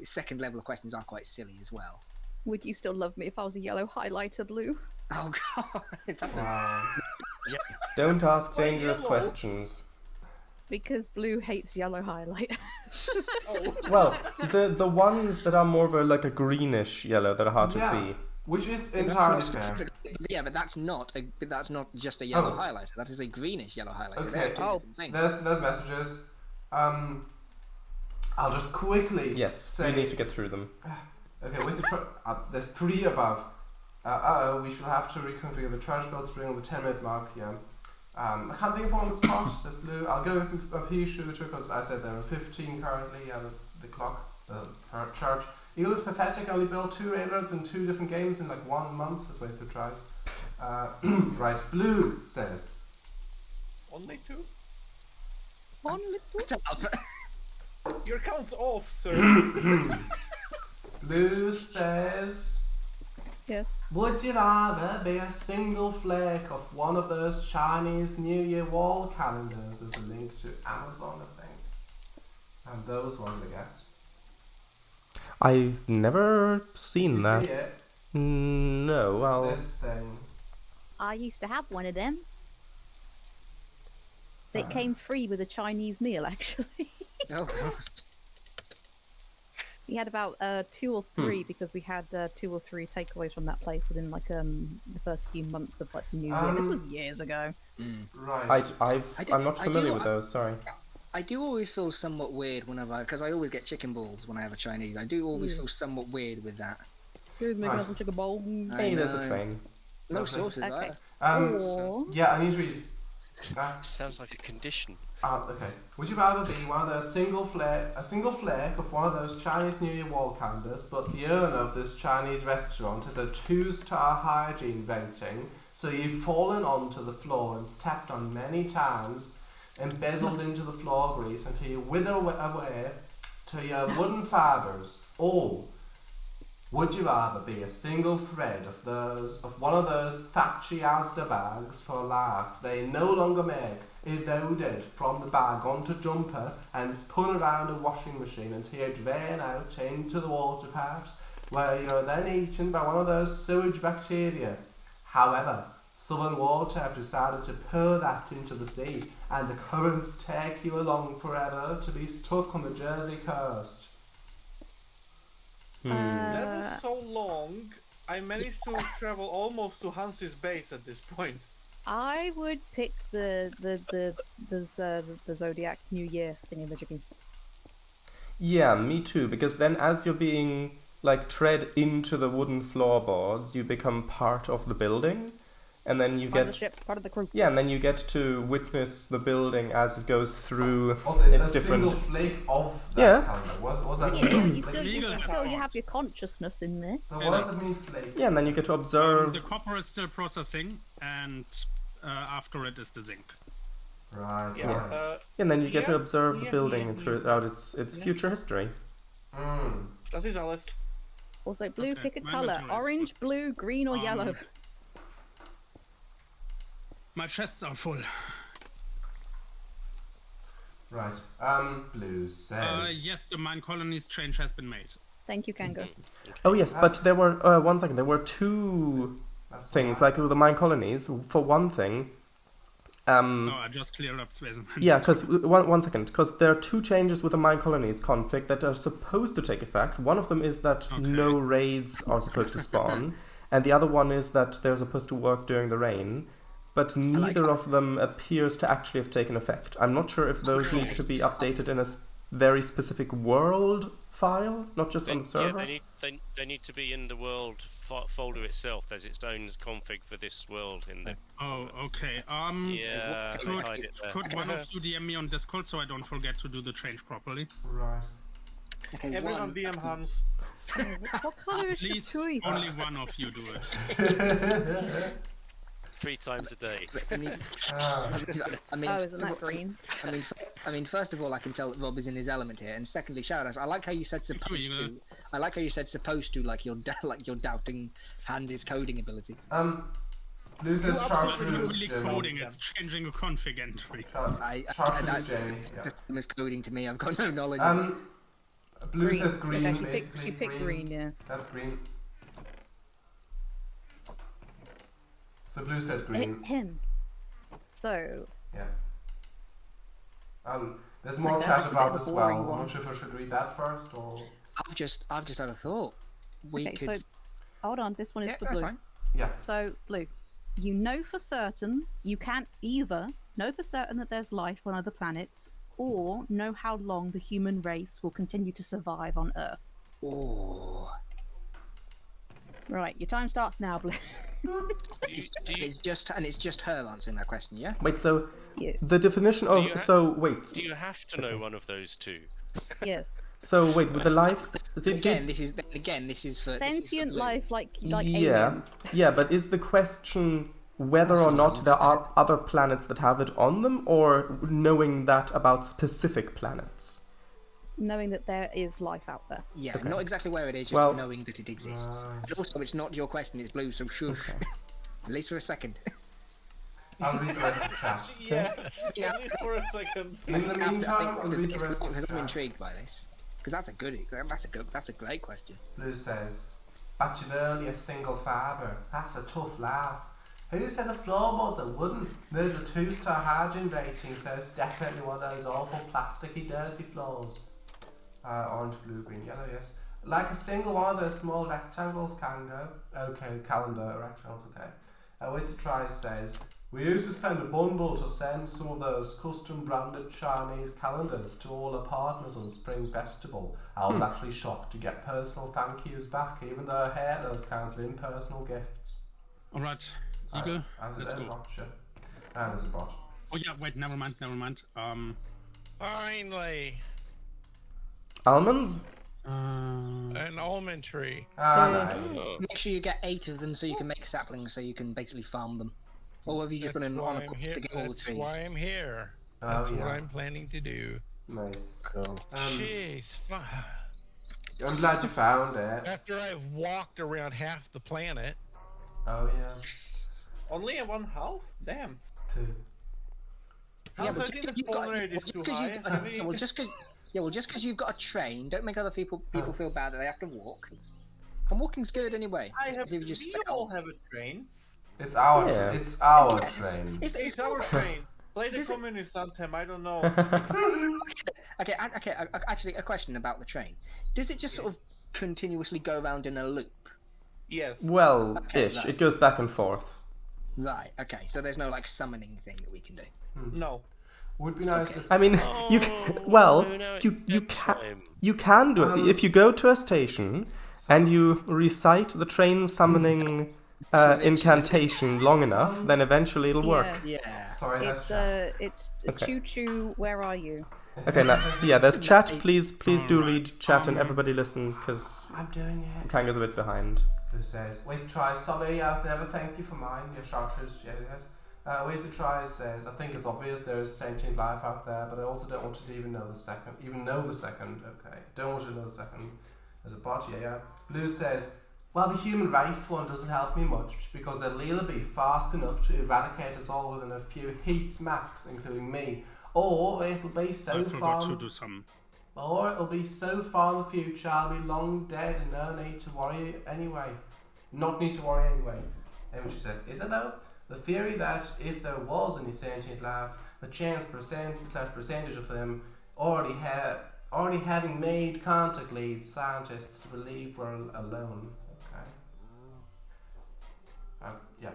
second level of questions are quite silly as well. Would you still love me if I was a yellow highlighter blue? Oh god, that's Don't ask dangerous questions. Because blue hates yellow highlight. Well, the ones that are more of a greenish yellow that are hard to see. Which is entirely fair. Yeah, but that's not just a yellow highlighter. That is a greenish yellow highlighter. Okay. There's messages. I'll just quickly. Yes, say... we need to get through them. Okay, with there's 3 above. We shall have to reconfigure the trash code string on the 10-minute mark. Yeah. I can't think of one on the spot. Says Blue. I'll go with a pea shooter because I said there are 15 currently at the clock. Church. Eagle is pathetic. I only built 2 railroads in 2 different games in 1 month. That's wasted tries. Right. Blue says. Only 2? Only 2? Your count's off, sir. Blue says. Yes. Would you rather be a single flake of one of those Chinese New Year wall calendars? There's a link to Amazon, I think. And those ones, I guess. I've never seen that. See it? No, well... This thing. I used to have one of them. They came free with a Chinese meal, actually. Oh god. We had about 2 or 3 because we had 2 or 3 takeaways from that place within the first few months of the new year. This was years ago. Right. I'm not familiar with those. Sorry. I do always feel somewhat weird whenever, because I always get chicken balls when I have a Chinese. I do always feel somewhat weird with that. Who's making us a chicken bowl? Hey, there's a train. No sauces Okay. either. Yeah, I need to read. Sounds like a condition. Okay. Would you rather be one of those single flake of one of those Chinese New Year wall calendars, but the owner of this Chinese restaurant has a 2-star hygiene rating, so you've fallen onto the floor and stepped on many times, embezzled into the floor grease until you wither away to your wooden fibres? Or would you rather be a single thread of one of those Thatchy Asda bags for life they no longer make, eroded from the bag onto jumper and spun around a washing machine until you drain out into the water pipes, where you're then eaten by one of those sewage bacteria? However, Southern Water have decided to pour that into the sea, and the currents take you along forever to be stuck on the Jersey coast. That was so long. I managed to travel almost to Hans's base at this point. I would pick the Zodiac New Year thingy-majiggy. Yeah, me too, because then as you're being tread into the wooden floorboards, you become part of the building, and then you Part of the ship, part of the crew. Yeah, and then you get to witness the building as it goes through It's its a different... single flake of that calendar. Was that You have your consciousness in there. What does it mean, flake? Yeah, and then you get to observe... The copper is still processing, and after it is the zinc. Right. Yeah. And then you get to observe the building throughout its future history. That is Alice. Also, blue, Okay, pick a my colour. inventory is Orange, blue, green, or yellow. My chests are full. Right. Blue says. Yes, the mine colonies change has been made. Thank you, Kango. Oh yes, but there were... 1 second, there were 2 things, with the mine colonies. For one thing... I just cleared up space. Yeah, because... One second, because there are 2 changes with the mine colonies config that are supposed to take effect. One of them is that no raids are supposed to spawn, and the other one is that they're supposed to work during the rain. But neither of them appears to actually have taken effect. I'm not sure if those need to be updated in a very specific world file, not just on the server. Yeah, they need to be in the world folder itself. There's its own config for this world in there. Oh, okay. Yeah, could one of you DM me on Discord so I don't forget to do the change properly? Right. Okay, Everyone DM Hans. What colour is your Please, choice? only one of you do it. 3 times a day. I mean, Oh, isn't that green? I mean, first of all, I can tell that Rob is in his element here, and secondly, Shadows, I like how you said supposed to. I like how you said supposed to, like you're doubting Hans' coding abilities. Blue says It's chartreuse. not really Jamie. coding, it's changing a config entry. Chartreuse, Jamie. System is coding to me. I've got no knowledge. Blue says green, Okay, basically. she picked green, yeah. That's green. So Blue said green. Him. So. Yeah. There's more Like, that chat was a bit about of a this as well. boring I'm one. not sure if I should read that first or. I've just had a thought. We Okay, could. so hold on. This one is Yeah, for that's Blue. fine. Yeah. So, Blue, you know for certain you can't either know for certain that there's life on other planets, or know how long the human race will continue to survive on Earth. Oh. Right, your time starts now, Blue. It's just her answering that question, yeah? Wait, so Yes. the definition of you wait. Do you have to know one of those 2? Yes. So wait, with the life. Again, this is for Sentient Blue. life like yeah, aliens. yeah, but is the question whether or not there are other planets that have it on them, or knowing that about specific planets? Knowing that there is life out there. Yeah, Okay. not exactly where it is, just Well- knowing that it exists. And also, it's not your question, it's Blue, so shush. At least for a second. I'll read the rest of the chat. Yeah, at least for a second. In the meantime, I'll read the rest of the Because I'm chat. intrigued by this. Because that's a great question. Blue says, but you're only a single fibre. That's a tough laugh. Who said the floorboards are wooden? There's a 2-star hygiene rating, so it's definitely one of those awful plasticky dirty floors. Orange, blue, green, yellow, yes. Like a single one of those small rectangles can go. Okay, calendar rectangles, okay. Wizard Try says, we used to spend a bundle to send some of those custom branded Chinese calendars to all our partners on Spring Festival. I was actually shocked to get personal thank yous back, even though I hate those kinds of impersonal gifts. Alright, Eagle, let's go. And there's a bot. Oh yeah, wait, never mind. Finally, Almonds? an almond tree. Ah, nice. Make sure you get 8 of them so you can make saplings, so you can basically farm them. Or have you just That's been why on a I'm quest here. to get all the That's trees? why I'm here. Oh, That's what yeah. I'm planning to do. Nice. Cool. Jeez, I'm glad you found it. after I've walked around half the planet. Oh, yeah. Only in 1/2? Damn. 2. Yeah, How's but I think just the 'cause spawn rate is too high? just because you've got a train, don't make other people feel bad that they have to walk. And walking's good anyway. I have. If you just We all have a train. It's our Yeah. it's our Yes. train. It's Our train. Play the Does it- communist anthem. I don't know. Okay. Actually, a question about the train. Does it just sort of continuously go around in a loop? Yes. Well, Okay, ish. right. It goes back and forth. Right. Okay. So there's no like summoning thing that we can do. No. Would be nice if I mean, you can do it if you go to a station and you recite the train summoning incantation long enough. Then eventually it'll work. Yeah. sorry, that's It's chat. it's Okay. choo choo. Where are you? Okay, now yeah, there's chat. Please do read chat and everybody listen because I'm doing it. Kanga's a bit behind. Who says, ways to try, sorry, I've never thanked you for mine, your chartreuse, yes. Ways to try says, I think it's obvious there is sentient life out there, but I also don't want you to even know the second. Okay. Don't want you to know the second. There's a bot, yeah. Blue says, well, the human race one doesn't help me much because they'll either be fast enough to eradicate us all within a few heats max, including me, or it'll be so I far. forgot to do some. Or it'll be so far in the future I'll be long dead and no need to worry anyway. Not need to worry anyway. Emichu says, is it though? The theory that if there was any sentient life, the percentage of them already having made contact leads scientists to believe we're alone. Okay. Yeah.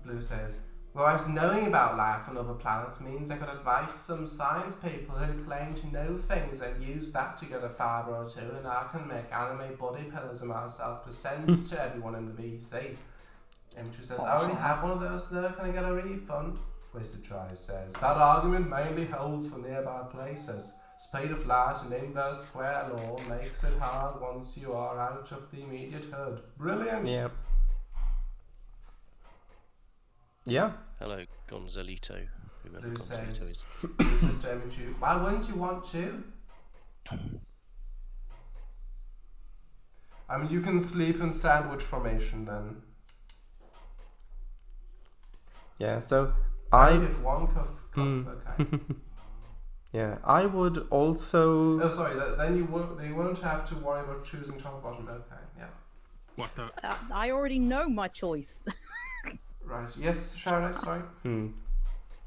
Blue says, whereas knowing about life on other planets means I could advise some science people who claim to know things and use that to get a fibre or two, and I can make anime body pillows of myself to send to everyone in the VC. Emichu says, I already have one of those though, can I get a refund? Wizard Try says, that argument mainly holds for nearby places. Speed of light and inverse square law makes it hard once you are out of the immediate hood. Brilliant! Yeah. Yeah. Hello, Gonzalito. Whoever Blue Gonzalito says, is. Blue says to Emichu, why wouldn't you want to? I mean, you can sleep in sandwich formation then. Yeah, so If one cuff, okay. Yeah, I would also... Oh, sorry, then you won't have to worry about choosing top or bottom. Okay, yeah. What the? I already know my choice. Right, yes, Shadow, sorry.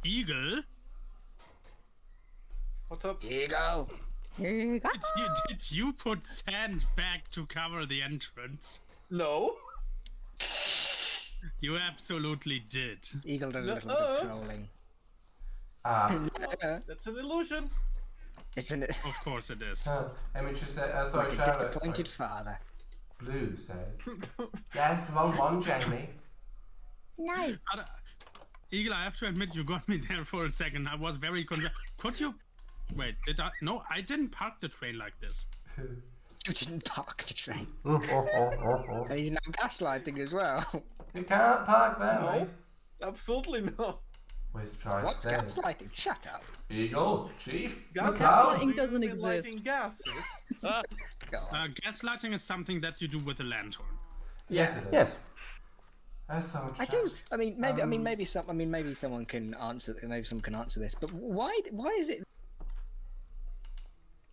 Eagle? What's up? Eagle. Did you put sand back to cover the entrance? No. You absolutely did. Eagle did a little bit of trolling. That's an illusion. Isn't it? Of course it is. Emichu said, sorry, Like a Shadow. disappointed father. Blue says, yes, the wrong one, Jamie. No. Eagle, I have to admit, you got me there for a second. I was very confused. Could you... Wait, did I... No, I didn't park the train like this. You didn't park the train. And he's now gaslighting as well. You can't park there, No. mate. Absolutely not. Where's the try What's says? gaslighting? Shut up. Eagle, Chief, Gaslighting Gaslighting doesn't You've been exist. lighting gases. God. Gaslighting is something that you do with a lantern. Yes, it is. Yes. There's so much I chat. do. I mean, maybe someone can answer. Maybe someone can answer this. But why is it?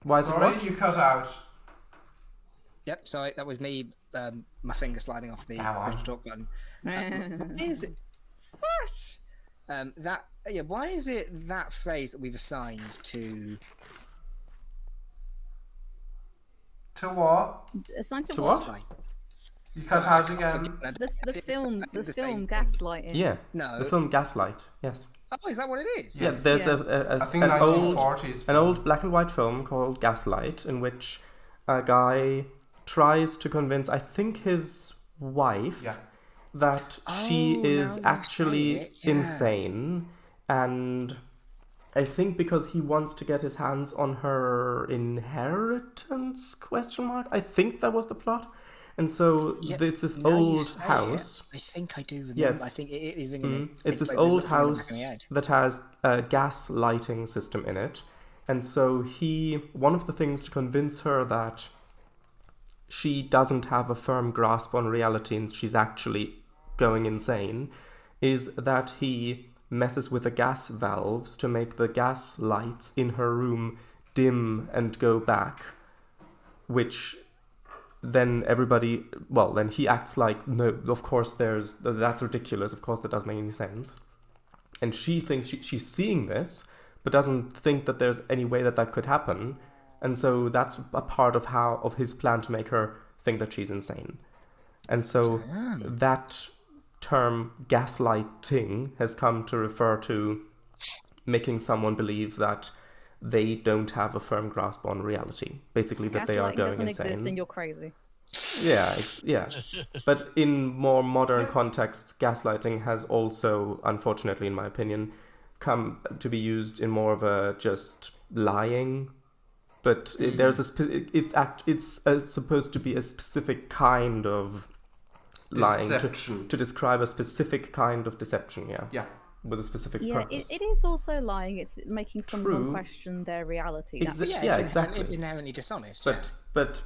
Why is it Sorry, what? you cut out. Yep. Sorry, that was me. My finger sliding off the Go on. push to talk button. Why is it? What? Why is it that phrase that we've assigned to? To what? Assigned to To what? what? Like, You cut out again. The film same thing. gaslighting. Yeah. No. The film Gaslight. Yes. Oh, is that what it is? Yeah. There's Yeah. I think an 1940s. old black and white film called Gaslight, in which a guy tries to convince, I think, his wife Yeah. that she Oh, is now you actually say it, yeah. insane, and I think because he wants to get his hands on her inheritance, question mark. I think that was the plot. And so Yep, it's this now you old say it, house. I think I do remember. Yeah, I it's- think it is ringing. It's this like old there's ringing in the back house of my head. that has a gas lighting system in it. And so one of the things to convince her that she doesn't have a firm grasp on reality and she's actually going insane is that he messes with the gas valves to make the gas lights in her room dim and go back, which then then he acts like, no, of course that's ridiculous, of course that doesn't make any sense. And she thinks she's seeing this, but doesn't think that there's any way that could happen. And so that's a part of his plan to make her think that she's insane. And so that term gaslighting has come to refer to making someone believe that they don't have a firm grasp on reality. Basically, that they are Gaslighting going doesn't insane. exist and you're crazy. Yeah. But in more modern contexts, gaslighting has also, unfortunately, in my opinion, come to be used in more of a just lying. But there's it's supposed to be a specific kind of lying Deception. to describe a specific kind of deception. Yeah. With a specific Yeah, purpose. it is also lying. It's making someone True. question their reality. Exa- Yeah, yeah, it's exactly. It's inherently dishonest. But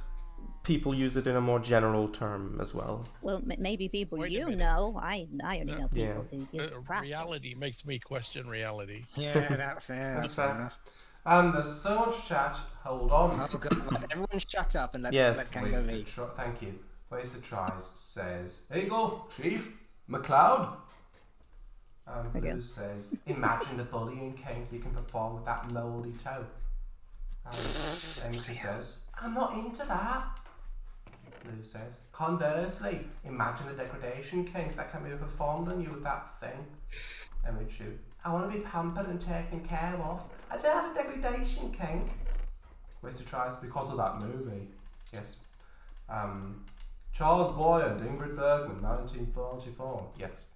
people use it in a more general term as well. Well, maybe people Wait a you minute. know. I only know people Yeah. who give a crap. Reality makes me question reality. yeah, that's That's fair fair. enough. There's so much chat. Hold on. Oh god, everyone shut up and let Yes. Kango Wasted lead. Thank you. Wasted Tries says, Eagle, Chief, McLeod. Blue Again. says, imagine the bullying kink you can perform with that mouldy toe. Emichu says, I'm not into that. Blue says, conversely, imagine the degradation kink that can be performed on you with that thing. Emichu, I want to be pampered and taken care of. I don't have a degradation kink. Wasted Tries because of that movie. Yes. Charles Boyer and Ingrid Bergman, 1944. Yes.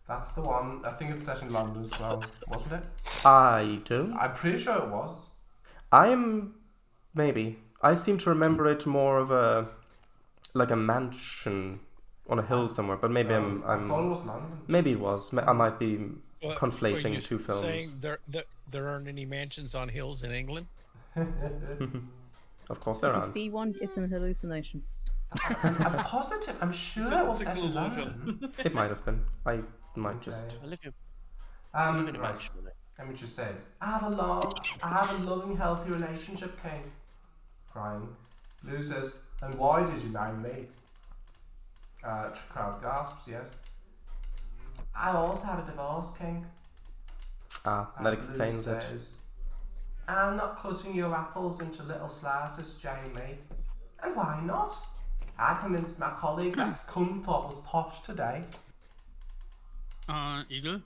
That's the one. I think it's set in London as well, wasn't it? I don't. I'm pretty sure it was. Maybe. I seem to remember it more of a mansion on a hill somewhere, but maybe I I'm thought it was London. maybe it was. I might be What, conflating are you two films. saying there aren't any mansions on hills in England? Of course there If you aren't. see one, it's an hallucination. I'm positive. I'm sure it was set in London. It might have been. I might just. Okay. I live in a Right. mansion. Emichu says, I have a loving, healthy relationship, King. Crying. Blue says, and why did you marry me? Crowd gasps, yes. I also have a divorce, King. That Blue explains it. says, I'm not cutting your apples into little slices, Jamie. And why not? I convinced my colleague that Scunthorpe was posh today. Eagle,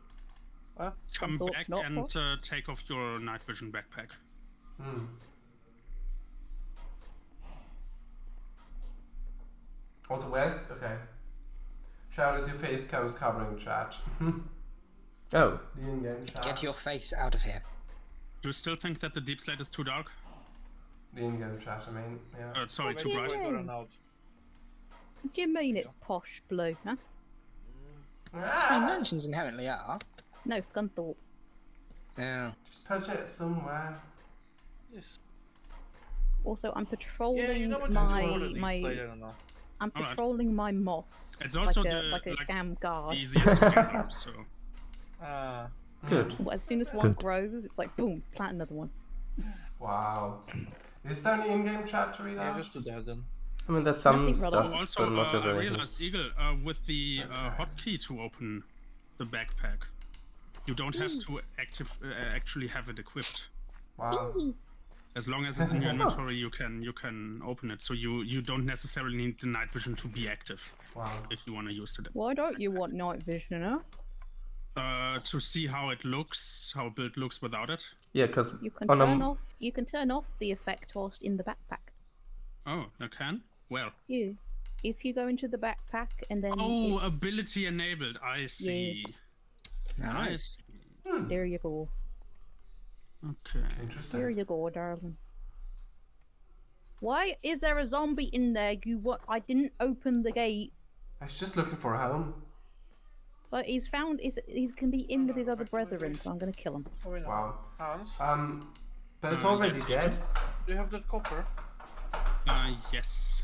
come Scunthorpe's back not and posh? take off your night vision backpack. Also, where's... Okay. Shadows, your face comes covering chat. Oh, The in-game chat. Get your face out of here. Do you still think that the deep slate is too dark? The in-game chat, I mean, yeah. Sorry, too Yeah. bright. Going to run out. Do you mean it's posh blue, huh? I mean, mansions inherently are. No, Scunthorpe. Yeah. Just put it somewhere. Yes. Also, I'm patrolling Yeah, you know what my to do my. I don't know. I'm Alright. patrolling my moss It's also like a damn guard. easiest to get up, so. good. Well, as soon as one grows, it's like boom, plant another one. Wow. Is there any in-game chat to read Yeah, out? just do that then. I mean, there's some Nothing stuff, Also, but much of I it realized, is. Eagle, with the hotkey to open the backpack, you don't have to actually have it equipped. Wow. As long as it's in your inventory, you can open it. So you don't necessarily need the night vision to be active Wow. if you want to use it. Why don't you want night vision, huh? To see how it looks, how a build looks without it. Yeah, because You can on turn a off. You can turn off the effect whilst in the backpack. Oh, you can? Well. If you go into the backpack and then Oh, it's- ability enabled. I see. Nice. there you go. Okay. There Interesting. you go, darling. Why is there a zombie in there? I didn't open the gate. He's just looking for a home. But he can be in with his other brethren, so I'm gonna kill him. Oh, wait, no. Wow. Hans, But it's already yes. dead. do you have that copper? Yes.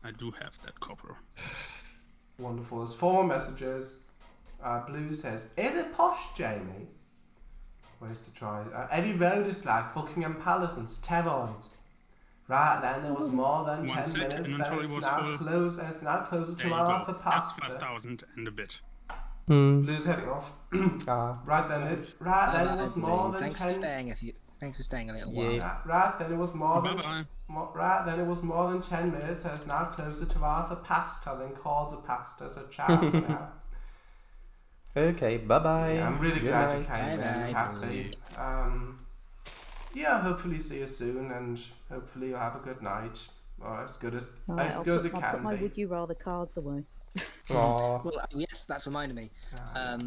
I do have that copper. Wonderful. There's 4 messages. Blue says, is it posh, Jamie? Ways to try. Every road is like Buckingham Palace and steroids. Right then, there was more than 10 One sec, minutes, and inventory it's was now full. close, and it's now closer There to you Arthur go. That's Pastor. 5,000 and a bit. Blue's heading off. Ah, Right then, it was more than Thanks 10. for staying. Thanks for staying a little while. Yeah. Right then, it was more than. Bye-bye. Right then, it was more than 10 minutes, and it's now closer to Arthur Pastor than Chords of Pastor. So ciao for now. okay, bye-bye. Yeah, I'm really Good glad you night. came in. Bye-bye. Happy. Yeah, hopefully see you soon, and hopefully you'll have a good night, or as good as Alright, as I'll good as put, it I'll put can my be. would you rather cards away. Aw. Well, yes, that's reminded me. Yeah.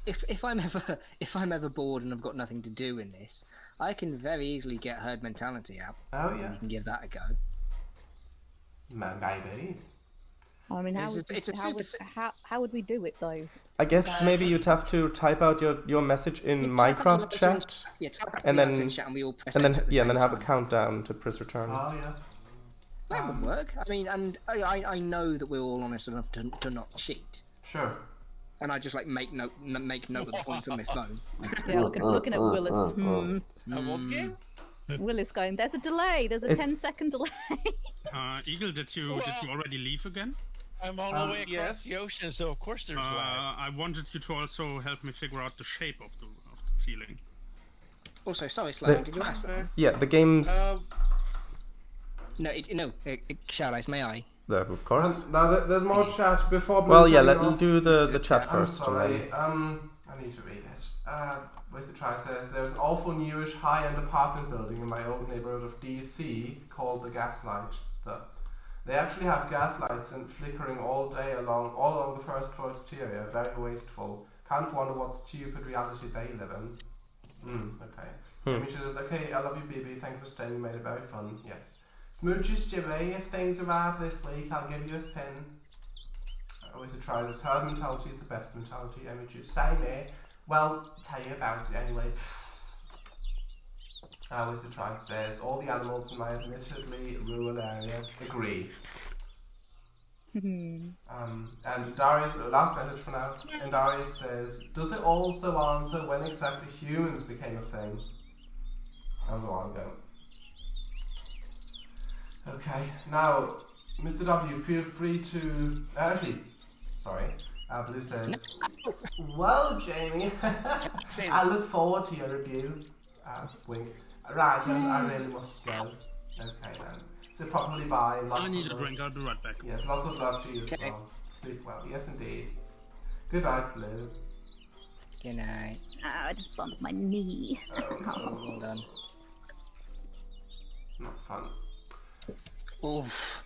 If I'm ever bored and I've got nothing to do in this, I can very easily get herd mentality out. Oh And yeah, we can give that a go. maybe. I mean, how would we do it though? I guess maybe you'd have to type out your message in Yeah, type out Minecraft the answer in chat, Yeah, type out and the then answer in chat and we all press and then enter at the yeah, same and then have a time. countdown to press return. Oh yeah. That would work. I mean, and I know that we're all honest enough to not cheat. Sure. And I just like make note of the points on my phone. Yeah, looking at Willis. What game? Willis going. There's a delay. There's a It's- 10-second delay. Eagle, did you already leave again? I'm all the way across the ocean, so of course there's lag. I wanted you to also help me figure out the shape of the ceiling. Also, sorry, Slovak, did you ask that? Yeah, the game's No, Shadows, may I? of course. Now there's more chat before. Well, Blue's yeah, heading let's off. do the chat I'm first. And sorry. then... I need to read it. Where's the try says there's an awful newish high-end apartment building in my old neighborhood of DC called the Gaslight. They actually have gas lights and flickering all along the first floor exterior. Very wasteful. Can't wonder what stupid reality they live in. Okay. Emichu says, okay, I love you, BB. Thank you for staying. You made it very fun. Yes. Smooches, Jimmy, if things arrive this week, I'll give you a spin. I always try this. Herd mentality is the best mentality. Emichu, same here. Well, tell you about it anyway. I always try says, all the animals in my admittedly rural area agree. And Darius, last message for now, and Darius says, does it also answer when exactly humans became a thing? That was a while ago. Okay, now, Mr. W, feel free to... Actually, sorry, Blue says, well, Jamie, I look forward to your review. Wink. Right, I really must go. Okay then. So probably bye. I need a drink, I'll be right back. Yes, lots of love to you as well. Sleep well. Yes, indeed. Good night, Blue. Good night. I just bumped my knee. Well done. Not fun. Oof.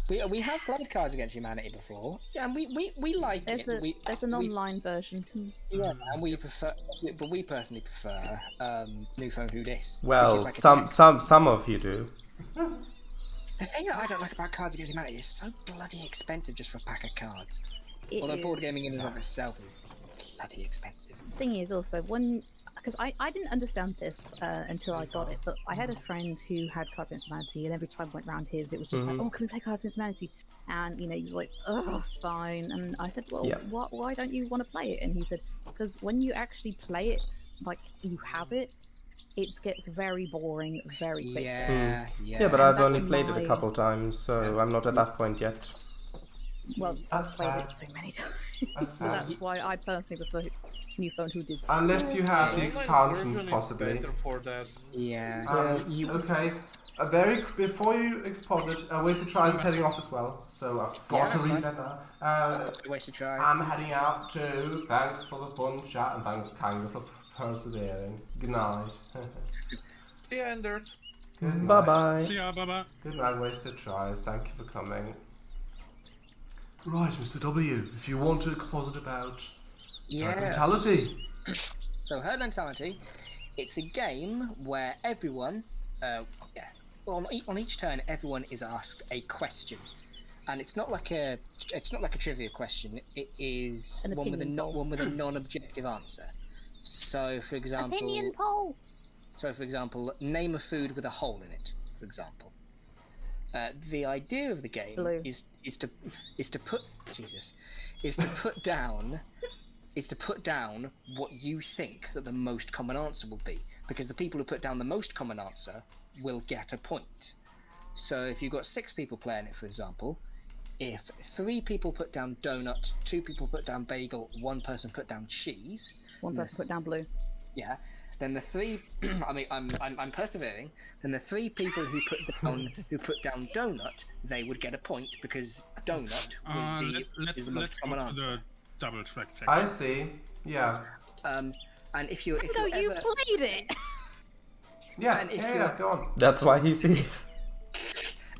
We have played Cards Against Humanity before, and we like it. There's an online version. Yeah, and we prefer, but we personally prefer New Phone Who Dis. Well, which is like some of you do. The thing that I don't like about Cards Against Humanity is so bloody expensive just for a pack of cards. Although board gaming in and of itself is bloody expensive. The thing is also, because I didn't understand this until I got it, but I had a friend who had Cards Against Humanity, and every time I went round his, it was just like, oh, can we play Cards Against Humanity? And, you know, he was like, oh, fine. And I said, well, why don't you want to play it? And he said, because when you actually play it, like, you have it, it gets very boring very quickly. Yeah, but I've only played it a couple times, so I'm not at that point yet. Well, I've played it so many times. So that's why I personally prefer New Phone Who Dis. Unless you have the expansions, possibly. For that. Yeah. Okay. Before you expose it, Wasted Try is heading off as well, so I've got to read that now. Wasted Try. I'm heading out too. Thanks for the fun chat, and thanks, Kango, for persevering. Good night. See you, Enders. Bye bye. See ya, bye bye. Good night, Wasted Tries. Thank you for coming. Right, Mr. W, if you want to exposit about herd mentality. So, herd mentality, it's a game where everyone, on each turn, everyone is asked a question, and it's not like a trivia question. It is one with a non-objective answer. So, for example, opinion poll. So, for example, name a food with a hole in it. For example. The idea of the game is to put down what you think that the most common answer will be, because the people who put down the most common answer will get a point. So if you've got 6 people playing it, for example, if 3 people put down donut, 2 people put down bagel, 1 person put down cheese, 1 person put down blue. Yeah. Then the 3, I'm persevering. Then the 3 people who put down donut, they would get a point because donut was the most common answer. The double track section. I see. Yeah. And if you you played it. Yeah. Go on. That's why he sees.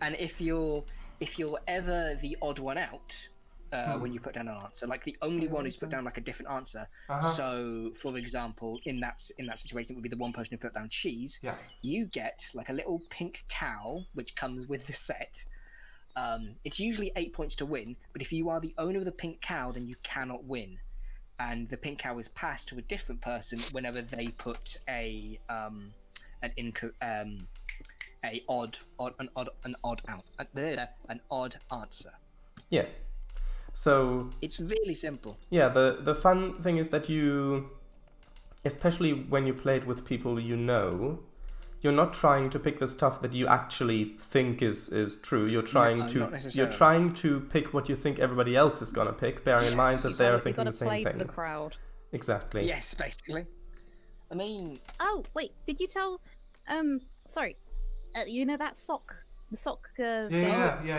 And if you're ever the odd one out. When you put down an answer, like the only one who's put down like a different answer. So, for example, in that situation, it would be the one person who put down cheese. Yeah. You get like a little pink cow, which comes with the set. It's usually 8 points to win, but if you are the owner of the pink cow, then you cannot win, and the pink cow is passed to a different person whenever they put an odd answer. Yeah. So it's really simple. Yeah, the fun thing is that you, especially when you play it with people you know, you're not trying to pick the stuff that you actually think is true. You're trying to pick what you think everybody else is gonna pick, bearing in mind that they're thinking the same thing. You gotta play to the crowd. Exactly. Yes, basically. I mean. Oh wait, did you tell? Sorry. You know that sock? The sock. Yeah. Yeah.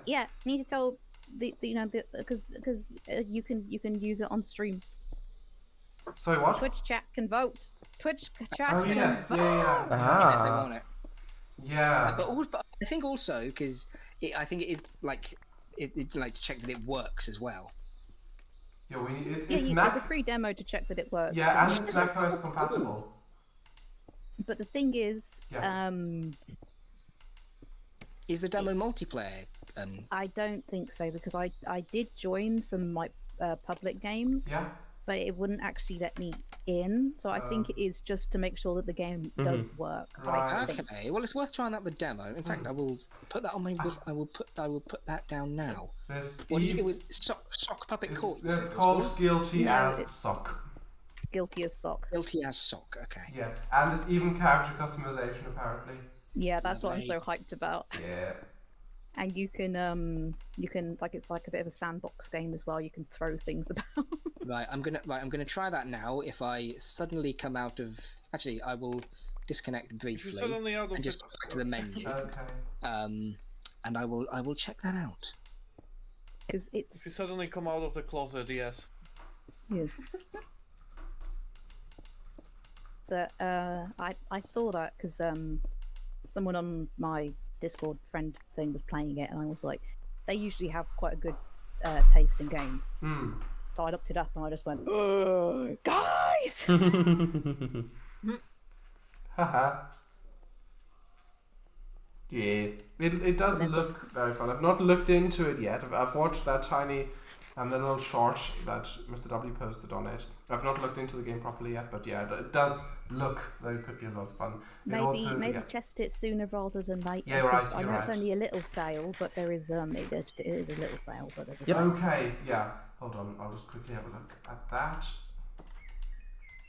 You need to tell. Because you can use it on stream. Sorry, what? Twitch chat can vote. Twitch chat. Oh yes, yeah. If they want it. Yeah. But I think also because I think it is like it's like to check that it works as well. Yeah, it's it's a free demo to check that it works. Yeah, and it's macOS compatible. But the thing is, Is the demo multiplayer? I don't think so because I did join some like public games, Yeah. but it wouldn't actually let me in. So I think it is just to make sure that the game does work. I think. Okay, well, it's worth trying out the demo. In fact, I will put that on my. I will put that down now. What did you do with sock puppet corpse? It's called Guilty as Sock. Guilty as Sock. Guilty as Sock. Okay. Yeah, and there's even character customization apparently. Yeah, that's what I'm so hyped about. Yeah. And you can like it's like a bit of a sandbox game as well. You can throw things about. Right, I'm gonna try that now. If I suddenly come out of, actually, I will disconnect briefly and just go back to the menu. Okay. And I will check that out. Because it's. If you suddenly come out of the closet, yes. Yeah. But I saw that because someone on my Discord friend thing was playing it, and I was like, they usually have quite a good taste in games. So I looked it up and I just went, guys! Haha. Yeah, it does look very fun. I've not looked into it yet. I've watched that tiny the little short that Mr. W posted on it. I've not looked into the game properly yet, but yeah, it does look like it could be a lot of fun. Maybe test it sooner rather than later. Yeah, right. I know it's only a little sale, but there is it is a little sale, but there's a Yeah. sale. Okay. Yeah. Hold on. I'll just quickly have a look at that.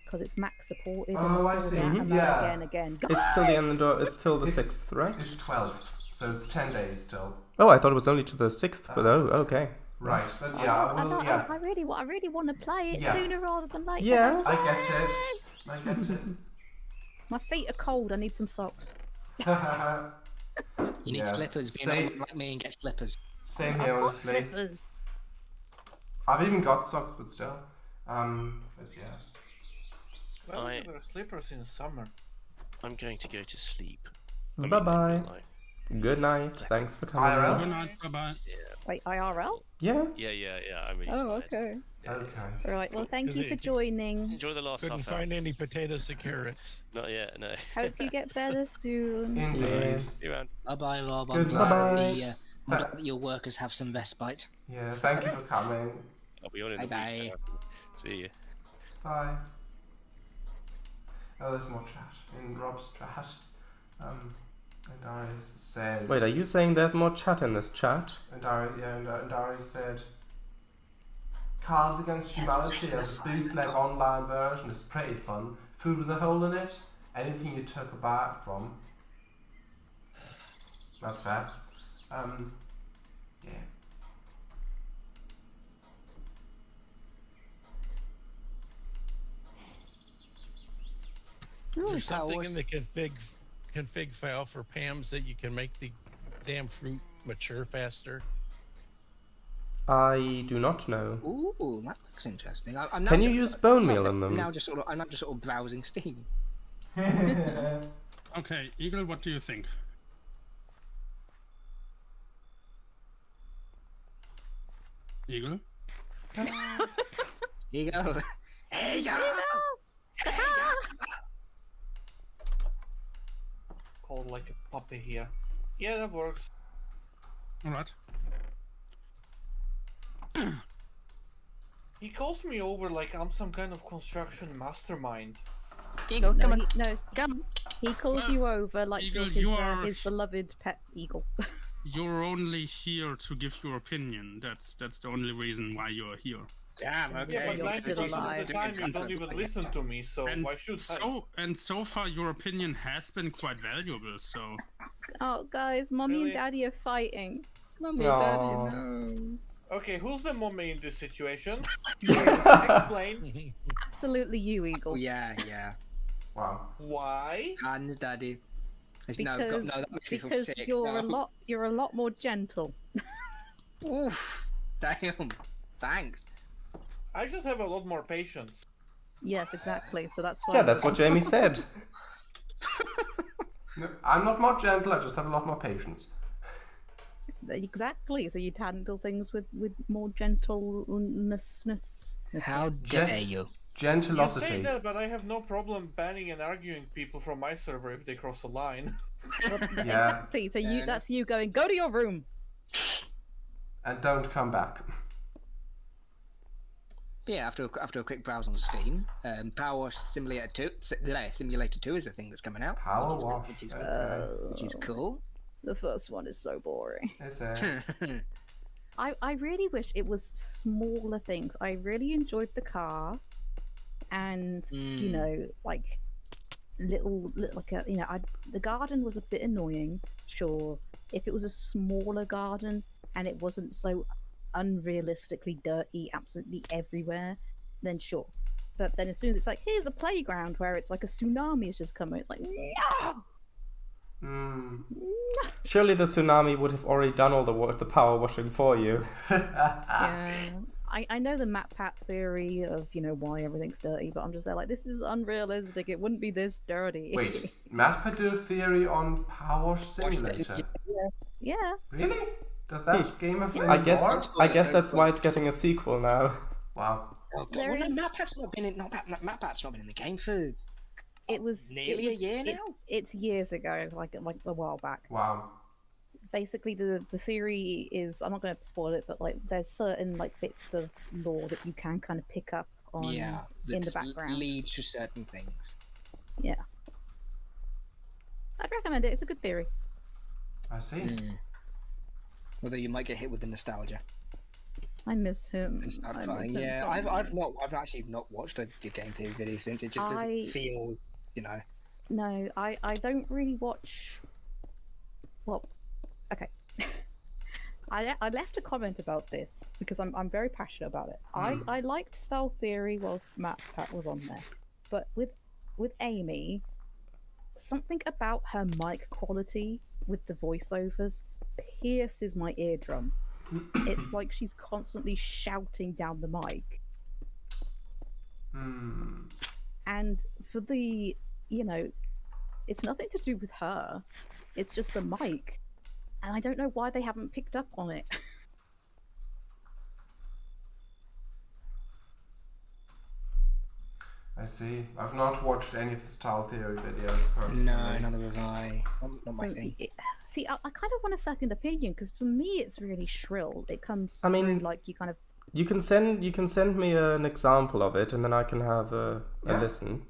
Because it's max supported. Oh, I see. Yeah. Again. It's till the end of it's till the 6th, right? It's 12th, so it's 10 days still. Oh, I thought it was only to the 6th, but okay. Right, but yeah, I really want to play it sooner rather than later. Yeah. I get it. My feet are cold. I need some socks. You need slippers. Being like me and get slippers. Same here, honestly. Slippers. I've even got socks, but still. But yeah. Well, there are slippers in the summer. I'm going to go to sleep. Bye bye. Good night. Thanks for coming. IRL? Good night. Bye bye. Wait, IRL? Yeah. Yeah. I'm really Oh, tired. okay. Yeah. Okay. Right. Well, thank you for joining. Enjoy the last Couldn't half hour. find any potatoes or carrots. Not yet, no. Hope you get better soon. Indeed. See you around. Bye, Rob. Good I'm glad night. I'm glad that your workers have some respite. Yeah, thank you for coming. I'll be on in a Bye. week. See you. Bye. Oh, there's more chat in Rob's chat. And Darius says. Wait, are you saying there's more chat in this chat? And Darius said, Cards Against Humanity as a bootleg online version is pretty fun. Food with a hole in it. Anything you took a bite from. That's fair. Yeah. Is there something in the config file for PAMs that you can make the damn fruit mature faster? I do not know. Ooh, that looks interesting. I'm now Can you use bone meal in them? I'm now just sort of browsing Steam. Okay, Eagle, what do you think? Eagle? Eagle. Called like a puppy here. Yeah, that works. Alright. He calls me over like I'm some kind of construction mastermind. Eagle, come on. Come. He calls you over like Eagle, you're his beloved pet eagle. You're only here to give your opinion. That's the only reason why you're here. Damn, okay. Yeah, but You're 90% still of alive. the time you don't even listen to me, so why should I? So far your opinion has been quite valuable, so Oh, guys, mommy Really? and daddy are fighting. Mommy, Aw. daddy, no. Okay, who's the mommy in this situation? Explain. Absolutely you, Eagle. Oh, yeah. Wow. Why? Hans, daddy. Because, that makes me feel because sick. you're a lot more gentle. Oof. Damn. Thanks. I just have a lot more patience. Yes, exactly. So that's why. Yeah, that's what Jamie said. No, I'm not more gentle, I just have a lot more patience. Exactly. So you'd handle things with more gentleness. How dare you? You say Gentilosity. that, but I have no problem banning and arguing people from my server if they cross a line. Well, Yeah. Exactly. So that's you going, go to your room. And don't come back. But yeah, after a quick browse on Steam, Power Wash Simulator 2 is a thing that's coming out. Power which is, Wash. Which is, Okay. which is cool. The first one is so boring. Is it? I really wish it was smaller things. I really enjoyed the car, and you know, like little like a, you know, the garden was a bit annoying. Sure, if it was a smaller garden and it wasn't so unrealistically dirty absolutely everywhere, then sure. But then as soon as it's like, here's a playground where it's like a tsunami is just coming, it's like, no! Surely the tsunami would have already done all the power washing for you. Yeah. I know the MatPat theory of, you know, why everything's dirty, but I'm just there like, this is unrealistic, it wouldn't be this dirty. Wait, MatPat did a theory on Power Wash Simulator? Yeah. Really? Does that game have I guess more? that's why it's getting a sequel now. Wow. Oh, God. There is- MatPat's not been in the game for It was nearly a year now. It's years ago, like a while back. Wow. Basically, the theory is, I'm not going to spoil it, but like there's certain like bits of lore that you can kind of pick up on in the background. Leads to certain things. Yeah, I'd recommend it. It's a good theory. I see. Although you might get hit with the nostalgia. I miss him. And start I crying. miss him Yeah, so I've actually not watched a game theory video since. It just doesn't feel, you know. No, I don't really watch. Well, okay. I left a comment about this because I'm very passionate about it. I liked Style Theory whilst MatPat was on there, but with Amy, something about her mic quality with the voiceovers pierces my eardrum. It's like she's constantly shouting down the mic. And for the, you know, it's nothing to do with her. It's just the mic. And I don't know why they haven't picked up on it. I see. I've not watched any of the Style Theory videos personally. No, neither have I. Not my thing. See, I kind of want a second opinion because for me it's really shrill. It comes I mean, through like you kind of. You can send me an example of it, and then I can have a listen.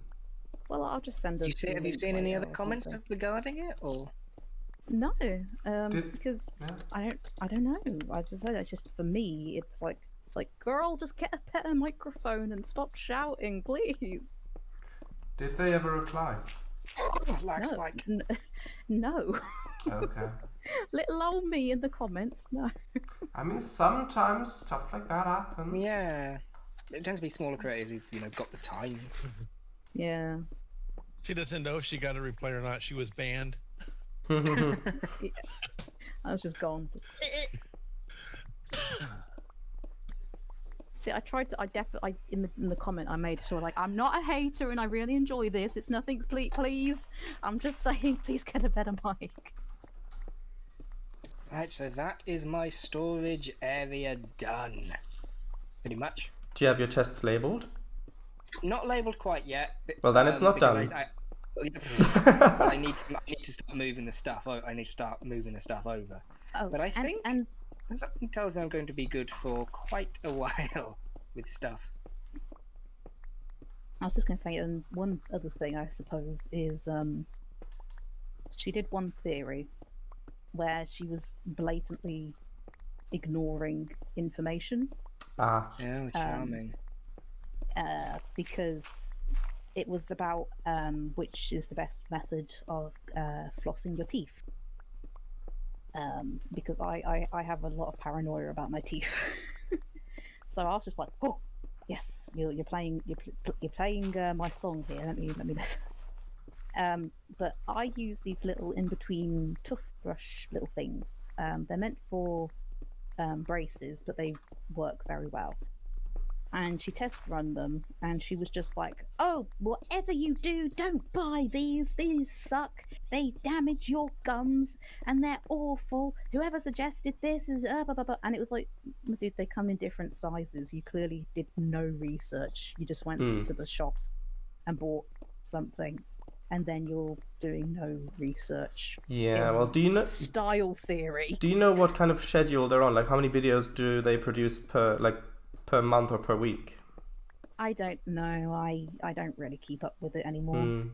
Well, I'll just send it. Have you seen any other comments regarding it, or? No, because I don't know. I just said it's just for me. It's like girl, just get a better microphone and stop shouting, please. Did they ever reply? No. Okay. Little old me in the comments, no. I mean, sometimes stuff like that happens. Yeah, it tends to be smaller creators who've, you know, got the time. Yeah. She doesn't know if she got a reply or not. She was banned. Yeah. I was just gone. See, I tried to. I definitely in the comment I made sure like I'm not a hater and I really enjoy this. It's nothing. Please. I'm just saying, please get a better mic. Right, so that is my storage area done. Pretty much. Do you have your chests labeled? Not labeled quite yet. Well, then it's not done. I need to start moving the stuff. I need to start moving the stuff over. Oh, but I think something tells me I'm going to be good for quite a while with stuff. I was just going to say, and one other thing I suppose is, she did one theory where she was blatantly ignoring information. Oh, charming. Because it was about which is the best method of flossing your teeth. Because I have a lot of paranoia about my teeth. So I was just like, oh yes, you're playing my song here. Let me listen. But I use these little in between toothbrush little things. They're meant for braces, but they work very well. And she test run them, and she was just like, oh, whatever you do, don't buy these suck, they damage your gums and they're awful, whoever suggested this is blah, blah, blah. And it was like, dude, they come in different sizes, you clearly did no research, you just went to the shop and bought something. and then you're doing no research. Yeah, in well, do you know style theory? Do you know what kind of schedule they're on? Like, how many videos do they produce per month or per week? I don't know. I don't really keep up with it anymore.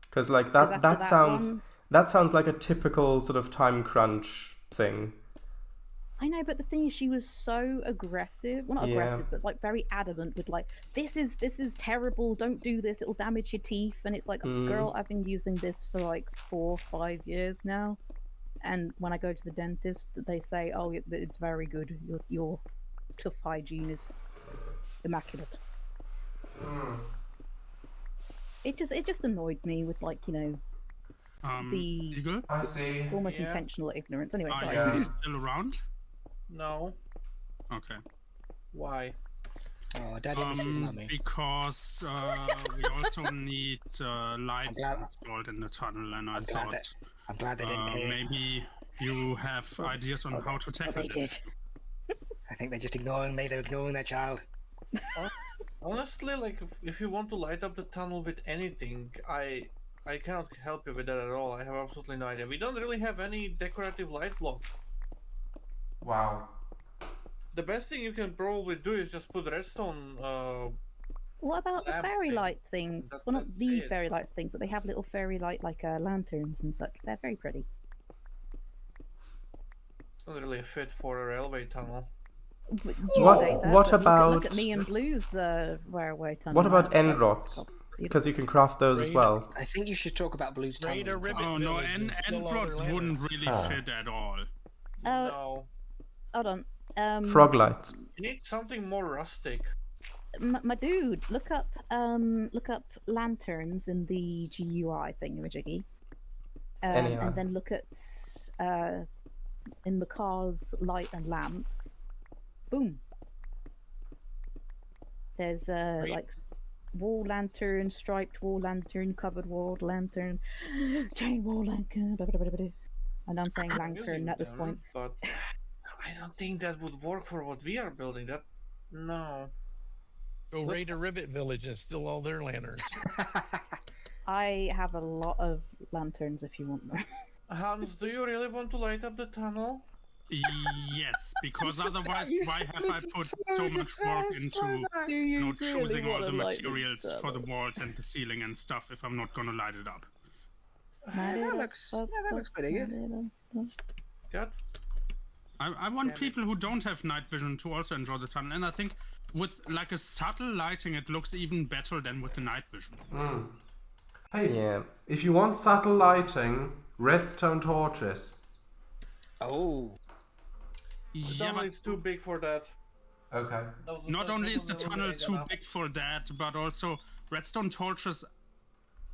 Because like 'Cause that after that sounds like a typical sort of time crunch thing. I know, but the thing is, she was so aggressive. Well, not Yeah. aggressive, but like very adamant with like, this is terrible. Don't do this. It'll damage your teeth. And it's like, girl, I've been using this for like 4 or 5 years now. And when I go to the dentist, they say, "Oh, it's very good. Your tooth hygiene is immaculate." It just annoyed me with like the Eagle? I see. almost Yeah. intentional ignorance. Anyway, Are sorry. you still around? No. Okay. Why? Oh, Daddy misses mummy. Because we also need lights glad- installed in the tunnel, and I I'm glad thought that- I'm glad they didn't hear. maybe you have ideas on how to Oh, tackle they it. did. I think they're just ignoring me. They're ignoring their child. Honestly, like if you want to light up the tunnel with anything, I cannot help you with that at all. I have absolutely no idea. We don't really have any decorative light blocks. Wow. The best thing you can probably do is just put redstone. What about the lamps fairy in. light things? That's Well, not the it. fairy lights things, but they have little fairy light like lanterns and such. They're very pretty. It's not really a fit for a railway tunnel. But you What- say that, what but you can look about- at me and Blue's railway tunnel. What about end That's rods? beautiful. Because you can craft those as well. I think you should talk about Blue's tunnel. Raider Ribbit Oh no, Village end is still all their rods wouldn't lanterns. really fit at all. No. Hold on. Frog lights. You need something more rustic. My dude, look up lanterns in the GUI thingamajiggy, NEI. and then look at in the car's light and lamps. Boom. There's Great. like wall lantern, striped wall lantern, covered wall lantern, chain wall lantern. Blah, blah, blah, blah, blah. And I'm saying lantern Using at this them, point. but I don't think that would work for what we are building. That no. Go Raider Ribbit Village and steal all their lanterns. I have a lot of lanterns if you want them. Hans, do you really want to light up the tunnel? Yes, because otherwise, why have I put so much work into choosing all the materials for the walls and the ceiling and stuff if I'm not gonna light it up? That looks pretty good. Good. I want people who don't have night vision to also enjoy the tunnel, and I think with like a subtle lighting, it looks even better than with the night vision. Hey, Yeah. if you want subtle lighting, redstone torches. Oh. The Yeah, tunnel but is too big for that. Okay. not only is the tunnel too big for that, but also redstone torches.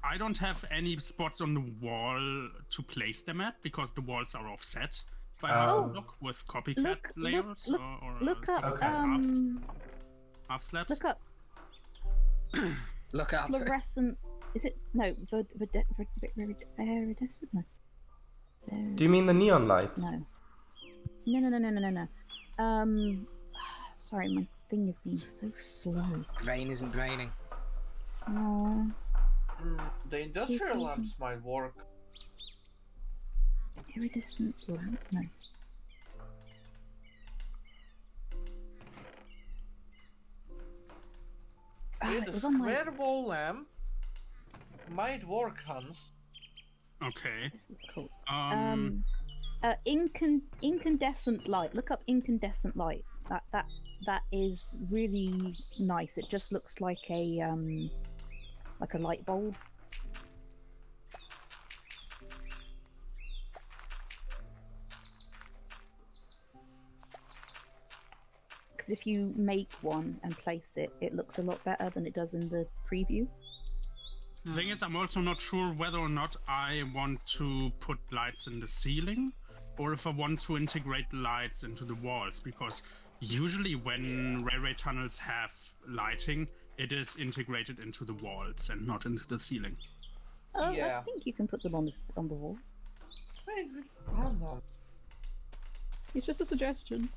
I don't have any spots on the wall to place them at because the walls are offset by half a block with copycat layers or Look up. half slabs. Look up Look up. fluorescent. Is it no? Iridescent? No. Do you mean the neon lights? No. Sorry, my thing is being so slow. Rain isn't raining. Oh, The industrial lamps might work. iridescent lamp. No. Yeah, It the was on my. square wall lamp might work, Hans. Okay. This looks cool. Incandescent light. Look up incandescent light. That is really nice. It just looks like a light bulb. Because if you make one and place it, it looks a lot better than it does in the preview. The thing is, I'm also not sure whether or not I want to put lights in the ceiling or if I want to integrate lights into the walls, because usually when railway tunnels have lighting, it is integrated into the walls and not into the ceiling. I Yeah. think you can put them on the wall. I don't know. It's just a suggestion.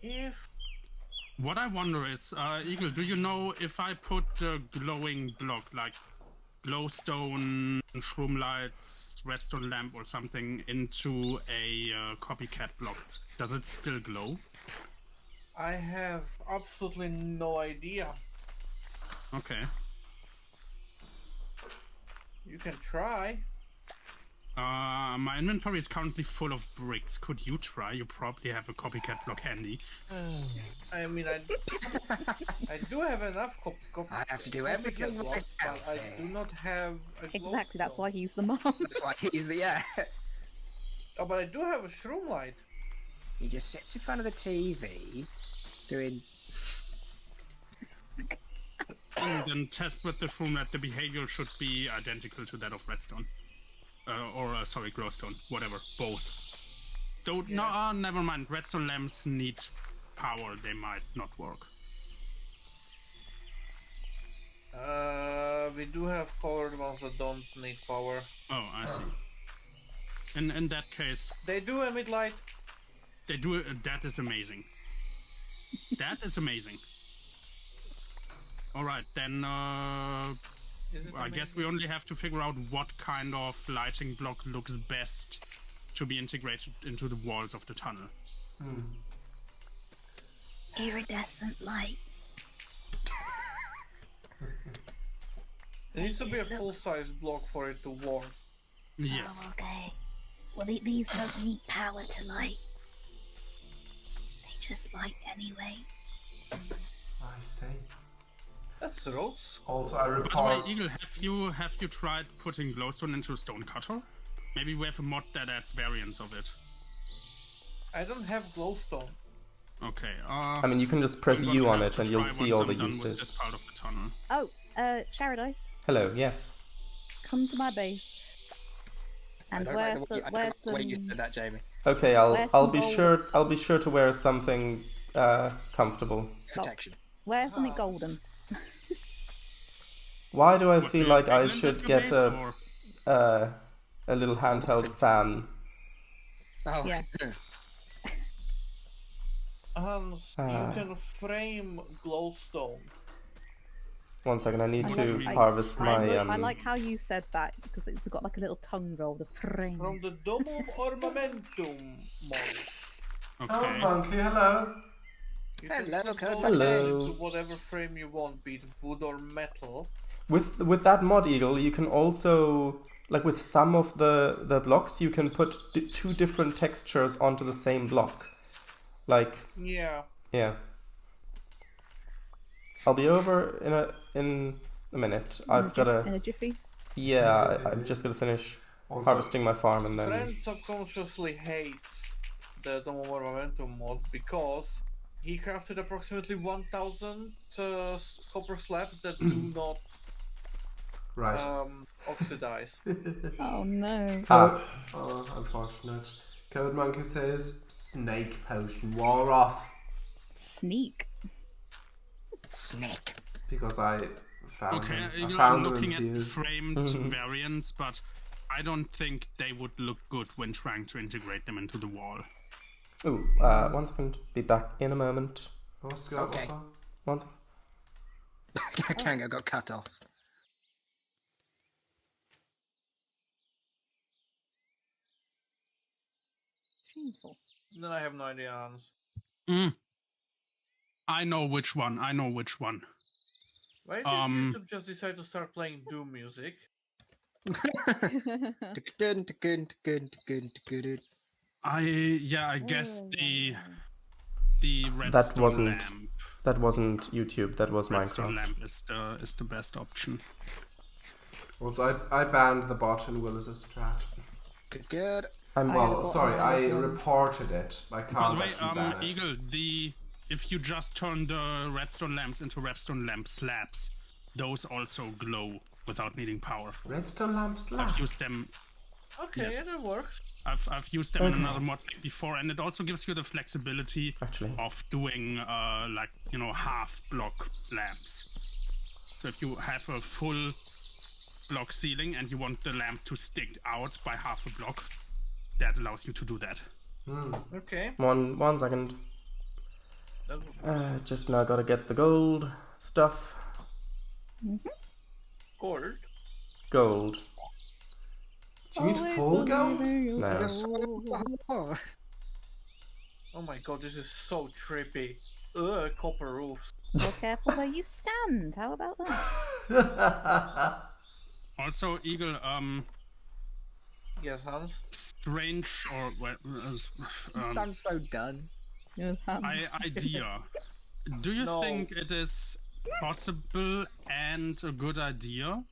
If What I wonder is, Eagle, do you know if I put a glowing block, like glowstone, shroom lights, redstone lamp, or something into a copycat block, does it still glow? I have absolutely no idea. Okay. You can try. My inventory is currently full of bricks. Could you try? You probably have a copycat block handy. I mean, I do have enough I have to do everything blocks, but myself. I do not have a Exactly, that's glowstone. why he's the mom. That's why he's the Oh, but I do have a shroom light. He just sits in front of the TV, doing. Then test with the shroom that the behavior should be identical to that of redstone. Sorry, glowstone. Whatever. Both. Don't. No, never mind. Redstone lamps need power. They might not work. We do have colored ones that don't need power. Oh, I see. In that case, They do emit light. they do. That is amazing. That is amazing. All right, then. Is it I guess we only have to figure out what kind of lighting block looks best to be integrated into the walls of the tunnel. Iridescent lights. There needs to be a full-size block for it to work. Yes. Oh, okay. Well, these don't need power to light. They just light anyway. I see. That's roads. Also, I By the way, report. Eagle, have you tried putting glowstone into a stone cutter? Maybe we have a mod that adds variants of it. I don't have glowstone. Okay. I mean, you can just press I'm gonna U on have it to and you'll try see once all I'm the done with this uses. part of the tunnel. Oh, Sharadice, Hello, yes. come to my base. And wear some. When you said that, Jamie. Okay, Wear I'll some be gold- sure to wear something comfortable. Protection. Wear something golden. Why do I What, feel do you like have I penguins should at your get base, or- a little handheld fan? Oh, Yeah. Hans, you can frame glowstone. 1 second, I need I to like- harvest my I like how you said that because it's got like a little tongue roll. The frame. From the Domum Ornamentum mod. Oh, Okay. monkey, hello. You can Hello, put Code glowstone Hello. into whatever frame you want, be it wood or metal. With that mod, Eagle, you can also, like with some of the blocks, you can put two different textures onto the same block. Like, Yeah. yeah. I'll be over in a minute. I've got in a jiffy. Yeah, I'm just gonna finish Also, harvesting my farm and then. Brandt subconsciously hates the Domum Ornamentum mod because he crafted approximately 1,000 copper slabs that do not right. oxidize. Oh no. Oh, unfortunate. Code Monkey says snake potion wore off Sneak. Snake. because I found Okay, them. I I'm found them looking at infused. framed variants, but I don't think they would look good when trying to integrate them into the wall. Ooh, 1 second. Be back in a moment. What's going Okay. on? 1 second. Kango got cut off. Shameful. Then I have no idea, Hans. I know which one. Why did YouTube just decide to start playing Doom music? I guess the redstone That wasn't lamp. that wasn't YouTube. That was Redstone Minecraft. lamp is the best option. Also, I banned the bot in Willis's chat. Good. I'm Well, got sorry, one I as well. reported it. I By can't the way, actually ban it. Eagle, if you just turn the redstone lamps into redstone lamp slabs, those also glow without needing power. Redstone lamp slab. I've used them. Okay, Yes. yeah, that works. I've used them in another mod pack before, and it also gives you the flexibility Actually. of doing half block lamps. So if you have a full block ceiling and you want the lamp to stick out by half a block, that allows you to do that. Okay. 1 second. That would Just now gotta get the gold stuff. gold. gold. Do you need full gold? No. Oh my god, this is so trippy. Ugh, copper roofs. More careful where you stand. How about that? Also, Eagle, Yes, Hans? strange or Sounds so done. Yes, idea. Do you No. think it is possible and a good idea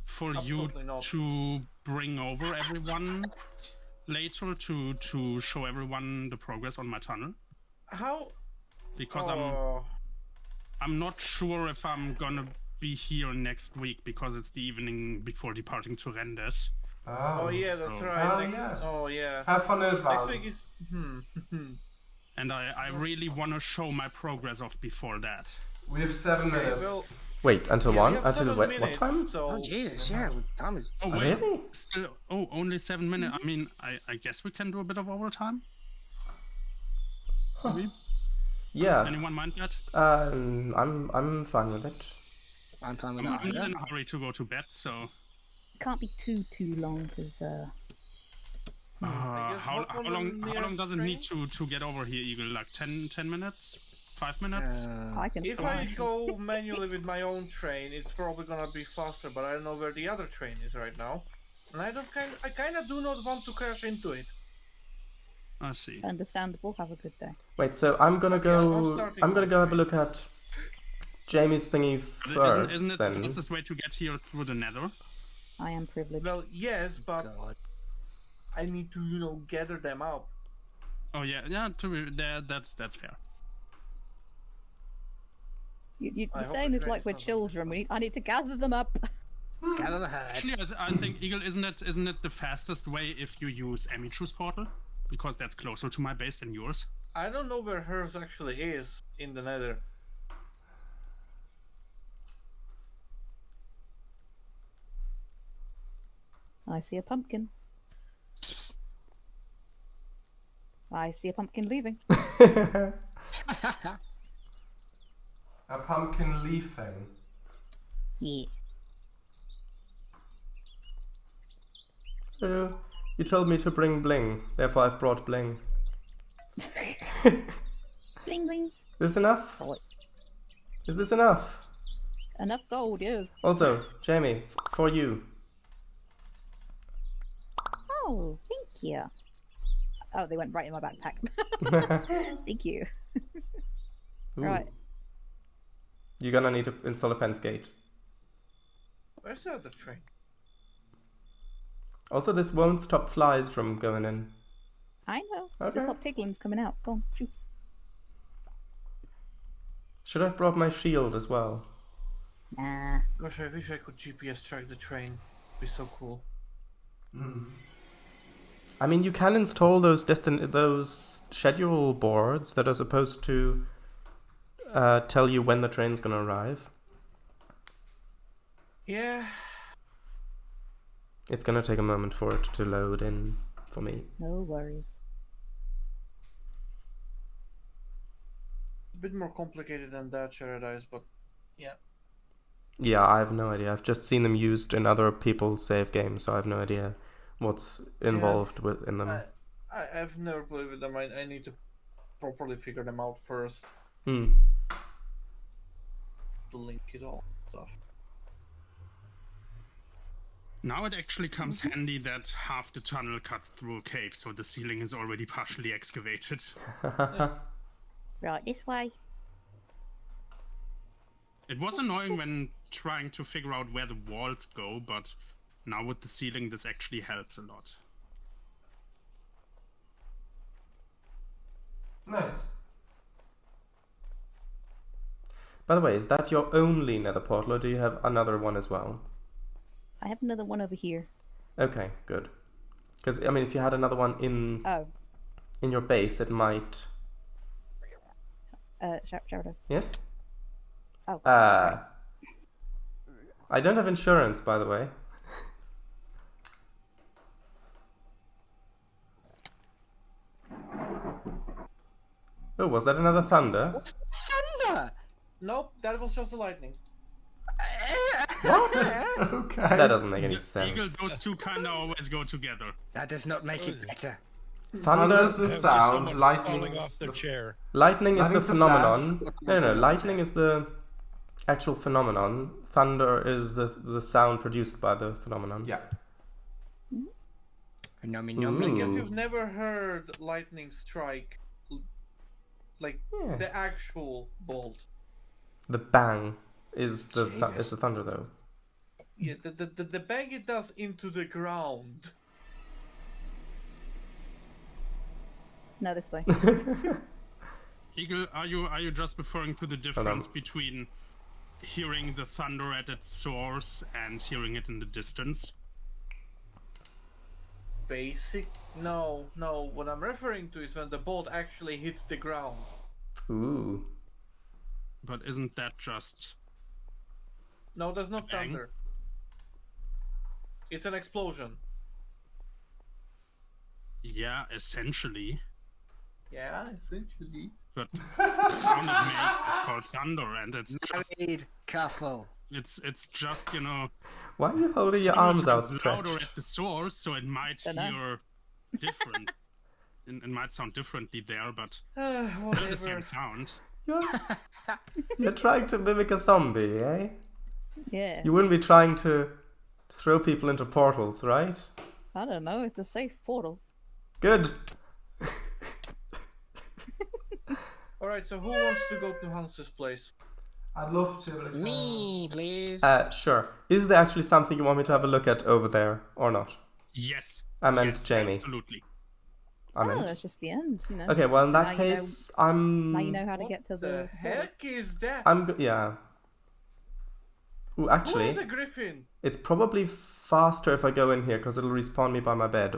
for Absolutely you not. to bring over everyone later to show everyone the progress on my tunnel? How? Because Oh, I'm not sure if I'm gonna be here next week because it's the evening before departing to Rendes. oh yeah, that's Oh. right. Oh, Next- yeah. Oh yeah. Have fun in Next advance. week is. And I really want to show my progress of before that. We have 7 Okay, minutes. well, Wait, until yeah, we 1? have Until 7 what minutes, time? So Oh Jesus, yeah, time is. Oh, Oh, wait. really? Still, only 7 minutes. I mean, I guess we can do a bit of overtime. Maybe? Yeah. Anyone mind that? I'm fine with it. I'm fine with I'm that. not in a hurry to go to bed, so. Can't be too long because guess How hop on the long nearest does it train? need to get over here, Eagle? Like 10 minutes? 5 minutes? I can. if fly. I go manually with my own train, it's probably gonna be faster. But I don't know where the other train is right now, and I kind of do not want to crash into it. I see. Understandable. Have a good day. Wait, so I'm gonna Okay, I'm go. starting I'm gonna my go have a train. look at Jamie's thingy But first. isn't it then. the fastest way to get here through the nether? I am privileged. Well, yes, but God. I need to, gather them up. Oh yeah, that's fair. You're I hope saying the this train like is we're not on children. I need to gather them up. Gather the herd. Actually, I think Eagle, isn't it the fastest way if you use Emichu's portal? Because that's closer to my base than yours. I don't know where hers actually is in the nether. I see a pumpkin. I see a pumpkin leaving. A pumpkin leafing. Yeah. You told me to bring bling, therefore I've brought bling. Bling bling. This enough? Oh, Is this enough? enough gold, yes. Also, Jamie, for you. Oh, thank you. Oh, they went right in my backpack. Thank you. Ooh. Right. You're gonna need to install a fence gate. Where's the other train? Also, this won't stop flies from going in. I know. It's Okay. just like piglins coming out. Go on, shoot. Should I have brought my shield as well? Nah. Gosh, I wish I could GPS track the train. It'd be so cool. I mean, you can install those those schedule boards that are supposed to tell you when the train's gonna arrive. Yeah. It's gonna take a moment for it to load in for me. No worries. A bit more complicated than that, Paradise, but yeah. Yeah, I have no idea. I've just seen them used in other people's save games, so I have no idea what's involved in them. I've never played with them. I need to properly figure them out first Hmm. to link it all stuff. Now it actually comes handy that half the tunnel cuts through a cave, so the ceiling is already partially excavated. Right, this way. It was annoying when trying to figure out where the walls go, but now with the ceiling this actually helps a lot. Nice. By the way, is that your only nether portal, or do you have another one as well? I have another one over here. Okay, good. Because, I mean, if you had another one in Oh, your base, it might... Sheridan. Yes? Oh. I don't have insurance, by the way. Oh, was that another thunder? Thunder! Nope, that was just the lightning. Okay. That doesn't make any Eagle, sense. those two kind of always go together. That does not make it better. Thunder's the Have just sound, someone lightning falling off their chair. Lightning is the Lightning's the phenomenon. flash. No, lightning is the actual phenomenon. Thunder is the sound produced by the phenomenon. Yeah. Nummy, I nummy. guess Ooh. you've never heard lightning strike, like Yeah. the actual bolt. The bang is the Jesus. is the thunder though. Yeah, the bang it does into the ground. No, this way. Eagle, are you just referring to the difference between hearing the thunder at its source and hearing it in the distance? No. What I'm referring to is when the bolt actually hits the ground. Ooh. But isn't that just... No, that's not Bang? thunder. It's an explosion. Yeah, essentially. Yeah, essentially. But the sound it makes is called thunder, and it's just Married couple. it's just, you know, Why are you holding your several arms times louder outstretched? at the source, so it might Dunno. hear different. It might sound differently there, but they're the Whatever. same sound. You're trying to mimic a zombie, eh? Yeah. You wouldn't be trying to throw people into portals, right? I don't know. It's a safe portal. Good. Alright, so who wants to go to Hans's place? I'd love to, but I can't. Me, please. Sure. Is there actually something you want me to have a look at over there, or not? Yes. I meant yes, Jamie. Absolutely. I Oh, meant. that's just the end, you know. Okay, well in So that now you case, know, I'm. now you know how to What get to the the. heck is that? Yeah. Ooh, Who actually, is a griffin? it's probably faster if I go in here because it'll respawn me by my bed,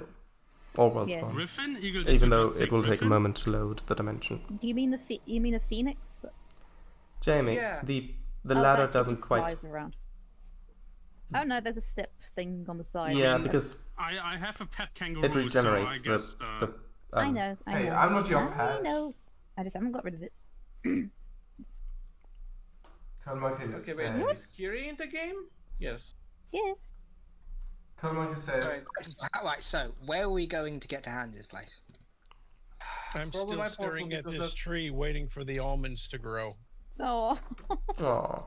or will Yeah. spawn. Griffin? Eagle, did Even you though just say it will take a Griffin? moment to load the dimension. Do you mean you mean a phoenix? Jamie, Yeah. the Oh, ladder that doesn't just quite. flies around. Oh no, there's a step thing on the side. Yeah, because I have a pet kangaroo, it regenerates so I guess, the I know. I Hey, know. I'm not your I pet. know. I just haven't got rid of it. Code Monkey Okay, wait, is says. Kiri in the game? Yes. Yeah. Code Monkey says. Right, so where are we going to get to Hans's place? I'm Probably still my staring portal at because this of- tree waiting for the almonds to grow. Oh. Aw.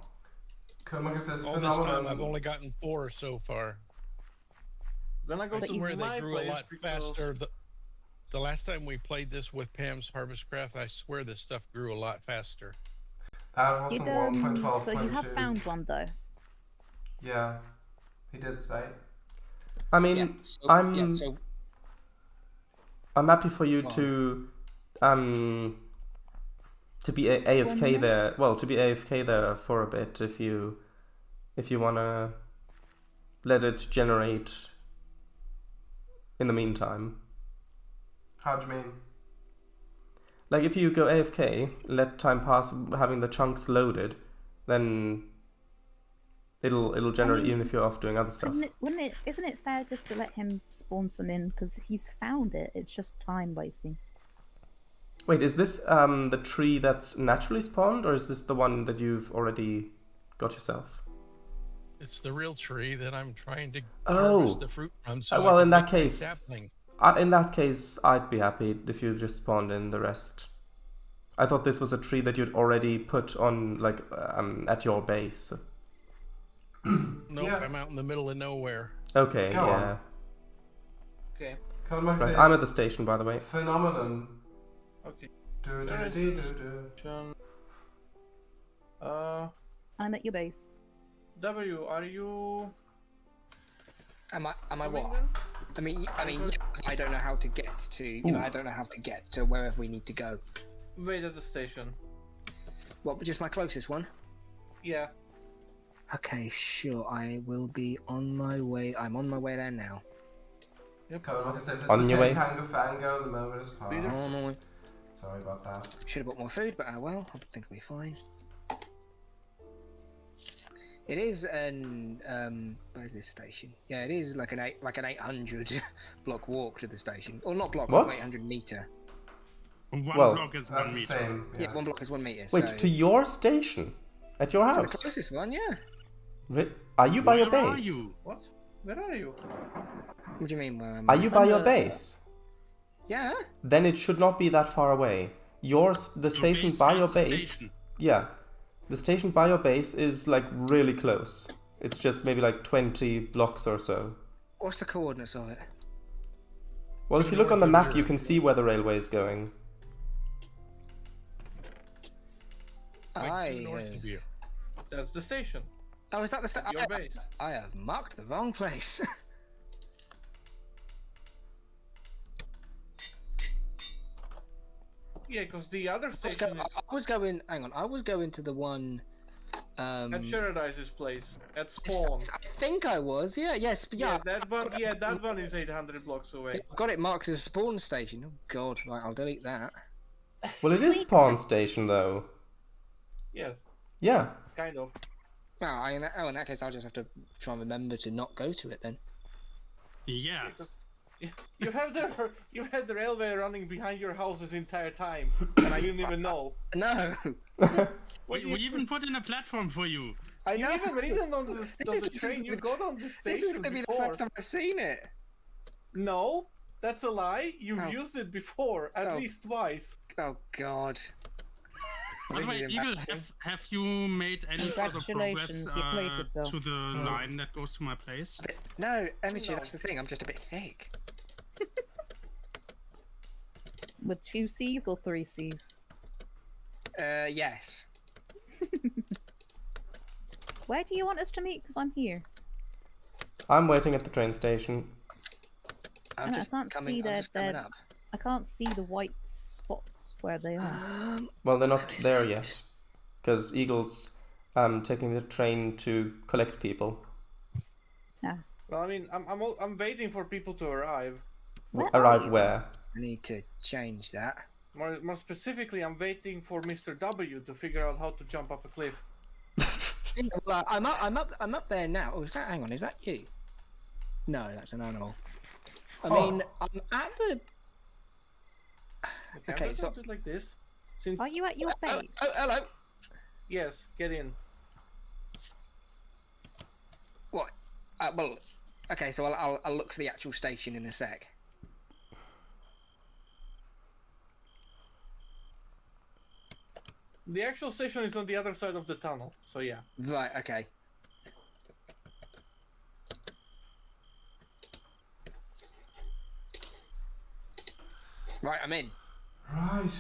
Code Monkey says. All this time Phenomenon. I've only gotten 4 so far. When I go This to is where they my grew a place lot because- faster. The last time we played this with Pam's Harvestcraft, I swear this stuff grew a lot faster. That wasn't 1.12.2. So you have found one though. Yeah, he did say. I mean, Yeah, so, I'm yeah, so I'm happy for you Go on. to be AFK Swan there. Well, to be AFK there for a bit if you wanna let it generate in the meantime. How do you mean? Like if you go AFK, let time pass having the chunks loaded, then it'll generate even if you're off doing other stuff. Isn't it fair just to let him spawn some in because he's found it? It's just time wasting. Wait, is this the tree that's naturally spawned, or is this the one that you've already got yourself? It's the real tree that I'm trying to Oh. harvest the fruit from. So Well, I in can that make my case- sapling. In that case, I'd be happy if you just spawned in the rest. I thought this was a tree that you'd already put on, like, at your base. Nope, Yeah. I'm out in the middle of nowhere. Okay, Go on. yeah. Okay. Code Monkey Right, says. I'm at the station, by the way. Phenomenon. Okay. Do do Where is do do this? do. John. I'm at your base. W, are you? am I coming what? then? I mean, yeah, I don't know how to get to. You know, I don't know how to get to wherever we need to go. Wait at the station. What? Just my closest one? Yeah. Okay, sure. I will be on my way. I'm on my way there now. Code Monkey says it's On okay, your way. CangoFango, the moment is Read it. past. On my way. Sorry about that. Should have bought more food, but well, I think we'll be fine. It is an where's this station? Yeah, it is like an 800 block walk to the station, or not block, What? 800 meter. One Well, block is That's 1 the meter. same. Yeah, 1 block is 1 meter. Wait, so... to your station? At your So the house? closest one, yeah. Are you by your Where are base? you? What? Where are you? What do you mean? Where am Are I? you by your base? Yeah. Then it should not be that far away. The station base by has your the base. station. Yeah, the station by your base is like really close. It's just maybe like 20 blocks or so. What's the coordinates of it? Well, To if you look on the north of map, here. you can see where the railway is going. Right to the north of you. That's the station. Oh, is that the Your base. I have marked the wrong place. Yeah, because the other station is I was going. Hang on. I was going to the one. at Sheradice's place at spawn. I think I was. Yeah. Yes. But yeah. That one. Yeah, that one is 800 blocks away. I've got it marked as a spawn station. Oh God. Right. I'll delete that. Well, it is spawn station though. Yes, Yeah. kind of. Well, in that case, I'll just have to try and remember to not go to it then. Yeah. Because you had the railway running behind your house this entire time, and I didn't even know. No. We even put in a platform for you. I You know. even ridden on the train. You got on the station This is going to be the before. first time I've seen it. No, that's a lie. You've Oh. used it before, at Oh. least twice. Oh God. By the This way, is Eagle, embarrassing. have you made any further progress Congratulations, you played yourself. to the line that goes to my place? No, Emichu, No. that's the thing. I'm just a bit thick. With 2 C's or 3 C's? Yes. Where do you want us to meet? Because I'm here. I'm waiting at the train station. I'm I just can't coming. see I'm just coming their- up. I can't see the white spots where they are. Well, they're not That is there it. yet, because Eagle's taking the train to collect people. Well, I mean, I'm waiting for people to arrive. Where Arrive are you? where? I need to change that. More specifically, I'm waiting for Mr. W to figure out how to jump up a cliff. Well, I'm up there now. Oh, is that? Hang on, is that you? No, that's an animal. I mean, I'm at the. Okay, let's so- not do it like this. Since Are you at your Oh, base? oh, hello. yes, get in. What? Well, okay. So I'll look for the actual station in a sec. The actual station is on the other side of the tunnel, so yeah. Right. Okay. Right, I'm in. Right.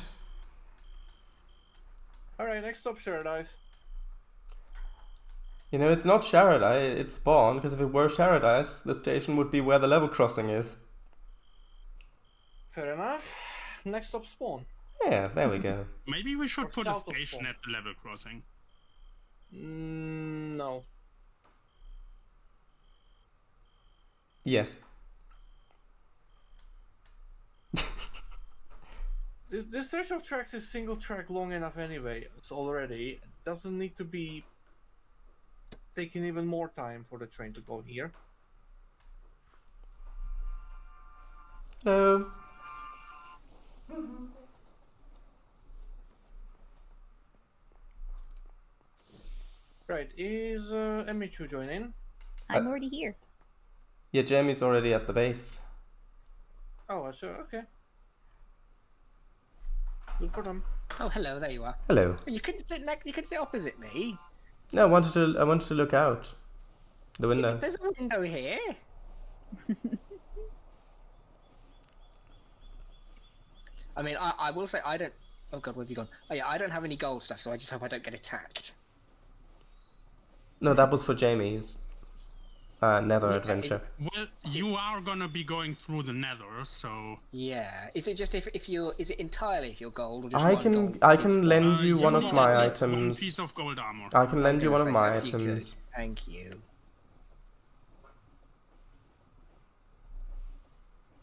Alright, next stop, Sheradice. You know, it's not Sharadai, it's Spawn, because if it were Sharadai, the station would be where the level crossing is. Fair enough. Next stop, spawn. Yeah, there we go. Maybe we should Or put a south of station Spawn. at the level crossing. No. Yes. This stretch of tracks is single track long enough anyway. It's already. It doesn't need to be taking even more time for the train to go here. Hello. Right, is Emichu joining? I'm already here. Yeah, Jamie's already at the base. Oh, sure, okay. Good for them. Oh, hello. There you are. Hello. You couldn't sit next. You couldn't sit opposite me. No, I wanted to look out the window. There's a window here. I mean, I will say I don't. Oh God, where have you gone? Oh yeah, I don't have any gold stuff, so I just hope I don't get attacked. No, that was for Jamie's Nether Yeah, adventure. Well, you are gonna be going through the Nether, so Yeah. Is it just if you're? Is it entirely if you're gold or just I one can gold I piece? can lend you one need of at my least one items. piece of gold armor. I can lend you I was one of gonna my say, so if you could. items. Thank you.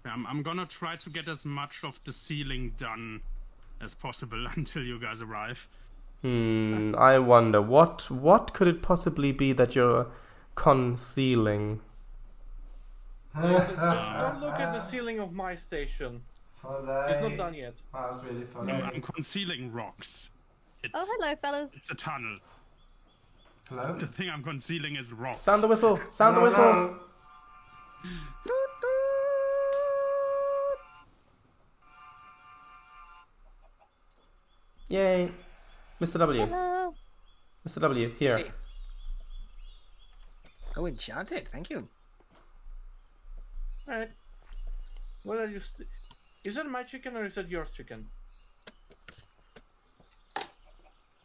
I'm gonna try to get as much of the ceiling done as possible until you guys arrive. I wonder what could it possibly be that you're concealing? Just don't look at the ceiling of my station. Funny. It's not done yet. That was really funny. No, I'm concealing rocks. It's, Oh, hello, fellas. it's a tunnel. Hello? The thing I'm concealing is rocks. Sound the whistle! Sound the whistle! No. Yay! Mr. W. Hello. Mr. W, here. See. Oh, enchanted. Thank you. Alright. What are you? Is that my chicken or is that your chicken?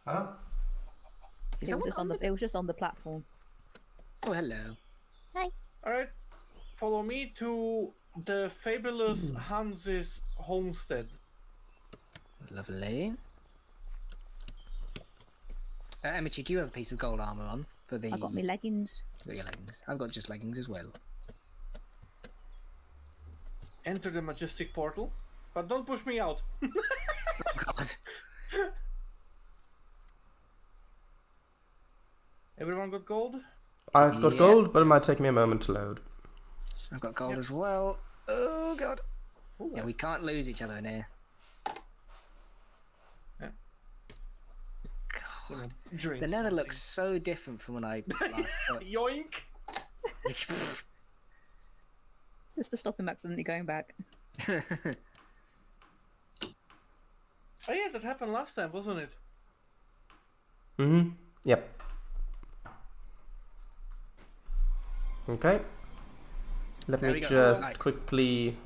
Huh? Is It that was, one just on the... it was just on the platform. Oh, hello. Alright. Follow me to the fabulous Hans's homestead. Lovely. Emichu, do you have a piece of gold armor on for the? I got my leggings. You got your leggings. I've got just leggings as well. Enter the majestic portal, but don't push me out. Oh God. Everyone got gold? I've got Yeah. gold, but it might take me a moment to load. I've got gold as well. Oh God. Yeah, we can't lose each other in here. God. Drink The nether something. looks so different from when I last saw it. Yoink! Just to stop him accidentally going back. Oh yeah, that happened last time, wasn't it? Mm-hmm. Yep. Okay. Let There me we go. just Right. quickly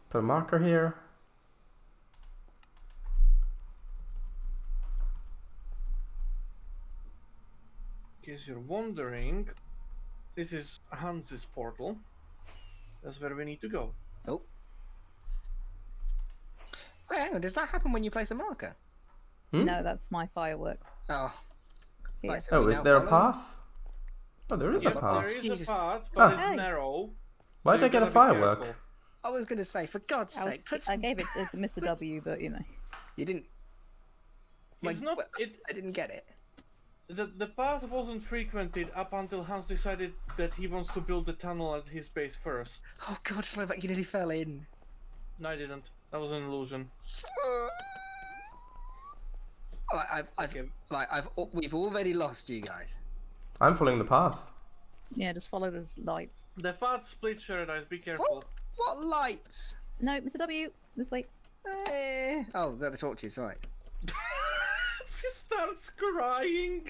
put a marker here. In case you're wondering, this is Hans's portal. That's where we need to go. Oh. Wait, hang on. Does that happen when you place a marker? Hmm? No, that's my fireworks. Oh. Here. Right, so Oh, we is now there a follow? path? Oh, there is Yep, a path. there is Jesus. a path, but Ah. it's Hey. narrow. Why'd so I you get a gotta be firework? careful. I was going to say, for God's sake, put I some... gave it to Mr. W, but you know. You didn't... It's not. well, It I didn't get it. the path wasn't frequented up until Hans decided that he wants to build the tunnel at his base first. Oh God, Slovak, you nearly fell in. No, I didn't. That was an illusion. We've already lost you guys. I'm following the path. Yeah, just follow the lights. The path split, Paradise. Be careful. What lights? No, Mr. W, this way. Oh, they're the torches, right. She starts crying.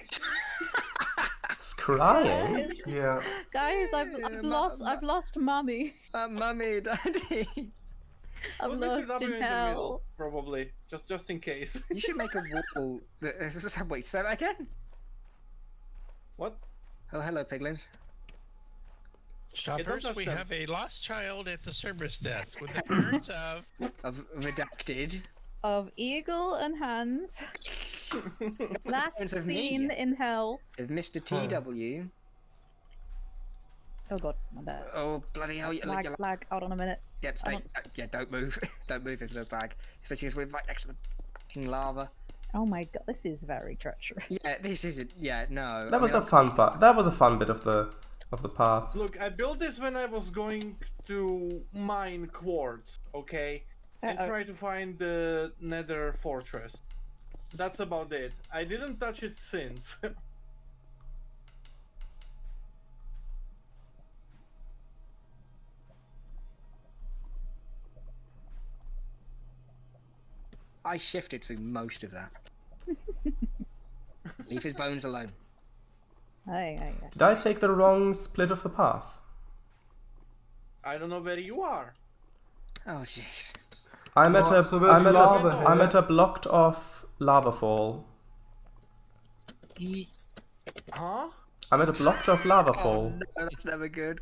It's crying. Guys, Yeah. guys, I've lost Mummy. Mummy, Daddy. I'm Put Mr. lost W in in the hell. middle, probably. Just in case. You should make a wall. Wait, say that again? What? Oh, hello, Piglins. Shoppers, touch we them. have a lost child at the service desk with the parents of... Of redacted. Of Eagle and Hans. Last Parents of seen me. in hell. Of Mr. TW. Oh God, my bad. Oh, bloody hell. Lag. Hold on a minute. Yep, stay. on. Yeah, don't move. Don't move into the bag. Especially because we're right next to the fucking lava. Oh my God, this is very treacherous. Yeah, this isn't. Yeah, no. That was a fun part. That was a fun bit of the path. Look, I built this when I was going to mine quartz, okay? And try to find the nether fortress. That's about it. I didn't touch it since. I shifted through most of that. Leave his bones alone. Hey. Did I take the wrong split of the path? I don't know where you are. Oh, jeez. I'm at Well, so there's lava here. I'm at a blocked off lava fall. Huh? I'm at a blocked off lava Oh, fall. no, that's never good.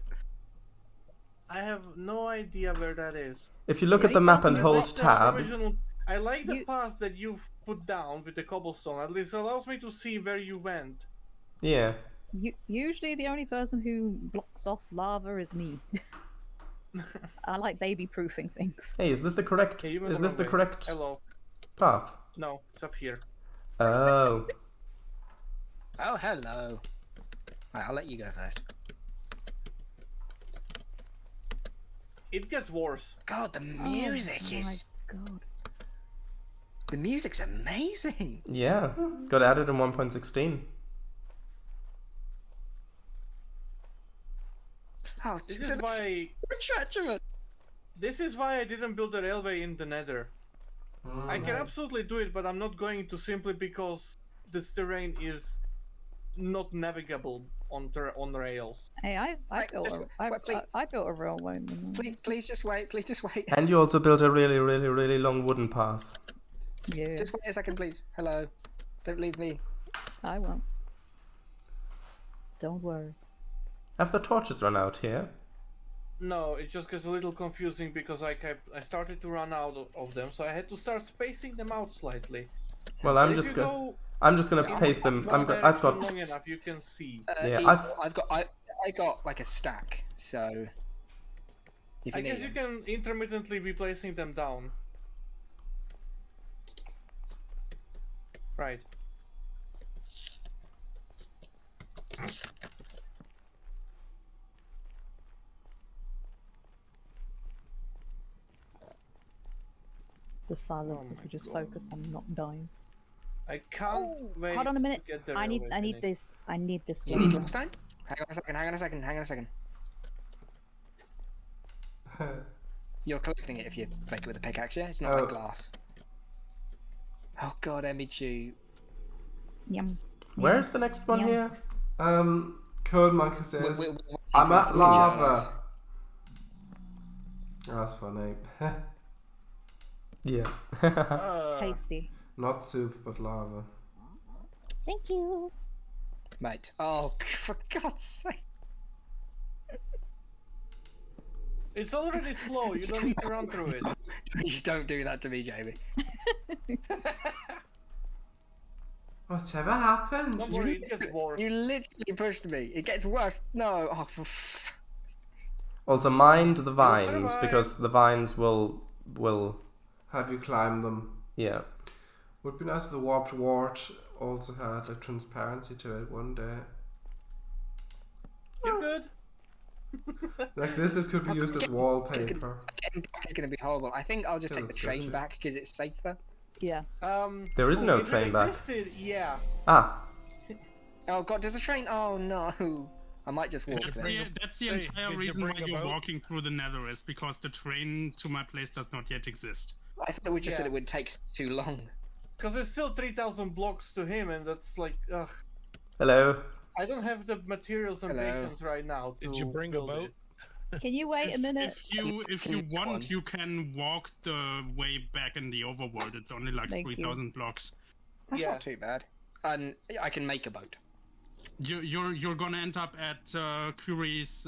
I have no idea where that is. If you look Yeah, at the you map can't and see hold That's the tab, original- I like the You- path that you've put down with the cobblestone. At least allows me to see where you went. yeah. Usually the only person who blocks off lava is me. I like baby-proofing things. Hey, is this the correct? Okay, you went Is this wrong the way. correct Hello. path? No, it's up here. Oh. Oh, hello. Right, I'll let you go first. It gets worse. God, the music Oh is. my God. The music's amazing. Yeah, got added in 1.16. Oh, This is why. This is why I didn't build a railway in the Nether. I can absolutely do it, but I'm not going to simply because this terrain is not navigable on rails. Hey, I built a railway. Please just wait. Please just wait. And you also built a really, really, really long wooden path. Yeah. Just wait a second, please. Hello. Don't leave me. I won't. Don't worry. Have the torches run out here? No, it just gets a little confusing because I started to run out of them, so I had to start spacing them out slightly. Well, I'm just gonna paste them. I've got. Long enough, you can see. Yeah, I got like a stack, so. If I guess you can intermittently be placing them down. Right. The silence as we just focus on not dying. I can't wait. Hold on a minute. To get the I need railway this. I need this. You need limestone? Hang on a second. You're collecting it if you make it with a pickaxe, yeah? It's not like glass. Oh god, Emichu. Yum. Where's the next one here? Code Monkey says, I'm at lava. That's funny. Yeah. Tasty. Not soup, but lava. Thank you. Mate. Oh, for God's sake. It's already slow, you don't need to run through it. You don't do that to me, Jamie. Whatever happened? Don't worry, it gets worse. You literally pushed me. It gets worse. No. Oh, Also, mind the vines, because the vines will... Have you climbed them? Yeah. Would be nice if the warped wart also had like transparency to it one day. You're good. Like this, it could be used as wallpaper. Getting back is going to be horrible. I think I'll just take the train back because it's safer. Yeah. There is no if train it back. Existed, yeah. Ah. Oh god, there's a train. Oh no. I might just walk there. That's the entire reason why you're walking through the Nether is because the train to my place does not yet exist. I thought we just that it would take too long. Because it's still 3,000 blocks to him, and that's like, ugh. Hello. I don't have the materials and patience right now. Did you bring a boat? Can you wait a minute? If you want, you can walk the way back in the overworld. It's only like 3,000 blocks. That's not too bad. And I can make a boat. You're gonna end up at Curie's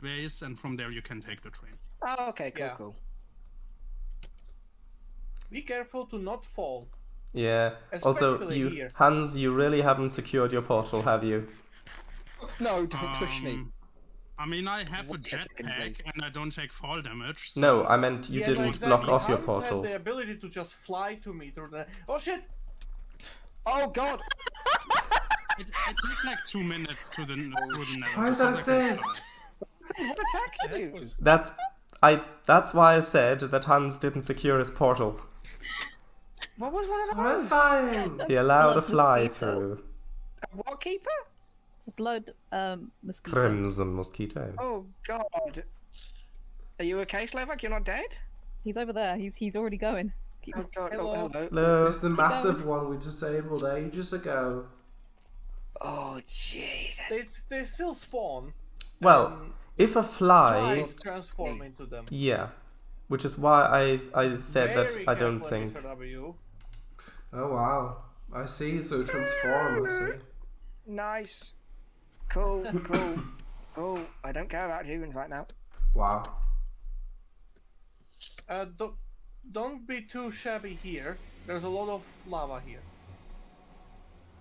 base, and from there you can take the train. Oh, okay, cool. Be careful to not fall. Yeah. Also, Hans, you really haven't secured your portal, have you? No, don't push me. I mean, I have a jetpack and I don't take fall damage. So... No, I meant you didn't block off your portal. Hans had the ability to just fly to me through the... Oh shit! Oh god! It took like 2 minutes to the Nether. Why is that exist? What attacked you? That's why I said that Hans didn't secure his portal. What was one of those? He allowed a fly through. A what keeper? Blood mosquito. Crimson mosquito. Oh god. Are you okay, Slovak? You're not dead? He's over there. He's already going. Oh god. Hello. Hello. It's the massive one we disabled ages ago. Oh Jesus. They still spawn. Well, if a fly transform into them. Yeah. Which is why I said that I don't think. Oh wow. I see, so transform, I see. Nice. Cool. Oh, I don't care about humans right now. Wow. Don't be too shabby here. There's a lot of lava here.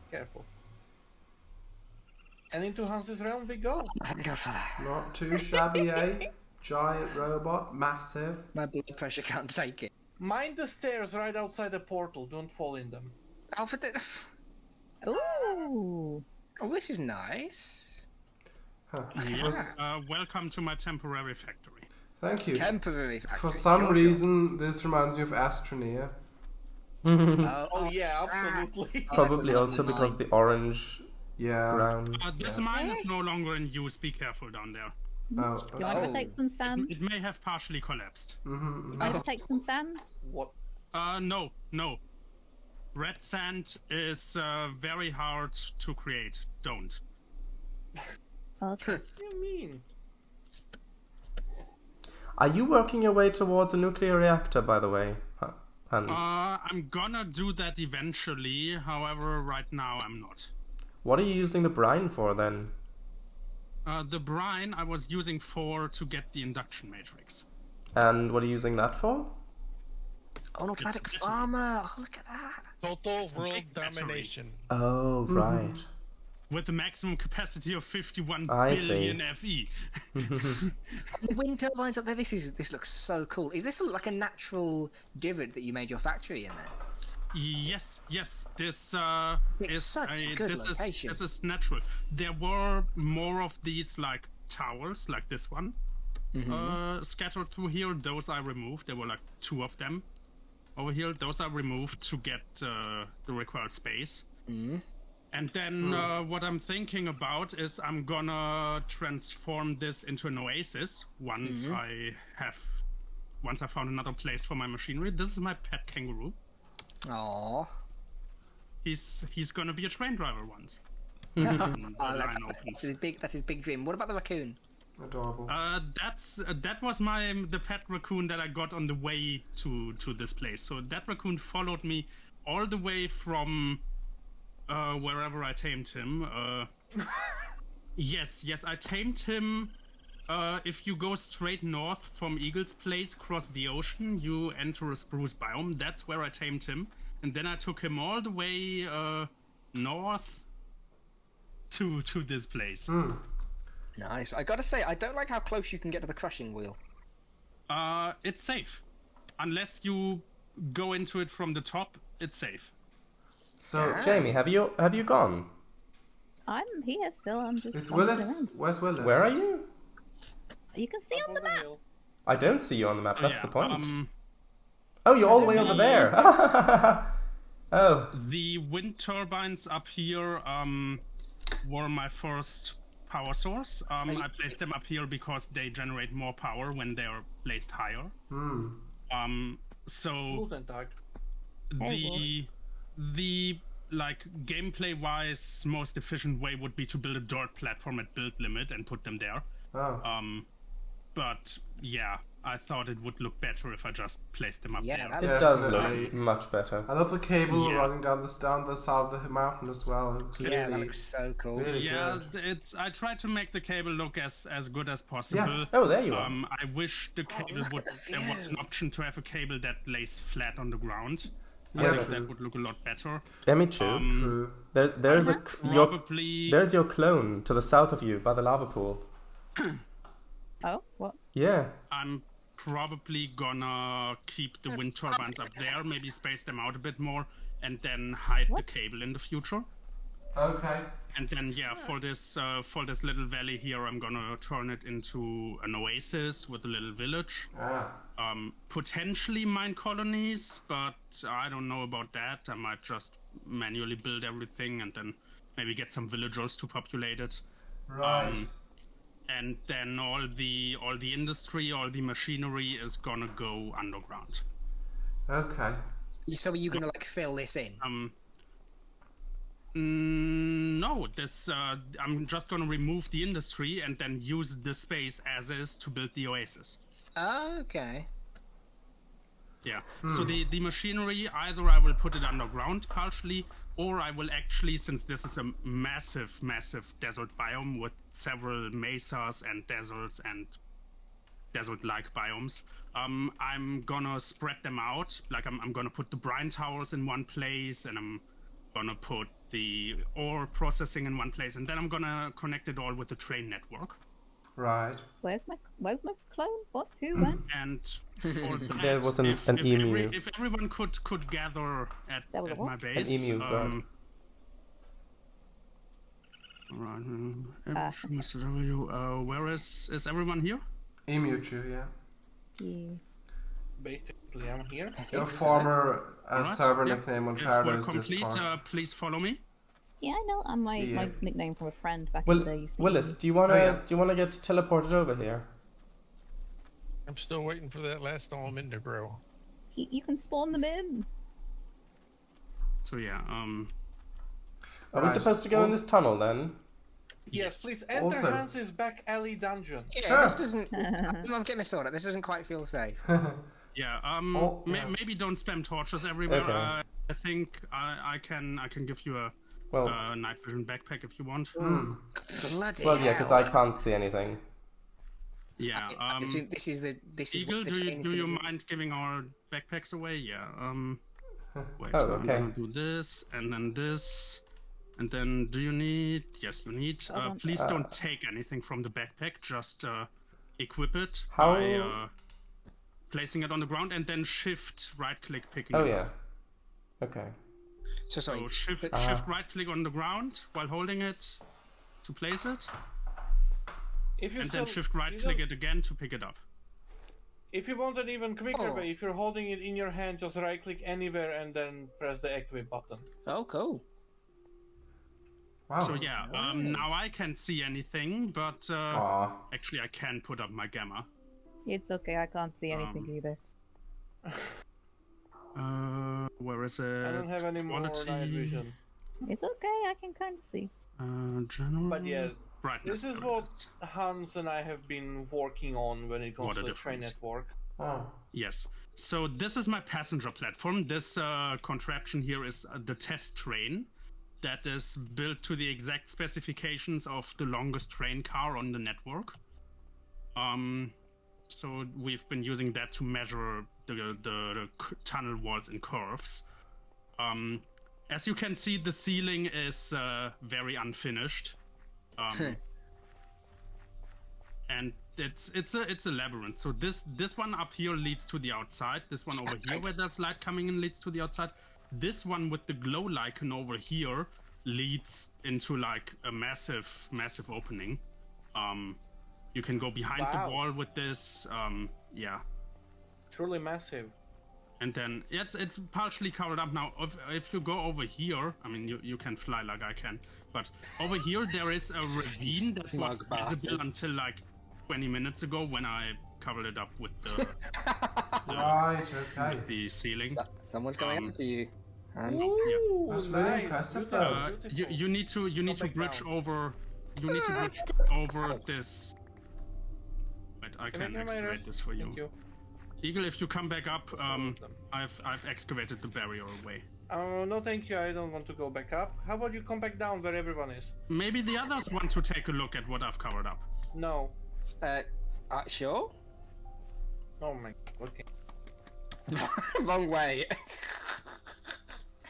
Careful. And into Hans's realm we go. Not too shabby, eh? Giant robot, massive. My blood pressure can't take it. Mind the stairs right outside the portal. Don't fall in them. Alpha did. Ooh. Oh, this is nice. Huh. Yes. Welcome to my temporary factory. Thank you. Temporary factory. For some reason, this reminds me of Astroneer. Oh yeah, absolutely. Probably also because the orange Yeah. ground. This mine is no longer in use. Be careful down there. Oh, Do you want to take some sand? It may have partially collapsed. I take some sand? What? No. Red sand is very hard to create. Don't. Okay. What do you mean? Are you working your way towards a nuclear reactor, by the way, Hans? I'm gonna do that eventually. However, right now I'm not. What are you using the brine for then? The brine I was using to get the induction matrix. And what are you using that for? Oh, an automatic farmer! Oh, look at that! Total world domination. Oh, right. With a maximum capacity of 51 I billion FE. The wind turbines up there. This looks so cool. Is this like a natural divot that you made your factory in there? Yes. This It's is such a good location. This is natural. There were more of these like towers, like this one, scattered through here. Those I removed. There were like 2 of them over here. Those I removed to get the required space. And then what I'm thinking about is I'm gonna transform this into an oasis once I found another place for my machinery. This is my pet kangaroo. Aww. He's gonna be a train driver once. That's his big dream. What about the raccoon? Adorable. That was the pet raccoon that I got on the way to this place. So that raccoon followed me all the way from wherever I tamed him. Yes, I tamed him. If you go straight north from Eagle's Place, cross the ocean, you enter a spruce biome. That's where I tamed him. And then I took him all the way north to this place. Nice. I gotta say, I don't like how close you can get to the crushing wheel. It's safe. Unless you go into it from the top, it's safe. So, Jamie, have you gone? I'm here still. I'm just. Is wandering Willis? around. Where's Willis? Where are you? You can see on the map. I don't see you on the map. That's Yeah, the point. Oh, you're all the way over there. Oh. The wind turbines up here were my first power source. I placed them up here because they generate more power when they are placed higher. So the like gameplay-wise most efficient way would be to build a dirt platform at build limit and put them there. But yeah, I thought it would look better if I just placed them up there. It does look much better. I love the cable running down the side of the mountain as well. It looks that looks so cool. Really good. I tried to make the cable look as good as possible. Yeah. Oh, there you are. I wish the cable there was an option to have a cable that lays flat on the ground. I think that would look a lot better. Emichu, True. there's your clone to the south of you by the lava pool. Oh, what? Yeah. I'm probably gonna keep the wind turbines up there, maybe space them out a bit more, and then hide the cable in the future. Okay. And then for this little valley here, I'm gonna turn it into an oasis with a little village. Potentially mine colonies, but I don't know about that. I might just manually build everything and then maybe get some villagers to populate it. Right. And then all the industry, all the machinery is gonna go underground. Okay. So are you gonna like fill this in? No, I'm just gonna remove the industry and then use the space as is to build the oasis. Okay. Yeah. So the machinery, either I will put it underground partially, or I will actually, since this is a massive desert biome with several mesas and deserts and desert-like biomes, I'm gonna spread them out. Like I'm gonna put the brine towers in one place, and I'm gonna put the ore processing in one place, and then I'm gonna connect it all with the train network. Right. Where's my clone? What? Who? When? And for that, There was an emu. If everyone could gather at my base. An emu, Alright, Mr. W. Where is everyone here? Emichu, yeah. Yeah. Basically, I'm here. Your former Alright, server yep. nickname on If we're Charlie's complete, Discord. please follow me. Yeah, I know. And my Yeah. nickname from a friend back in the day used to be. Willis, do you wanna Oh, yeah. do you wanna get teleported over here? I'm still waiting for that last almond to grow. You can spawn them in. So yeah, Are we Right. supposed to go in this tunnel then? Yes, please enter Also- Hans's back alley dungeon. Yeah, Sure. this doesn't. I'm getting this order. This doesn't quite feel safe. yeah. Oh, yeah. Maybe don't spam torches everywhere. Okay. I think I can give you a Well, night vision backpack if you want. Bloody well, yeah, because I hell. can't see anything. Yeah. I assume this is Eagle, what the do train is you gonna be. mind giving our backpacks away? Yeah. Wait. Oh, so okay. I'm gonna do this and then this, and then do you need? Yes, you need. Please don't take anything from the backpack. Just equip it How- by placing it on the ground and then shift right-click picking Oh it yeah. up. Okay. So sorry. So shift right-click on the ground while holding it to place it, If you and then still- shift you right-click don't- it again to pick it up. If you want an even quicker Oh. way, if you're holding it in your hand, just right click anywhere and then press the equip button. Oh, cool. Wow. So yeah, now I can't see anything, but Aw. actually I can put up my gamma. It's okay. I can't see anything either. Where is it? I don't have any more night vision. It's okay. I can kind of see. General. But yeah, brightness. this is there it what is. Hans and I have been working on when it comes What a to the train difference. network. Oh. Yes. So this is my passenger platform. This contraption here is the test train that is built to the exact specifications of the longest train car on the network. So we've been using that to measure the tunnel walls and curves. As you can see, the ceiling is very unfinished. And it's a labyrinth. So this one up here leads to the outside. This one over here where there's light coming in leads to the outside. This one with the glow lichen over here leads into like a massive opening. You can go behind the Wow. wall with this. Yeah. Truly massive. And then it's partially covered up now. If you go over here, I mean you can fly like I can, but over here there is a ravine that was Smug visible bastard. until like 20 minutes ago when I covered it up with the Right, okay. with the ceiling. Someone's coming up to you. And Ooh, That's really nice. impressive, Beautiful, though. beautiful. You need to back bridge down. over. You need to bridge over this. Wait, I Can I can get my excavate rest? this for you. Thank you. Eagle, if you come back up, them. I've excavated the barrier away. No, thank you. I don't want to go back up. How about you come back down where everyone is? Maybe the others want to take a look at what I've covered up. No. sure. Oh my. Okay. Wrong way.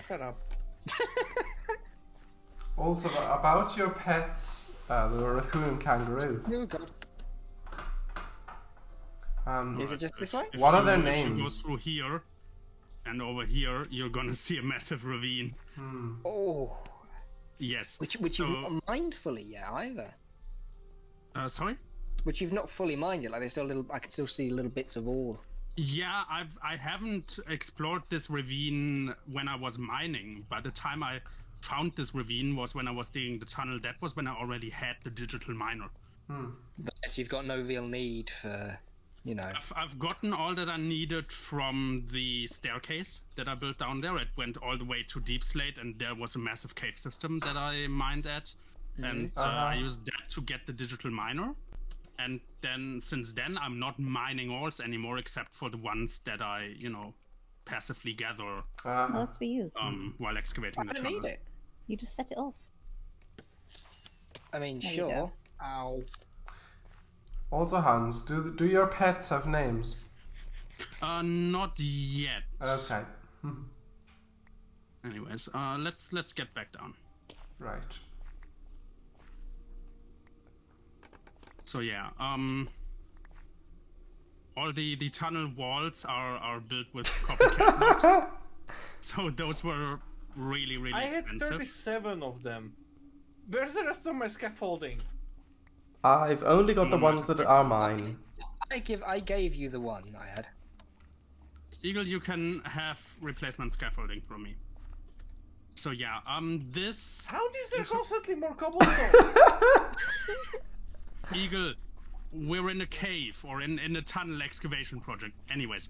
Shut up. Also, about your pets, the raccoon and kangaroo. Oh god. Is it just this way? What are their If you go names? through here and over here, you're gonna see a massive ravine. Oh. Yes. Which so, you've not mined fully yet either. sorry? Which you've not fully mined yet. Like there's still I can still see little bits of ore. Yeah, I haven't explored this ravine when I was mining. By the time I found this ravine was when I was digging the tunnel. That was when I already had the digital miner. So you've got no real need for, you know. I've gotten all that I needed from the staircase that I built down there. It went all the way to Deep Slate, and there was a massive cave system that I mined at. And I used that to get the digital miner. And then, since then, I'm not mining ores anymore, except for the ones that I, passively gather Well, that's for you. while excavating I the don't tunnel. need it. You just set it off. I mean, There you sure. go. Ow. Also, Hans, do your pets have names? Not yet. Okay. Anyways, let's get back down. Right. So yeah, all the tunnel walls are built with copycat blocks. So those were really I had expensive. 37 of them. Where's the rest of my scaffolding? I've only got the ones that are mine. I gave you the one I had. Eagle, you can have replacement scaffolding from me. So yeah, this... How is there constantly more cobblestone? Eagle, we're in a cave or in a tunnel excavation project. Anyways,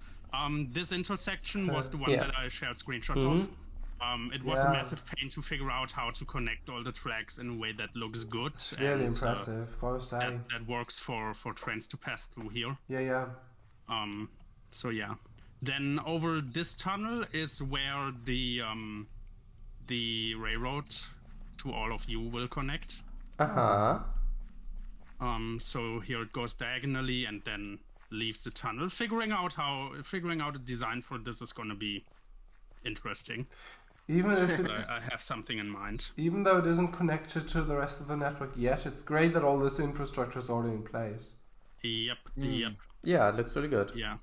this intersection was the one that I shared screenshots of. It was a massive pain to figure out how to connect all the tracks in a way that looks good. It's really impressive, of course. That works for trains to pass through here. Yeah. So yeah. Then over this tunnel is where the railroad to all of you will connect. So here it goes diagonally and then leaves the tunnel. Figuring out a design for this is gonna be interesting. Even if it's, I have something in mind. Even though it isn't connected to the rest of the network yet, it's great that all this infrastructure is already in place. Yep. Yeah, it looks really good. Yeah.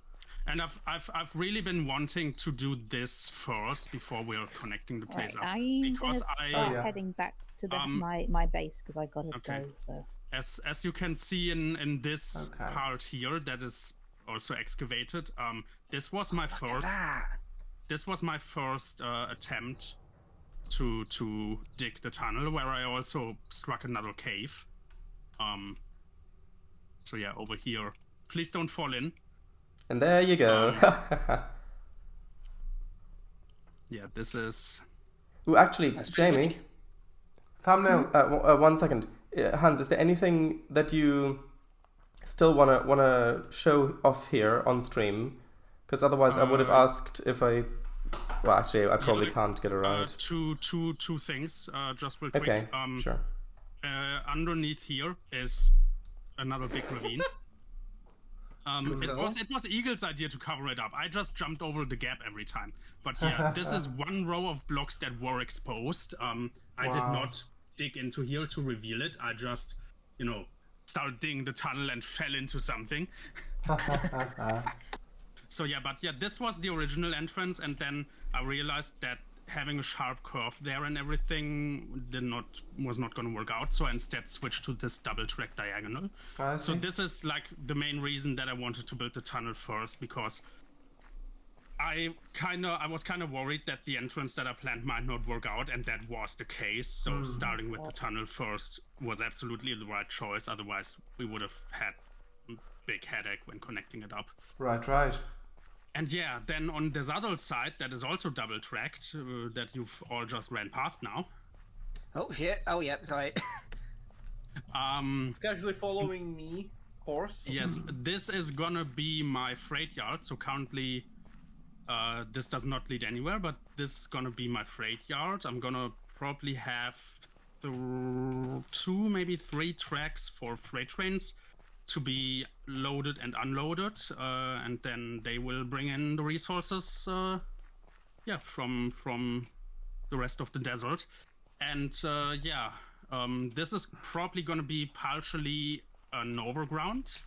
And I've really been wanting to do this first before we're connecting the place up. I'm gonna start heading back to my base because I gotta go. So as you can see in this part here that is also excavated, this was my first. This was my first attempt to dig the tunnel, where I also struck another cave. So yeah, over here. Please don't fall in. And there you go. Yeah, this is... Ooh, actually, Jamie. Thumbnail. 1 second. Hans, is there anything that you still wanna show off here on stream? Because otherwise I would have asked if I... Well, actually, I probably can't get around. Two things, just real quick. Okay, sure. Underneath here is another big ravine. It was Eagle's idea to cover it up. I just jumped over the gap every time. But yeah, this is one row of blocks that were exposed. I did not dig into here to reveal it. I just, started digging the tunnel and fell into something. So yeah, but yeah, this was the original entrance, and then I realized that having a sharp curve there and everything was not going to work out, so I instead switched to this double track diagonal. So this is like the main reason that I wanted to build the tunnel first, because I was kind of worried that the entrance that I planned might not work out, and that was the case. So starting with the tunnel first was absolutely the right choice. Otherwise, we would have had a big headache when connecting it up. Right. And yeah, then on this other side that is also double tracked, that you've all just ran past now. Oh shit! Oh yeah, sorry. It's casually following me, horse. Yes, this is gonna be my freight yard. So currently, this does not lead anywhere, but this is gonna be my freight yard. I'm gonna probably have 2, maybe 3 tracks for freight trains to be loaded and unloaded, and then they will bring in the resources from the rest of the desert. And this is probably going to be partially an overground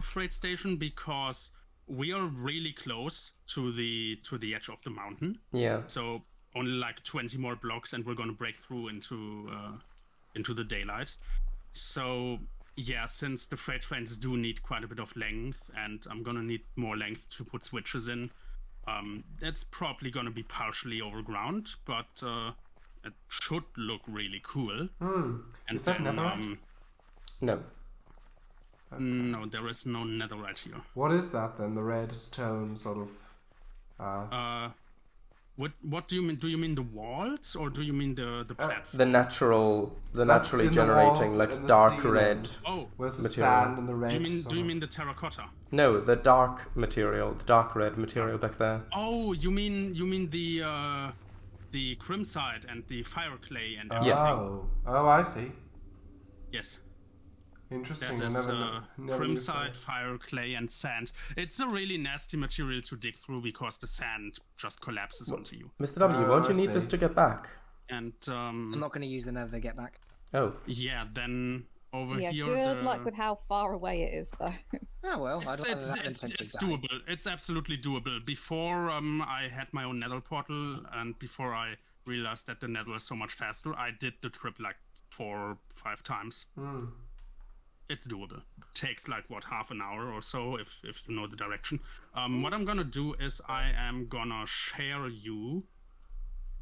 freight station, because we are really close to the edge of the mountain. Yeah. So only like 20 more blocks and we're going to break through into the daylight. So yeah, since the freight trains do need quite a bit of length, and I'm gonna need more length to put switches in, it's probably gonna be partially overground, but it should look really cool. And is that netherite? No. Okay. No, there is no netherite here. What is that then? The red stone sort of... What do you mean? Do you mean the walls, or do you mean the platform? The naturally generating, like dark red where's the material. Sand and the red. Do you mean the terracotta? No, the dark material, the dark red material back there. Oh, you mean the crimsite and the fire clay and everything. Oh, I see. Yes. Interesting. That is never crimsite, fire, clay, and sand. It's a really nasty material to dig through because the sand just collapses onto you. Mr. W, won't you need this to get back? And I'm not going to use the nether to get back. Oh. Yeah, then over here. Good luck with how far away it is, though. Oh well, it's doable. It's absolutely doable. Before I had my own nether portal, and before I realized that the nether is so much faster, I did the trip like 4 or 5 times. it's doable. Takes like what, half an hour or so if you know the direction. What I'm gonna do is I am gonna share you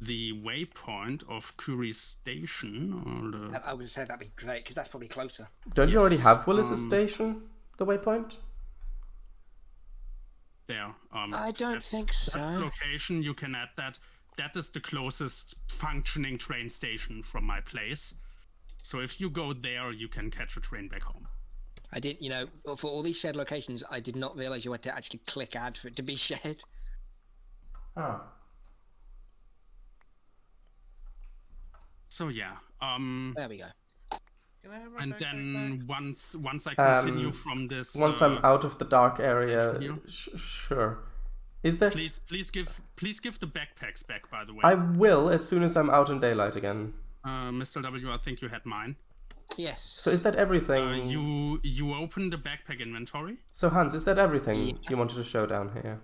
the waypoint of Curie Station. Or the... I would say that'd be great because that's probably closer. Don't you already have Willis's station, the waypoint? There. I don't think so. That's the location. You can add that. That is the closest functioning train station from my place. So if you go there, you can catch a train back home. I didn't, you know, for all these shared locations, I did not realize you had to actually click add for it to be shared. Oh. So yeah. There we go. And then once I continue from this, once I'm out of the dark area, sure. Is there? Please give the backpacks back. By the way, I will as soon as I'm out in daylight again. Mr. W, I think you had mine. Yes. So is that everything? You open the backpack inventory. So Hans, is that everything you wanted to show down here?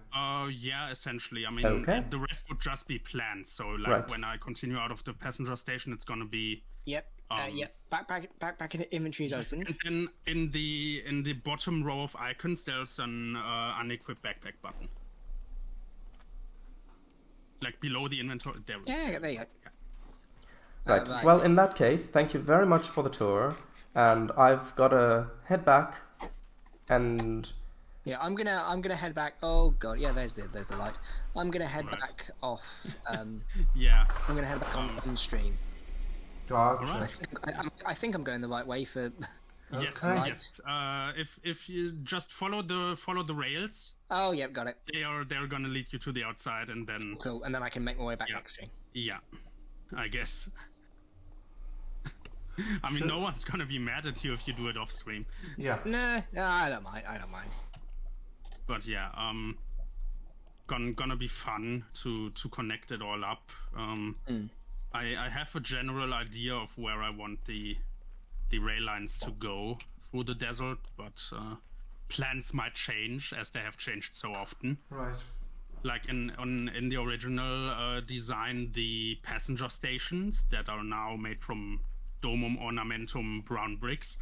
Yeah, essentially. I mean, the rest would just be plans. So like when I continue out of the passenger station, it's gonna be. Yep. Backpack inventory is open. And then in the bottom row of icons, there's an unequipped backpack button. Like below the inventory. There. Yeah, there you go. Right. Well, in that case, thank you very much for the tour, and I've got to head back. And yeah, I'm gonna head back. Oh god, yeah, there's the light. I'm gonna head back off. Yeah. I'm gonna head back on stream. Gotcha. I think I'm going the right way for. Yes, yes. If you just follow the rails. Oh, yep, got it. They're gonna lead you to the outside, and then. Cool, and then I can make my way back next stream. Yeah, I guess. I mean, no one's gonna be mad at you if you do it off stream. Yeah. No, I don't mind. I don't mind. But yeah, gonna be fun to connect it all up. I have a general idea of where I want the rail lines to go through the desert, but plans might change as they have changed so often. Right. Like in the original design, the passenger stations that are now made from domum ornamentum brown bricks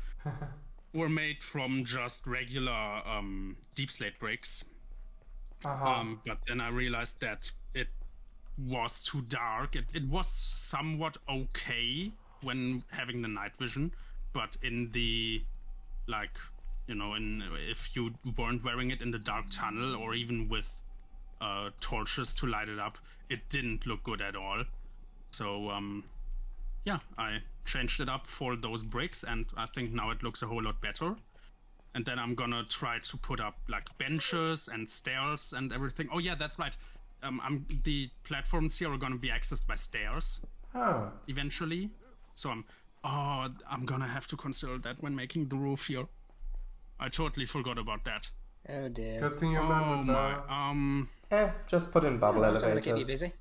were made from just regular deep slate bricks. But then I realized that it was too dark. It was somewhat okay when having the night vision, but in the if you weren't wearing it in the dark tunnel or even with torches to light it up, it didn't look good at all. So yeah, I changed it up for those bricks, and I think now it looks a whole lot better. And then I'm gonna try to put up like benches and stairs and everything. Oh yeah, that's right. The platforms here are gonna be accessed by stairs eventually. So I'm gonna have to consider that when making the roof here. I totally forgot about that. Oh dear. Good thing you remembered that. Just put in bubble elevators. Gonna keep you busy.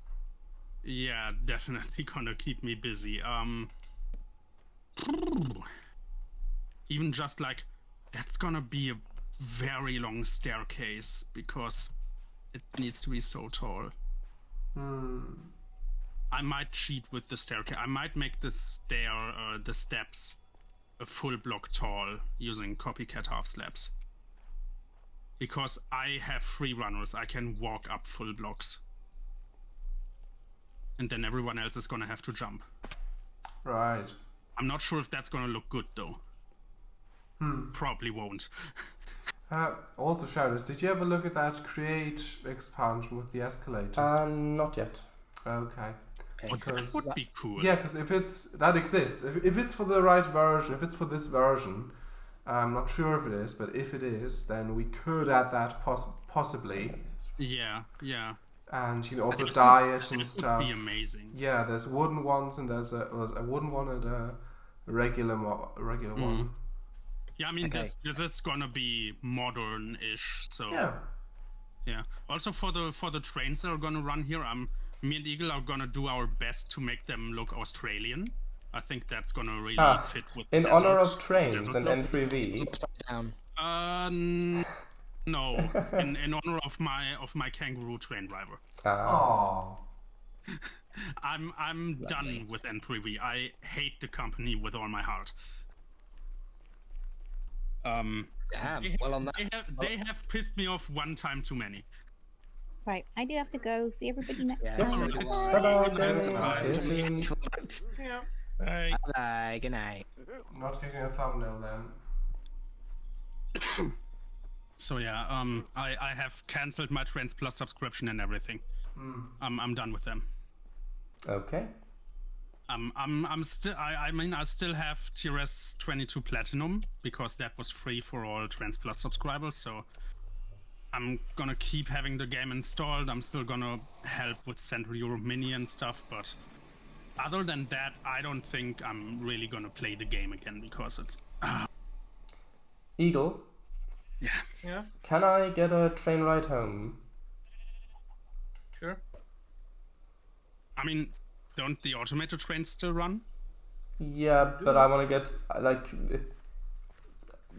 Yeah, definitely gonna keep me busy. Even just like that's gonna be a very long staircase because it needs to be so tall. I might cheat with the staircase. I might make the steps a full block tall using copycat half slabs. Because I have free runners, I can walk up full blocks. And then everyone else is gonna have to jump. Right. I'm not sure if that's gonna look good though. Probably won't. Also, Shadows, did you ever look at that Create expansion with the escalators? Not yet. Okay. That would be cool. Yeah, because that exists. If it's for the right version, if it's for this version, I'm not sure if it is, but if it is, then we could add that possibly. Yeah. And you can also dye it and stuff. Would be amazing. Yeah, there's wooden ones and there's a wooden one and a regular one. Yeah, I mean this is gonna be modern-ish, so yeah. Also for the trains that are gonna run here, me and Eagle are gonna do our best to make them look Australian. I think that's gonna really fit with in desert, honor of trains and N3V. No, in honor of my kangaroo train driver. Oh. I'm done with N3V. I hate the company with all my heart. Damn. Well, on that. They have pissed me off one time too many. Right, I do have to go. See everybody next Yeah, time. so do I. Bye-bye, Bye. James. See you soon. Yeah. Hey. Bye. Good night. Not getting a thumbnail then. So yeah, I have cancelled my Trends Plus subscription and everything. I'm done with them. Okay. I'm still. I mean, I still have TRS 22 Platinum because that was free for all Trends Plus subscribers. So I'm gonna keep having the game installed. I'm still gonna help with Central Europe Mini and stuff. But other than that, I don't think I'm really gonna play the game again because it's. Eagle, Yeah. can I get a train ride home? Sure. I mean, don't the automated trains still run? Yeah, but I want to get like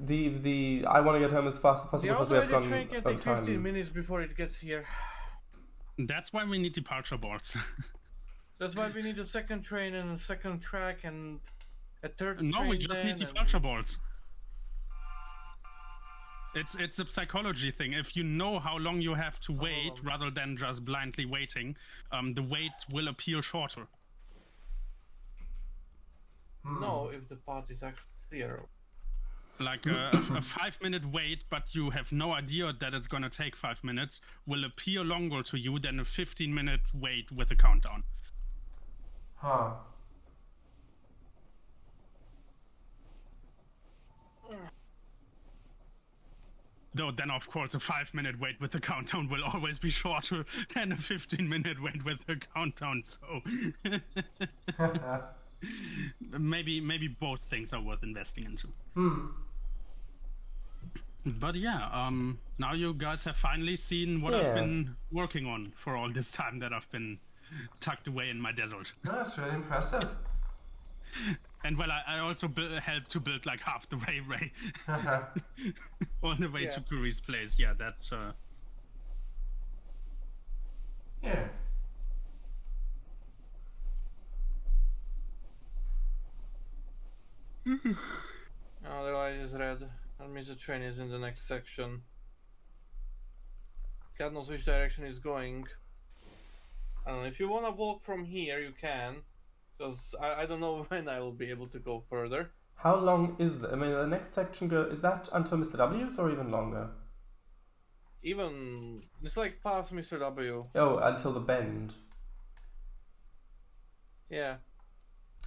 the I want to get home as fast as possible The because we have automated gone train can over take 15 time. minutes before it gets here. That's why we need departure boards. That's why we need a second train and a second track and a third train. No, we just then need and- departure boards. It's a psychology thing. If you know how long you have to wait, rather than just blindly waiting, the wait will appear shorter. No, if the path is actually clear. Like a 5-minute wait, but you have no idea that it's gonna take 5 minutes, will appear longer to you than a 15-minute wait with a countdown. Huh. Though then, of course, a 5-minute wait with a countdown will always be shorter than a 15-minute wait with a countdown. So maybe both things are worth investing into. But yeah, now you guys have finally seen what I've been working on for all this time that I've been tucked away in my desert. That's really impressive. And well, I also helped to build like half the railway on the way to Curry's place. Yeah, that's Yeah. Oh, the light is red. That means the train is in the next section. God knows which direction it's going. I don't know. If you want to walk from here, you can. Because I don't know when I will be able to go further. How long is that? I mean, the next section is that until Mr. W's or even longer? Even it's like past Mr. W. Oh, until the bend. Yeah.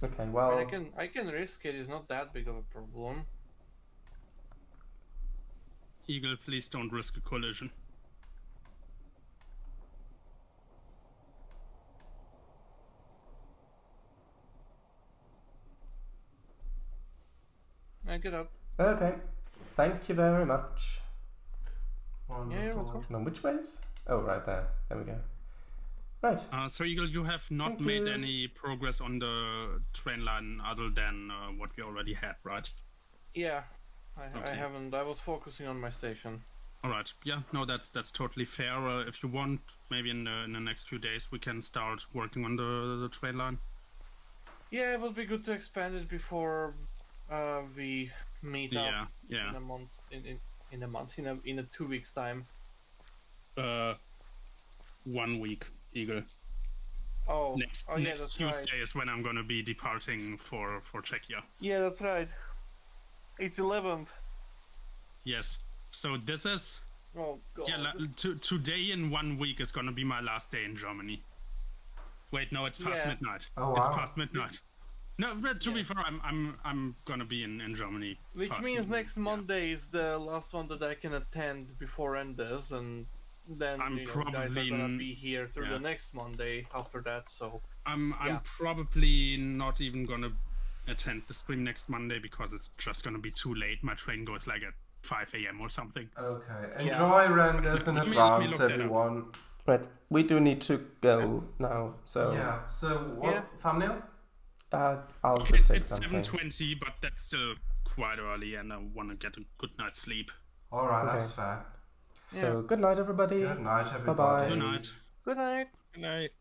Okay, I well. mean, I can risk it. It's not that big of a problem. Eagle, please don't risk a collision. I get up. Okay, thank you very much. Yeah, you're welcome. No, which ways? Oh, right there. There we go. Right. So Eagle, you have not Thank made you. any progress on the train line other than what we already had, right? Yeah. I Okay. haven't. I was focusing on my station. All right. Yeah. No, that's totally fair. If you want, maybe in the next few days we can start working on the train line. Yeah, it would be good to expand it before we meet up Yeah. in a month. In a 2 weeks time. 1 week, Eagle. Oh, Next yeah, that's Tuesday right. is when I'm gonna be departing for Czechia. Yeah, that's right. It's 11th. Yes. So this is Oh god. today in 1 week is gonna be my last day in Germany. Wait, no, it's past Yeah. midnight. Oh, It's wow. past midnight. No, but to be fair, I'm gonna be in Germany. Which past means midnight, next yeah. Monday is the last one that I can attend before Enders, and then I'm you know, you guys are probably gonna be here through yeah. the next Monday after that. So I'm Yeah. probably not even gonna attend the stream next Monday because it's just gonna be too late. My train goes like at 5 a.m. or something. Okay. Enjoy renders in Let me advance, look that up. everyone. Right, we do need to go now, so Yeah. So what Yeah. thumbnail? I'll just say It's something. 7:20, but that's still quite early, and I want to get a good night's sleep. All right, Okay. that's fair. So good night, everybody. Good night, everybody. Bye-bye. Good night. good night. Good night.